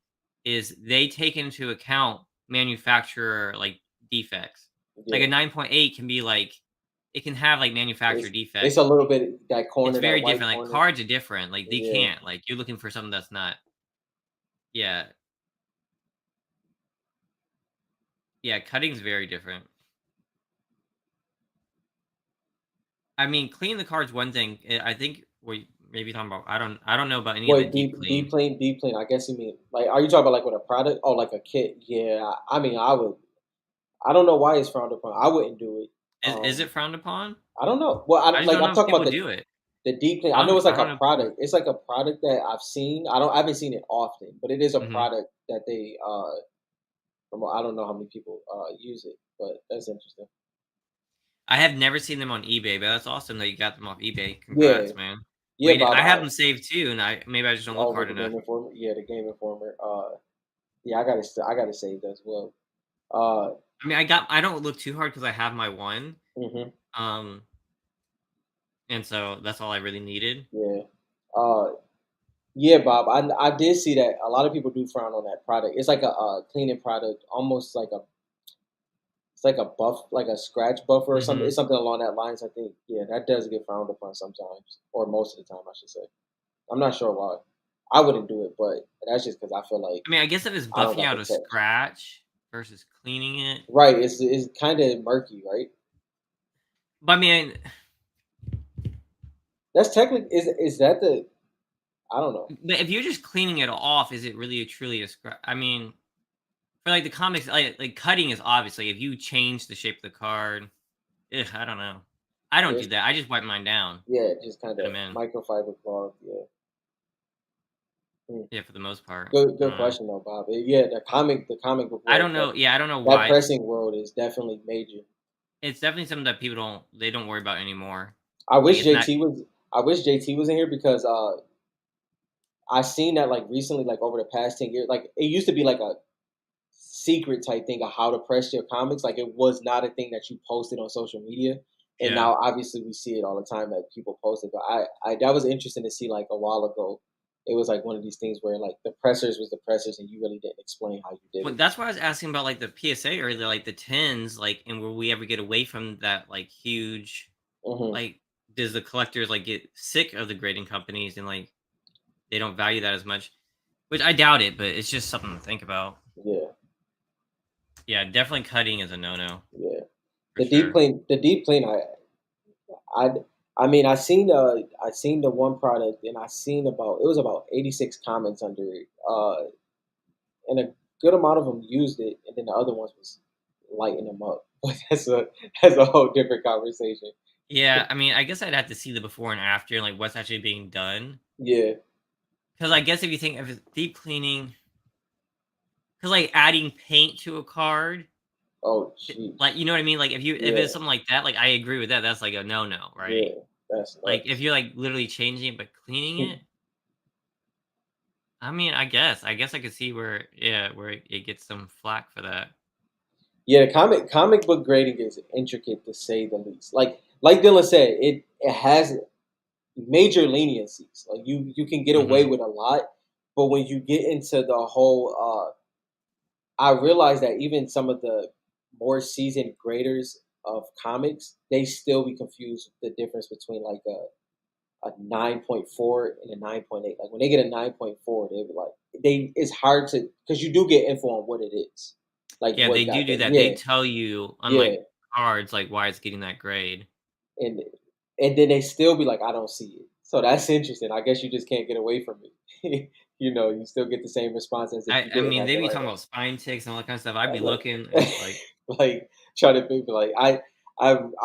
Is they take into account manufacturer like defects. Like a yeah. 9.8 can be like it can have like manufacturer It's defects. a little bit that It's corner, that very white different. Like corner. cards are different. Like they Yeah, can't. Like you're looking for something that's not. Yeah, yeah. Cutting's very different. I mean, clean the card's one thing. I think we maybe talking about. I don't know about any of the wait, deep clean. deep clean. I guess you mean like, are you talking about like with a product? Oh, like a kit? Yeah, I mean, I would. I don't know why it's frowned upon. I wouldn't do it. Is it frowned upon? I don't know. Well, I just like don't I'm know if talking about people do it. the deep clean. I know it's I like don't a know if people. product. It's like a product that I've seen. I haven't seen it often, but it is a Mhm. product that they from. I don't know how many people use it, but that's interesting. I have never seen them on eBay, but that's awesome that you got them off eBay. Yeah, Congrats, man. yeah, I have Bob. them saved too, and I just don't look Oh, with hard the enough. Game Informer. Yeah, the Game Informer. Yeah, I got to save that as well. I mean, I don't look too hard because I have my one. hmm Um, and so that's all I really needed. Yeah. Uh, yeah, Bob. I did see that a lot of people do frown on that product. It's like a cleaning product, almost like a it's like a buff, like a scratch buffer or something. Hmm. It's something along that lines. I think. Yeah, that does get frowned upon sometimes, or most of the time, I should say. I'm not sure why. I wouldn't do it, but that's just because I feel like I mean, I guess if it's I don't buffing got the out a touch. scratch versus cleaning it, Right. It's kind of murky, right? but I mean, That's technically is that the I don't know. but if you're just cleaning it off, is it really truly a scratch? I mean, for like the comics, like cutting is obviously if you change the shape of the card. I don't know. I don't do It's that. I just wipe mine down, yeah, just kind put of them in. microfiber cloth. Yeah. Mm. Yeah, for the most part. I Good don't know. question though, Bob. Yeah, the comic book I world, don't know. Yeah, I don't know that why. pressing world is definitely major. It's definitely something that people don't worry about anymore. I Like wish it's not. JT was. I wish JT was in here because I seen that like recently, like over the past 10 years, like it used to be like a secret type thing of how to press your comics. Like it was not a thing that you posted on social media, and Yeah. now obviously we see it all the time that people post it. But I that was interesting to see like a while ago. It was like one of these things where like the pressers was the pressers, and you really didn't explain how you did Well, it. that's why I was asking about like the PSA or like the tens, like, and will we ever get away from that like huge, Hmm. like, does the collectors like get sick of the grading companies and like they don't value that as much? Which I doubt it, but it's just something to think about. Yeah, Yeah, definitely cutting is a no no yeah. for sure. The deep clean. I, I mean, I seen the one product, and I seen about it was about 86 comments under it. And a good amount of them used it, and then the other ones was lighting them up. But that's a whole different conversation. Yeah, I mean, I guess I'd have to see the before and after, like what's actually being done. Yeah. Because I guess if you think of it, deep cleaning, because like adding paint to a card, Oh, jeez. like you know what I mean. Like if Yeah. it's something like that, like I agree with that. That's like a no no, right? Yeah. That's Like if nuts. you're like literally changing it but cleaning it, I mean, I guess I could see where yeah, where it gets some flack for that. Yeah, comic book grading is intricate to say the least. Like Dylan said, it has major leniencies. Like you can get away Mhm. with a lot, but when you get into the whole I realized that even some of the more seasoned graders of comics, they still be confused with the difference between like a 9.4 and a 9.8. Like when they get a 9.4, they be like they it's hard to because you do get info on what it is. Like Yeah, they what do got do that. that. They Yeah, tell you, yeah. unlike cards, like why it's getting that grade. And then they still be like, I don't see it. So that's interesting. I guess you just can't get away from it. You still get the same response as if you I didn't mean, have they the be right talking one. about spine ticks and all that kind of stuff. I'd be Like, looking, and it's like, like trying to think like I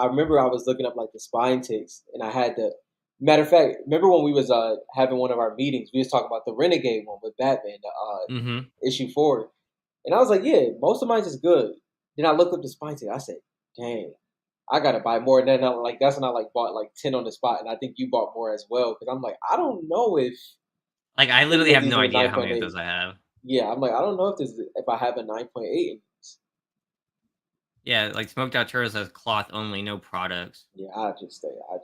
remember I was looking up like the spine ticks, and I had the matter of fact. Remember when we was having one of our meetings? We was talking about the Renegade one with Batman, the mhm. issue 4, and I was like, yeah, most of mine is good. Then I looked up the spine tick. I said, dang, I gotta buy more. And then like that's when I like bought like 10 on the spot, and I think you bought more as well because I'm like I don't know if Like I any literally of have these no are idea nine how point many of eight. those I have. Yeah, I'm like I don't know if I have a 9.8 in these. Yeah, like smoked out churros has cloth only, no products. Yeah, I just I,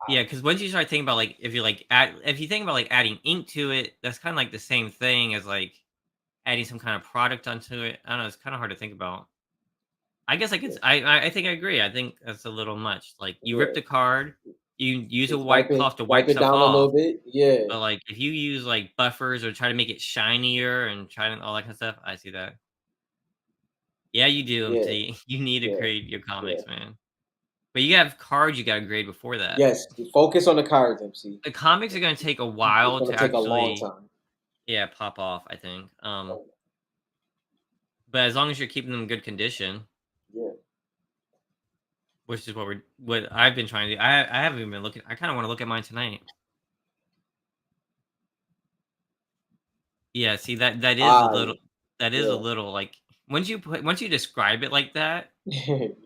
Yeah, because once you start thinking about like if you like add if you think about like adding ink to it, that's kind of like the same thing as like adding some kind of product onto it. I don't know. It's kind of hard to think about. I guess I could. yeah, I think I agree. I think that's a little much. Like you rip yeah. the card, you use a Just white cloth to wipe wipe it stuff down a off. little bit. Yeah, But like if you use like buffers or try to make it shinier and try to all that kind of stuff, I see that. Yeah, you do, yeah, MT. You need to yeah, grade your yeah. comics, man. But you have cards you got to grade before that. Yes, focus on the cards, MC. The comics are going to take a It's while gonna to take a long actually, time. yeah, pop off. I think. Oh, But as long as you're keeping them in good condition, yeah. which is what I've been trying to do. I haven't even been looking. I kind of want to look at mine tonight. Yeah, see that is a I little yeah. like once you describe it like that,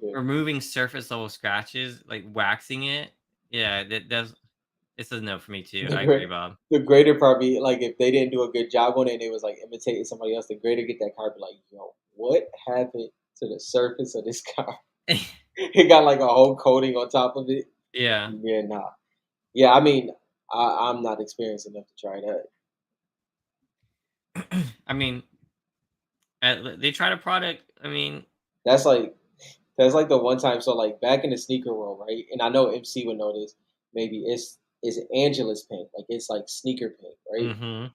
Yeah. removing surface level scratches, like waxing it, yeah, that does it's a no for me too. The I agree, great Bob. the grader probably like if they didn't do a good job on it and it was like imitating somebody else, the grader get that car be like, yo, what happened to the surface of this car? It got like a whole coating on top of it. Yeah. Yeah, nah. Yeah, I mean, I'm not experienced enough to try that. I mean, they tried a product. I mean, That's like that's like the one time. So like back in the sneaker world, right? And I know MC would know this. Maybe it's Angela's paint, like it's like sneaker paint, right? mhm.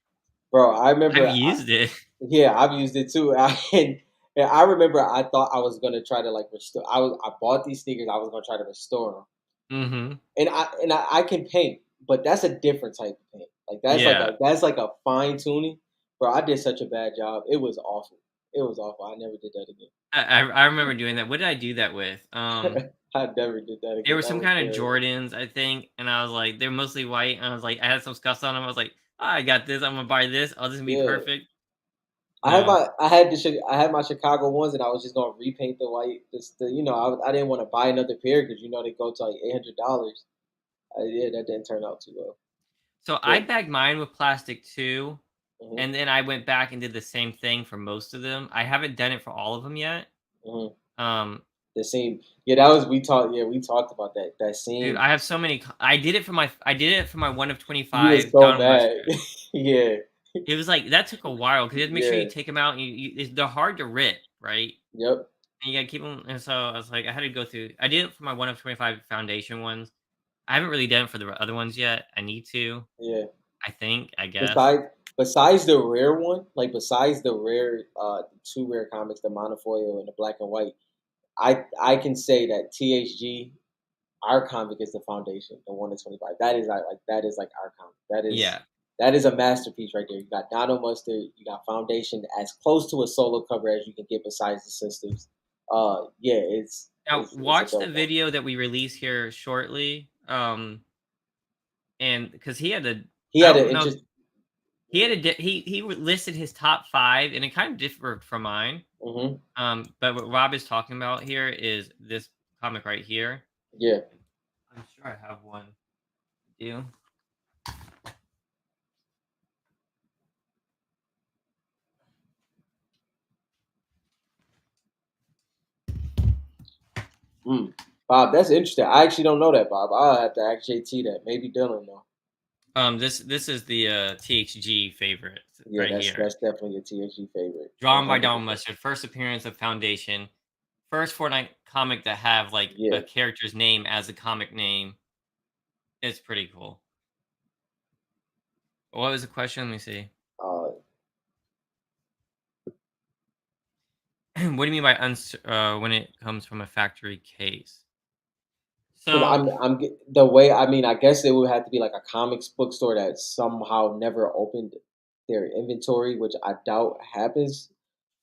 Bro, I I've remember. used it. Yeah, I've used it too. And I remember I thought I was gonna try to like restore. I bought these sneakers. I was gonna try to restore them, Mhm. and I can paint, but that's a different type of paint. Like Yeah. that's like a fine tuning. Bro, I did such a bad job. It was awful. It was awful. I never did that I remember doing that. What did I do that with? again. I never did that There again. were That some was kind of terrible. Jordans, I think, and I was like, they're mostly white, and I was like, I had some scuffs on them. I was like, "Oh, I got this. I'm gonna buy this. Oh, this is gonna be Yeah. perfect." I had No. I had my Chicago ones, and I was just gonna repaint the white. Just the, I didn't want to buy another pair because they go to like $800. Yeah, that didn't turn out too well. So I But bagged mine with plastic too, hmm and then I went back and did the same thing for most of them. I haven't done it for all of them yet. hmm Um, the same. Yeah, that was we talked. Yeah, we talked about that. That Dude, same. I have so many. I did it for my one of You was 25 so Donald bad. Mustard. Yeah, It was like that took a while because you have to make sure you yeah. take them out. And they're hard to rip, right? Yep. And you gotta keep them. And so I was like, I had to go through. I did it for my one of 25 foundation ones. I haven't really done it for the other ones yet. I need to. Yeah. I think. I guess. Besides besides the rare one, like besides the rare the two rare comics, the monofoil and the black and white, I can say that THG, our comic is the foundation, the 1 to 25. That is like that is like our comic. Yeah. That is a masterpiece right there. You got Donald Mustard, you got Foundation, as close to a solo cover as you can get besides the sisters. Yeah, Now it's a watch the dope one. video that we release here shortly. And because he had a, He I had an don't know, interest. he had a he listed his top five, and it kind of differed from mine. Hmm. But what Rob is talking about here is this comic right here. Yeah. I'm sure I have one. Do Mm. Bob, that's interesting. I actually don't know that, Bob. I'll have to ask JT that. Maybe Dylan though. this is the THG favorite Yeah, right here. that's definitely a THG favorite. One Drawn by hundred Donald percent. Mustard. First appearance of Foundation. First Fortnite comic to have like a Yeah. character's name as a comic name. It's pretty cool. What was the question? Let me see. Uh, What do you mean by when it comes from a factory case? Because So the way, I mean, I guess it would have to be like a comics book store that somehow never opened their inventory, which I doubt happens.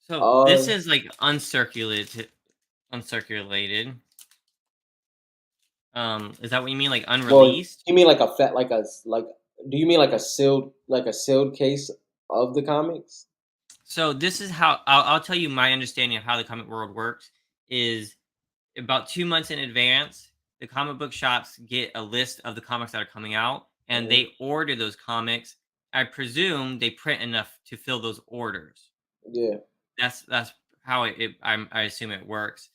this Uh, is like uncirculated. Is that what you mean, like well, unreleased? you mean like a fat, like? Do you mean like a sealed case of the comics? So this is how I'll tell you my understanding of how the comic world works. Is about 2 months in advance, the comic book shops get a list of the comics that are coming out, and Hmm. they order those comics. I presume they print enough to fill those orders. Yeah. That's how I assume it works.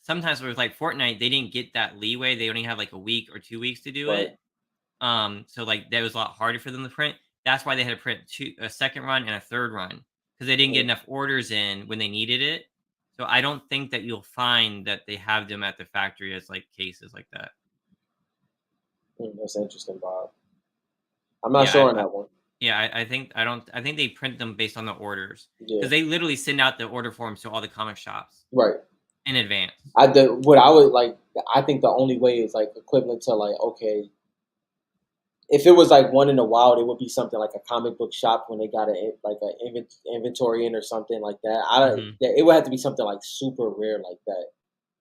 Sometimes with like Fortnite, they didn't get that leeway. They only had like a week or 2 weeks to do Right. it. So like that was a lot harder for them to print. That's why they had to print a second run and a third run because they didn't get Hmm. enough orders in when they needed it. So I don't think that you'll find that they have them at the factory as like cases like that. That's interesting, Bob. I'm not Yeah, sure on that one. I think I don't. I think they print them based on the orders Yeah. because they literally send out the order forms to all the comic shops Right. in advance. What I would like. I think the only way is like equivalent to like, okay, if it was like one in the wild, it would be something like a comic book shop when they got a like an inventory in or something like that. Hmm. It would have to be something like super rare like that.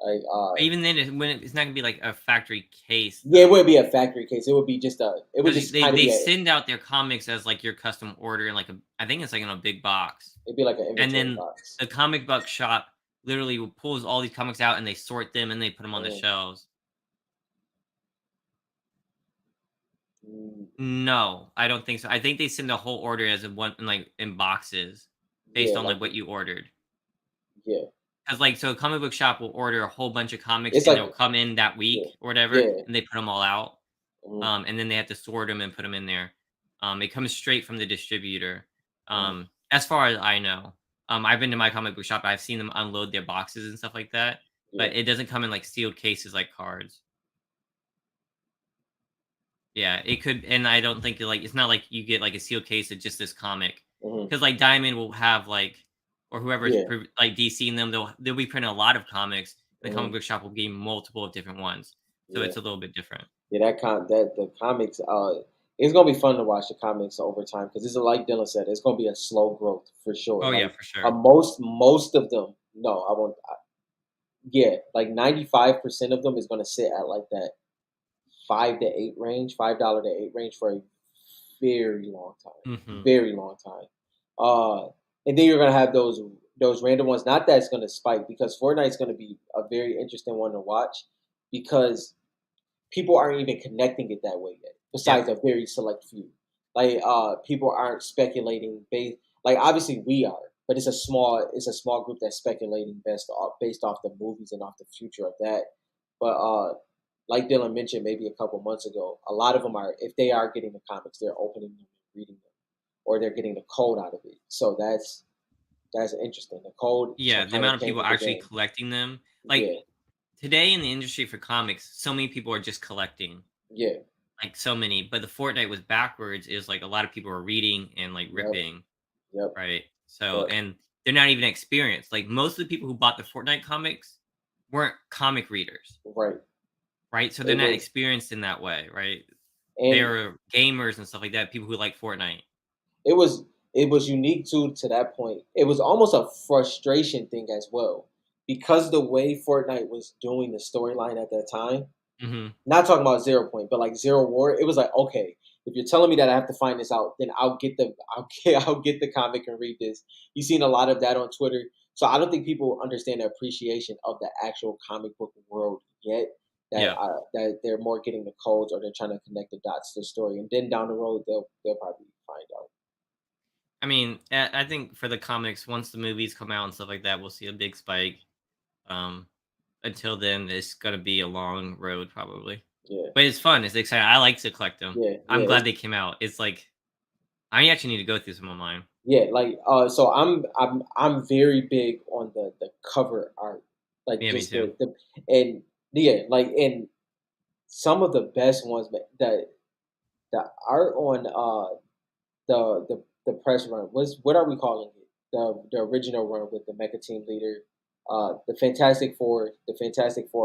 Like Even then, it's not gonna be like a factory case yeah, it though, wouldn't be a factory case. It would be just it would because just kind of they be a send out their comics as like your custom order in like a. I think it's like in a big box. it'd be like an And inventory then box. the comic book shop literally pulls all these comics out and they sort them and they put them on the Mm, shelves. mm, No, I don't think so. I think they send the whole order as a one like in boxes based yeah, on like like what you ordered. yeah, Cause like so a comic book shop will order a whole bunch of comics it's and like they'll come in that yeah, week or whatever yeah, and they put them all out. mm, And then they have to sort them and put them in there. It comes straight from the distributor. mm, As far as I know. I've been to my comic book shop. I've seen them unload their boxes and stuff like that, yeah, but it doesn't come in like sealed cases like cards. Yeah, it could, and I don't think like it's not like you get like a sealed case of just this comic, mm, because like Diamond will have like, or whoever's yeah, like DC in them, they'll be printing a lot of comics. The mm, comic book shop will give multiple of different ones, so yeah. it's a little bit different. Yeah, that the comics. It's gonna be fun to watch the comics over time because it's like Dylan said, it's gonna be a slow growth for sure. Oh yeah, Like for sure. most of them, no, I won't. yeah, like 95% of them is going to sit at like that 5 to 8 range, $5 to 8 range for a very long time, Hmm. very long time. And then you're gonna have those random ones. Not that it's gonna spike because Fortnite's gonna be a very interesting one to watch because people aren't even connecting it that way yet. Yep. Besides a very select few, like people aren't speculating based. Like obviously we are, but it's a small group that's speculating based off the movies and off the future of that. But like Dylan mentioned maybe a couple months ago, a lot of them are if they are getting the comics, they're opening them and reading them, or they're getting the code out of it. So that's interesting. The code Yeah, the kind of amount of people changes the actually game. collecting them, like Yeah, today in the industry for comics, so many people are just collecting, yeah, like so many. But the Fortnite was backwards. Is like a lot of people are reading and like yep, ripping, yep, right? So yep. and they're not even experienced. Like most of the people who bought the Fortnite comics weren't comic readers, Right. right? So they're It not was, experienced in that way, right? and They're gamers and stuff like that. People who like Fortnite. it was it was unique too to that point. It was almost a frustration thing as well because the way Fortnite was doing the storyline at that time. Hmm. Not talking about Zero Point, but like Zero War. It was like, okay, if you're telling me that I have to find this out, then I'll get the comic and read this. You've seen a lot of that on Twitter, so I don't think people understand the appreciation of the actual comic book world yet. That Yeah. that they're more getting the codes or they're trying to connect the dots to the story, and then down the road they'll probably find out. I mean, I think for the comics, once the movies come out and stuff like that, we'll see a big spike. Um, until then, it's gonna be a long road probably. Yeah, But it's fun. It's exciting. I like to collect them. yeah, I'm yeah. glad they came out. It's like I actually need to go through some of mine. Yeah, like so I'm very big on the cover art, like Yeah, me just too. the and yeah, like and some of the best ones, the art on the press run was what are we calling it? The original run with the Mecha Team Leader, the Fantastic Four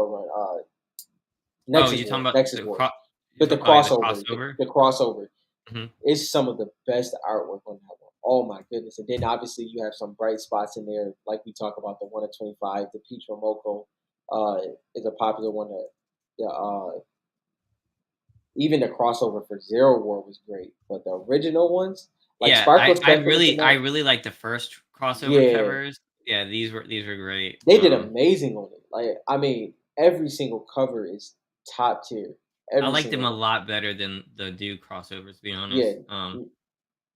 run, Oh, Nexus you talking Wars, about Nexus Wars, you but the talk, oh yeah, the crossover, the, crossover. the crossover Hmm. is some of the best artwork on that one. Oh my goodness! And then obviously you have some bright spots in there, like we talk about the 1 of 25. The Peach Momoko is a popular one. The even the crossover for Zero War was great, but the original ones, like Yeah, Sparkle I Specialist and really I that, really like the first crossover yeah, covers. Yeah, these were great. they did amazing on it. Like I mean, every single cover is top tier. I Every like them single a one. lot better than the Dude crossovers. To be Yeah, honest,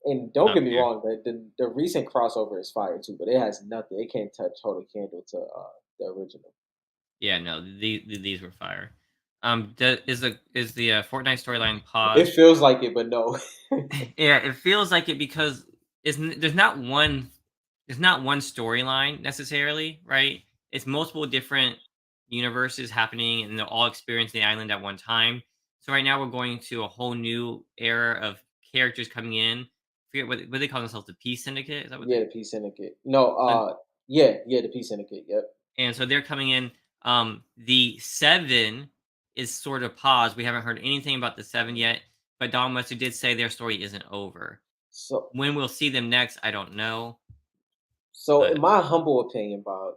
and don't top get me tier. wrong, the recent crossover is fire too, but it has nothing. It can't touch hold a candle to the original. Yeah, no, these were fire. Is the Fortnite storyline It paused? feels like it, but no. Yeah, it feels like it because there's not one storyline necessarily, right? It's multiple different universes happening, and they're all experiencing the island at one time. So right now we're going to a whole new era of characters coming in. Forget what they call themselves, the Peace Syndicate. Is that what Yeah, they? the Peace Syndicate. No, So yeah, the Peace Syndicate. Yep. and so they're coming in. The seven is sort of paused. We haven't heard anything about the seven Mhm. yet, but Don Webster did say their story isn't over. So, When we'll see them next, I don't know. so in But my humble opinion, Bob,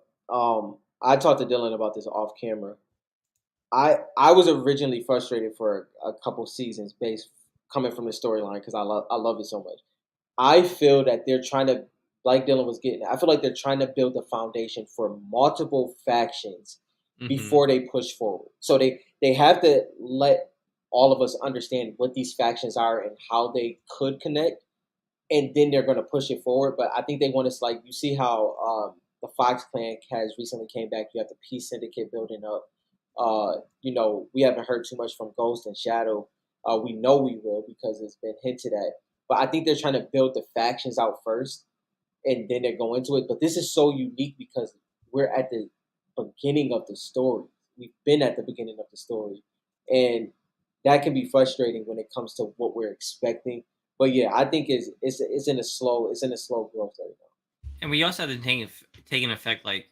I talked to Dylan about this off camera. I was originally frustrated for a couple seasons based coming from the storyline because I love it so much. I feel that they're trying to, like Dylan was getting, I feel like they're trying to build the foundation for multiple factions mhm. before they push forward. So they have to let all of us understand what these factions are and how they could connect, and then they're going to push it forward. But I think they want us like you see how the Fox Clan has recently came back. You have the Peace Syndicate building up. We haven't heard too much from Ghost and Shadow. We know we will because it's been hinted at. But I think they're trying to build the factions out first, and then they go into it. But this is so unique because we're at the beginning of the story. We've been at the beginning of the story, and that can be frustrating when it comes to what we're expecting. But yeah, I think it's in a slow growth right And we also have to take in effect, like,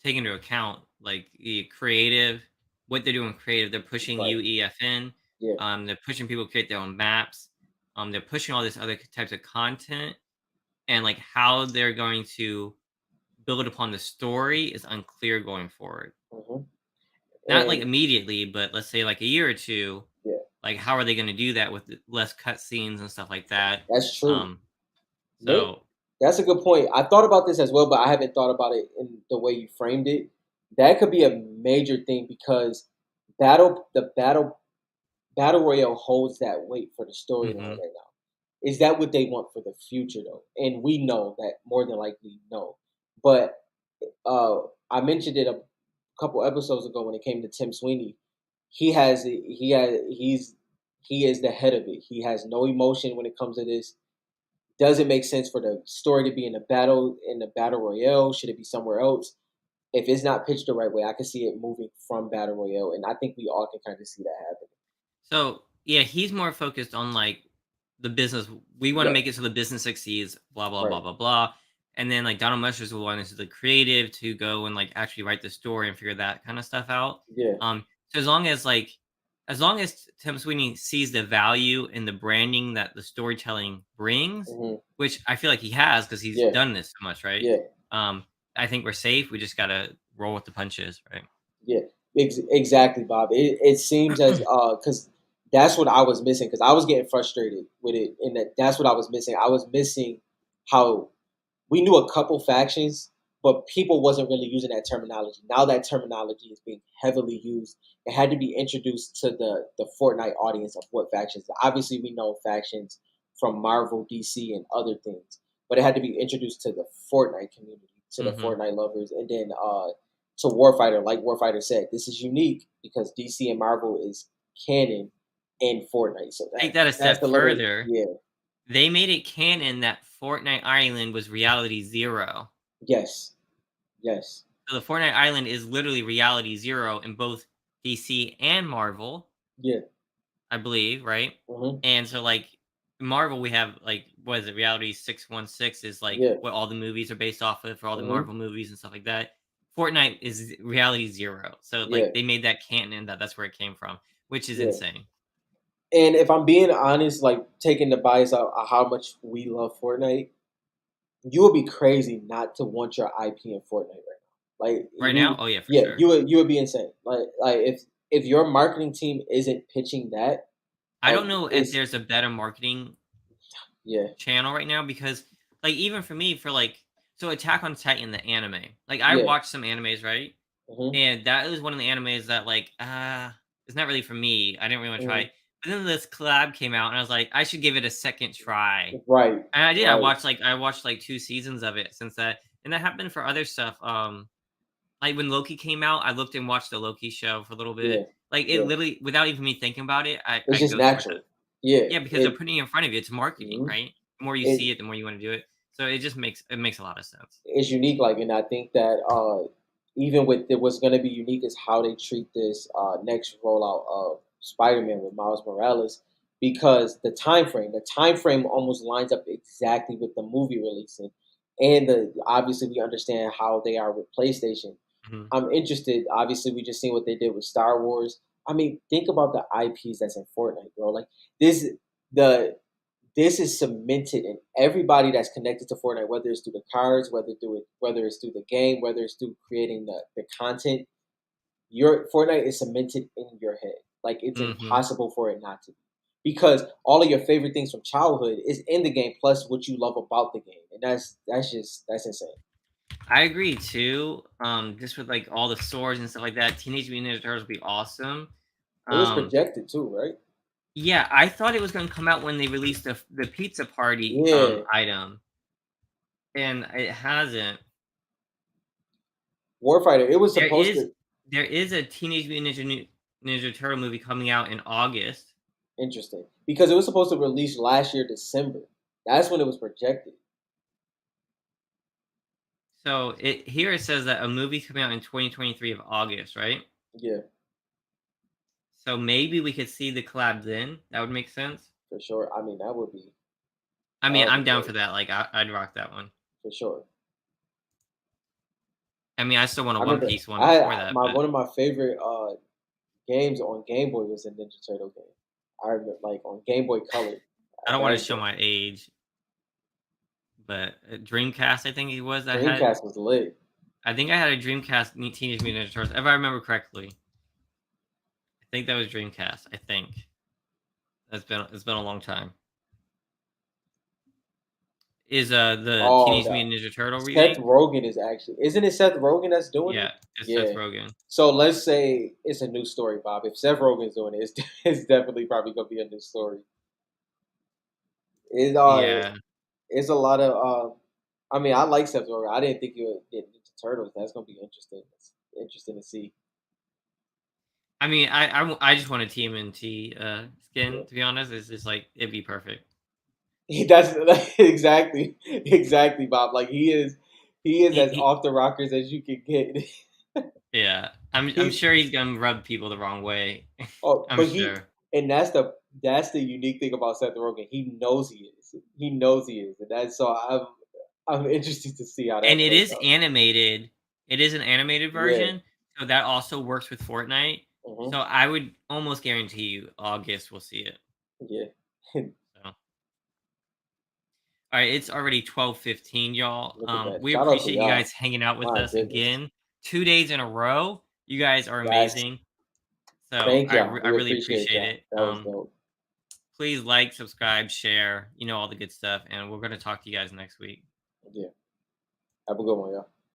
take into account, like, the creative what they're doing creative. They're now. pushing Right? UEFN, Yeah. they're pushing people to create their own maps, they're pushing all this other types of content, and, like, how they're going to build upon the story is unclear going forward. Hmm. Not like And immediately, but let's say like a year or two. yeah, Like, how are they going to do that with less cutscenes and stuff like that? that's true. Um, May so That's a good point. I thought about this as well, but I haven't thought about it in the way you framed it. That could be a major thing because the battle royale holds that weight for the storyline mhm, right now. Is that what they want for the future though? And we know that more than likely no. But uh, I mentioned it a couple episodes ago when it came to Tim Sweeney. He is the head of it. He has no emotion when it comes to this. Does it make sense for the story to be in the battle royale? Should it be somewhere else? If it's not pitched the right way, I can see it moving from battle royale, and I think we all can kind of see that happen. so yeah, he's more focused on like the business. We want to Yep. make it so the business succeeds. Blah blah blah Right. blah blah. And then like Donald Musters will want us the creative to go and like actually write the story and figure that kind of stuff out. Yeah. So as long as Tim Sweeney sees the value in the branding that the storytelling brings, Hmm. which I feel like he has because he's Yeah. done this so much, right? Yeah. Um, I think we're safe. We just gotta roll with the punches, right? Yeah. Exactly, Bob. It seems as because that's what I was missing because I was getting frustrated with it, and that's what I was missing. I was missing how we knew a couple factions, but people wasn't really using that terminology. Now that terminology is being heavily used. It had to be introduced to the Fortnite audience of what factions. Obviously, we know factions from Marvel, DC, and other things, but it had to be introduced to the Fortnite community, to the Hmm. Fortnite lovers, and then to Warfighter. Like Warfighter said, this is unique because DC and Marvel is canon in Fortnite. So Take that a that's step the little further. yeah. They made it canon that Fortnite Island was Reality Zero. Yes. Yes. So the Fortnite Island is literally Reality Zero in both DC and Marvel, Yeah. I believe, right? Hmm. And so like Marvel, we have like what is it? Reality 616 is like Yeah. what all the movies are based off of for all the Hmm. Marvel movies and stuff like that. Fortnite is Reality Zero, so Yeah. like they made that canon that that's where it came from, which is Yeah. insane. And if I'm being honest, like taking the bias out of how much we love Fortnite, you would be crazy not to want your IP in Fortnite right now. Like Right now, you, oh yeah, for yeah, sure. you would be insane. Like if your marketing team isn't pitching that I don't know if is there's a better marketing yeah, channel right now because like even for me for like so Attack on Titan the anime. Like I yeah, watched some animes, right? hmm, And that is one of the animes that like it's not really for me. I didn't really want to try hmm, it. But then this collab came out and I was like I should give it a second try. right, And I did. right, I watched like 2 seasons of it since that. And that happened for other stuff. Like when Loki came out, I looked and watched the Loki show for a little bit. yeah, Like it yeah. literally without even me thinking about it, It's I just go towards that. natural. Yeah, Yeah, because they're it, putting it in front of you. It's marketing, mhm. right? The more you it see it, the more you wanna do it. So it makes a lot of sense. it's unique. Like, and I think that even with what's going to be unique is how they treat this next rollout of Spider-Man with Miles Morales, because the time frame almost lines up exactly with the movie releasing, and the obviously we understand how they are with PlayStation. Mhm, I'm interested. Obviously, we just seen what they did with Star Wars. I mean, think about the IPs that's in Fortnite, bro. Like this, the this is cemented in everybody that's connected to Fortnite, whether it's through the cards, whether it's through the game, whether it's through creating the content. Your Fortnite is cemented in your head. Like it's mhm. impossible for it not to be. Because all of your favorite things from childhood is in the game, plus what you love about the game, and that's insane. I agree too. Just with, like, all the swords and stuff like that, Teenage Mutant Ninja Turtles would be awesome. It was Um, projected too, right? yeah, I thought it was gonna come out when they released the pizza party, Yeah, item, and it hasn't. Warfighter. It was There supposed is to there is a Teenage Mutant Ninja Turtle movie coming out in August. interesting because it was supposed to release last year December. That's when it was projected. So it says that a movie coming out in 2023 of August, right? Yeah, So maybe we could see the collab then. That would make sense. for sure. I mean, I that mean, would be I'm down great for that. Like I'd rock that one. for sure. I mean, I still want a I One remember Piece one before that, my but one of my favorite games on Game Boy was a Ninja Turtle game. I remember like on Game Boy Color I don't want to back show then. my age. But Dreamcast, I think it was that had Dreamcast was lit. I think I had a Dreamcast Teenage Mutant Ninja Turtles, if I remember correctly. I think that was Dreamcast. I think it's been a long time. Is the Oh, Teenage the Mutant Ninja Turtle Seth remake? Rogen is actually, isn't it Seth Rogen that's doing Yeah, it? it's Seth Yeah. Rogen. So let's say it's a new story, Bob. If Seth Rogen's doing it, it's definitely probably gonna be a new story. It Yeah. it's a lot of I mean, I like Seth Rogen. I didn't think he would get into Turtles. That's gonna be interesting. It's interesting to see. I mean, I just want a TMNT Yeah. skin, to be honest. It's just like it'd be perfect. That's exactly, Bob. Like he is as He off the rockers as you can get. yeah. I'm He's sure he's gonna rub people the wrong way. oh, I'm but he sure. and that's the unique thing about Seth Rogen. He knows he is. He knows he is, and that's so I'm interested to see how And that it plays is out. animated. It is an animated Yeah. version, so that also works with Fortnite. Hmm. So I would almost guarantee you August we'll see it. Yeah. So all right, it's already 12:15, y'all. Look at that. We Shout out to appreciate you y'all. guys hanging out with My us goodness. again. 2 days in a row. You guys are That's amazing. So thank y'all. I We really appreciate appreciate y'all. it. That was dope. Please like, subscribe, share, all the good stuff, and we're gonna talk to you guys next week. Yeah. Have a good one, y'all.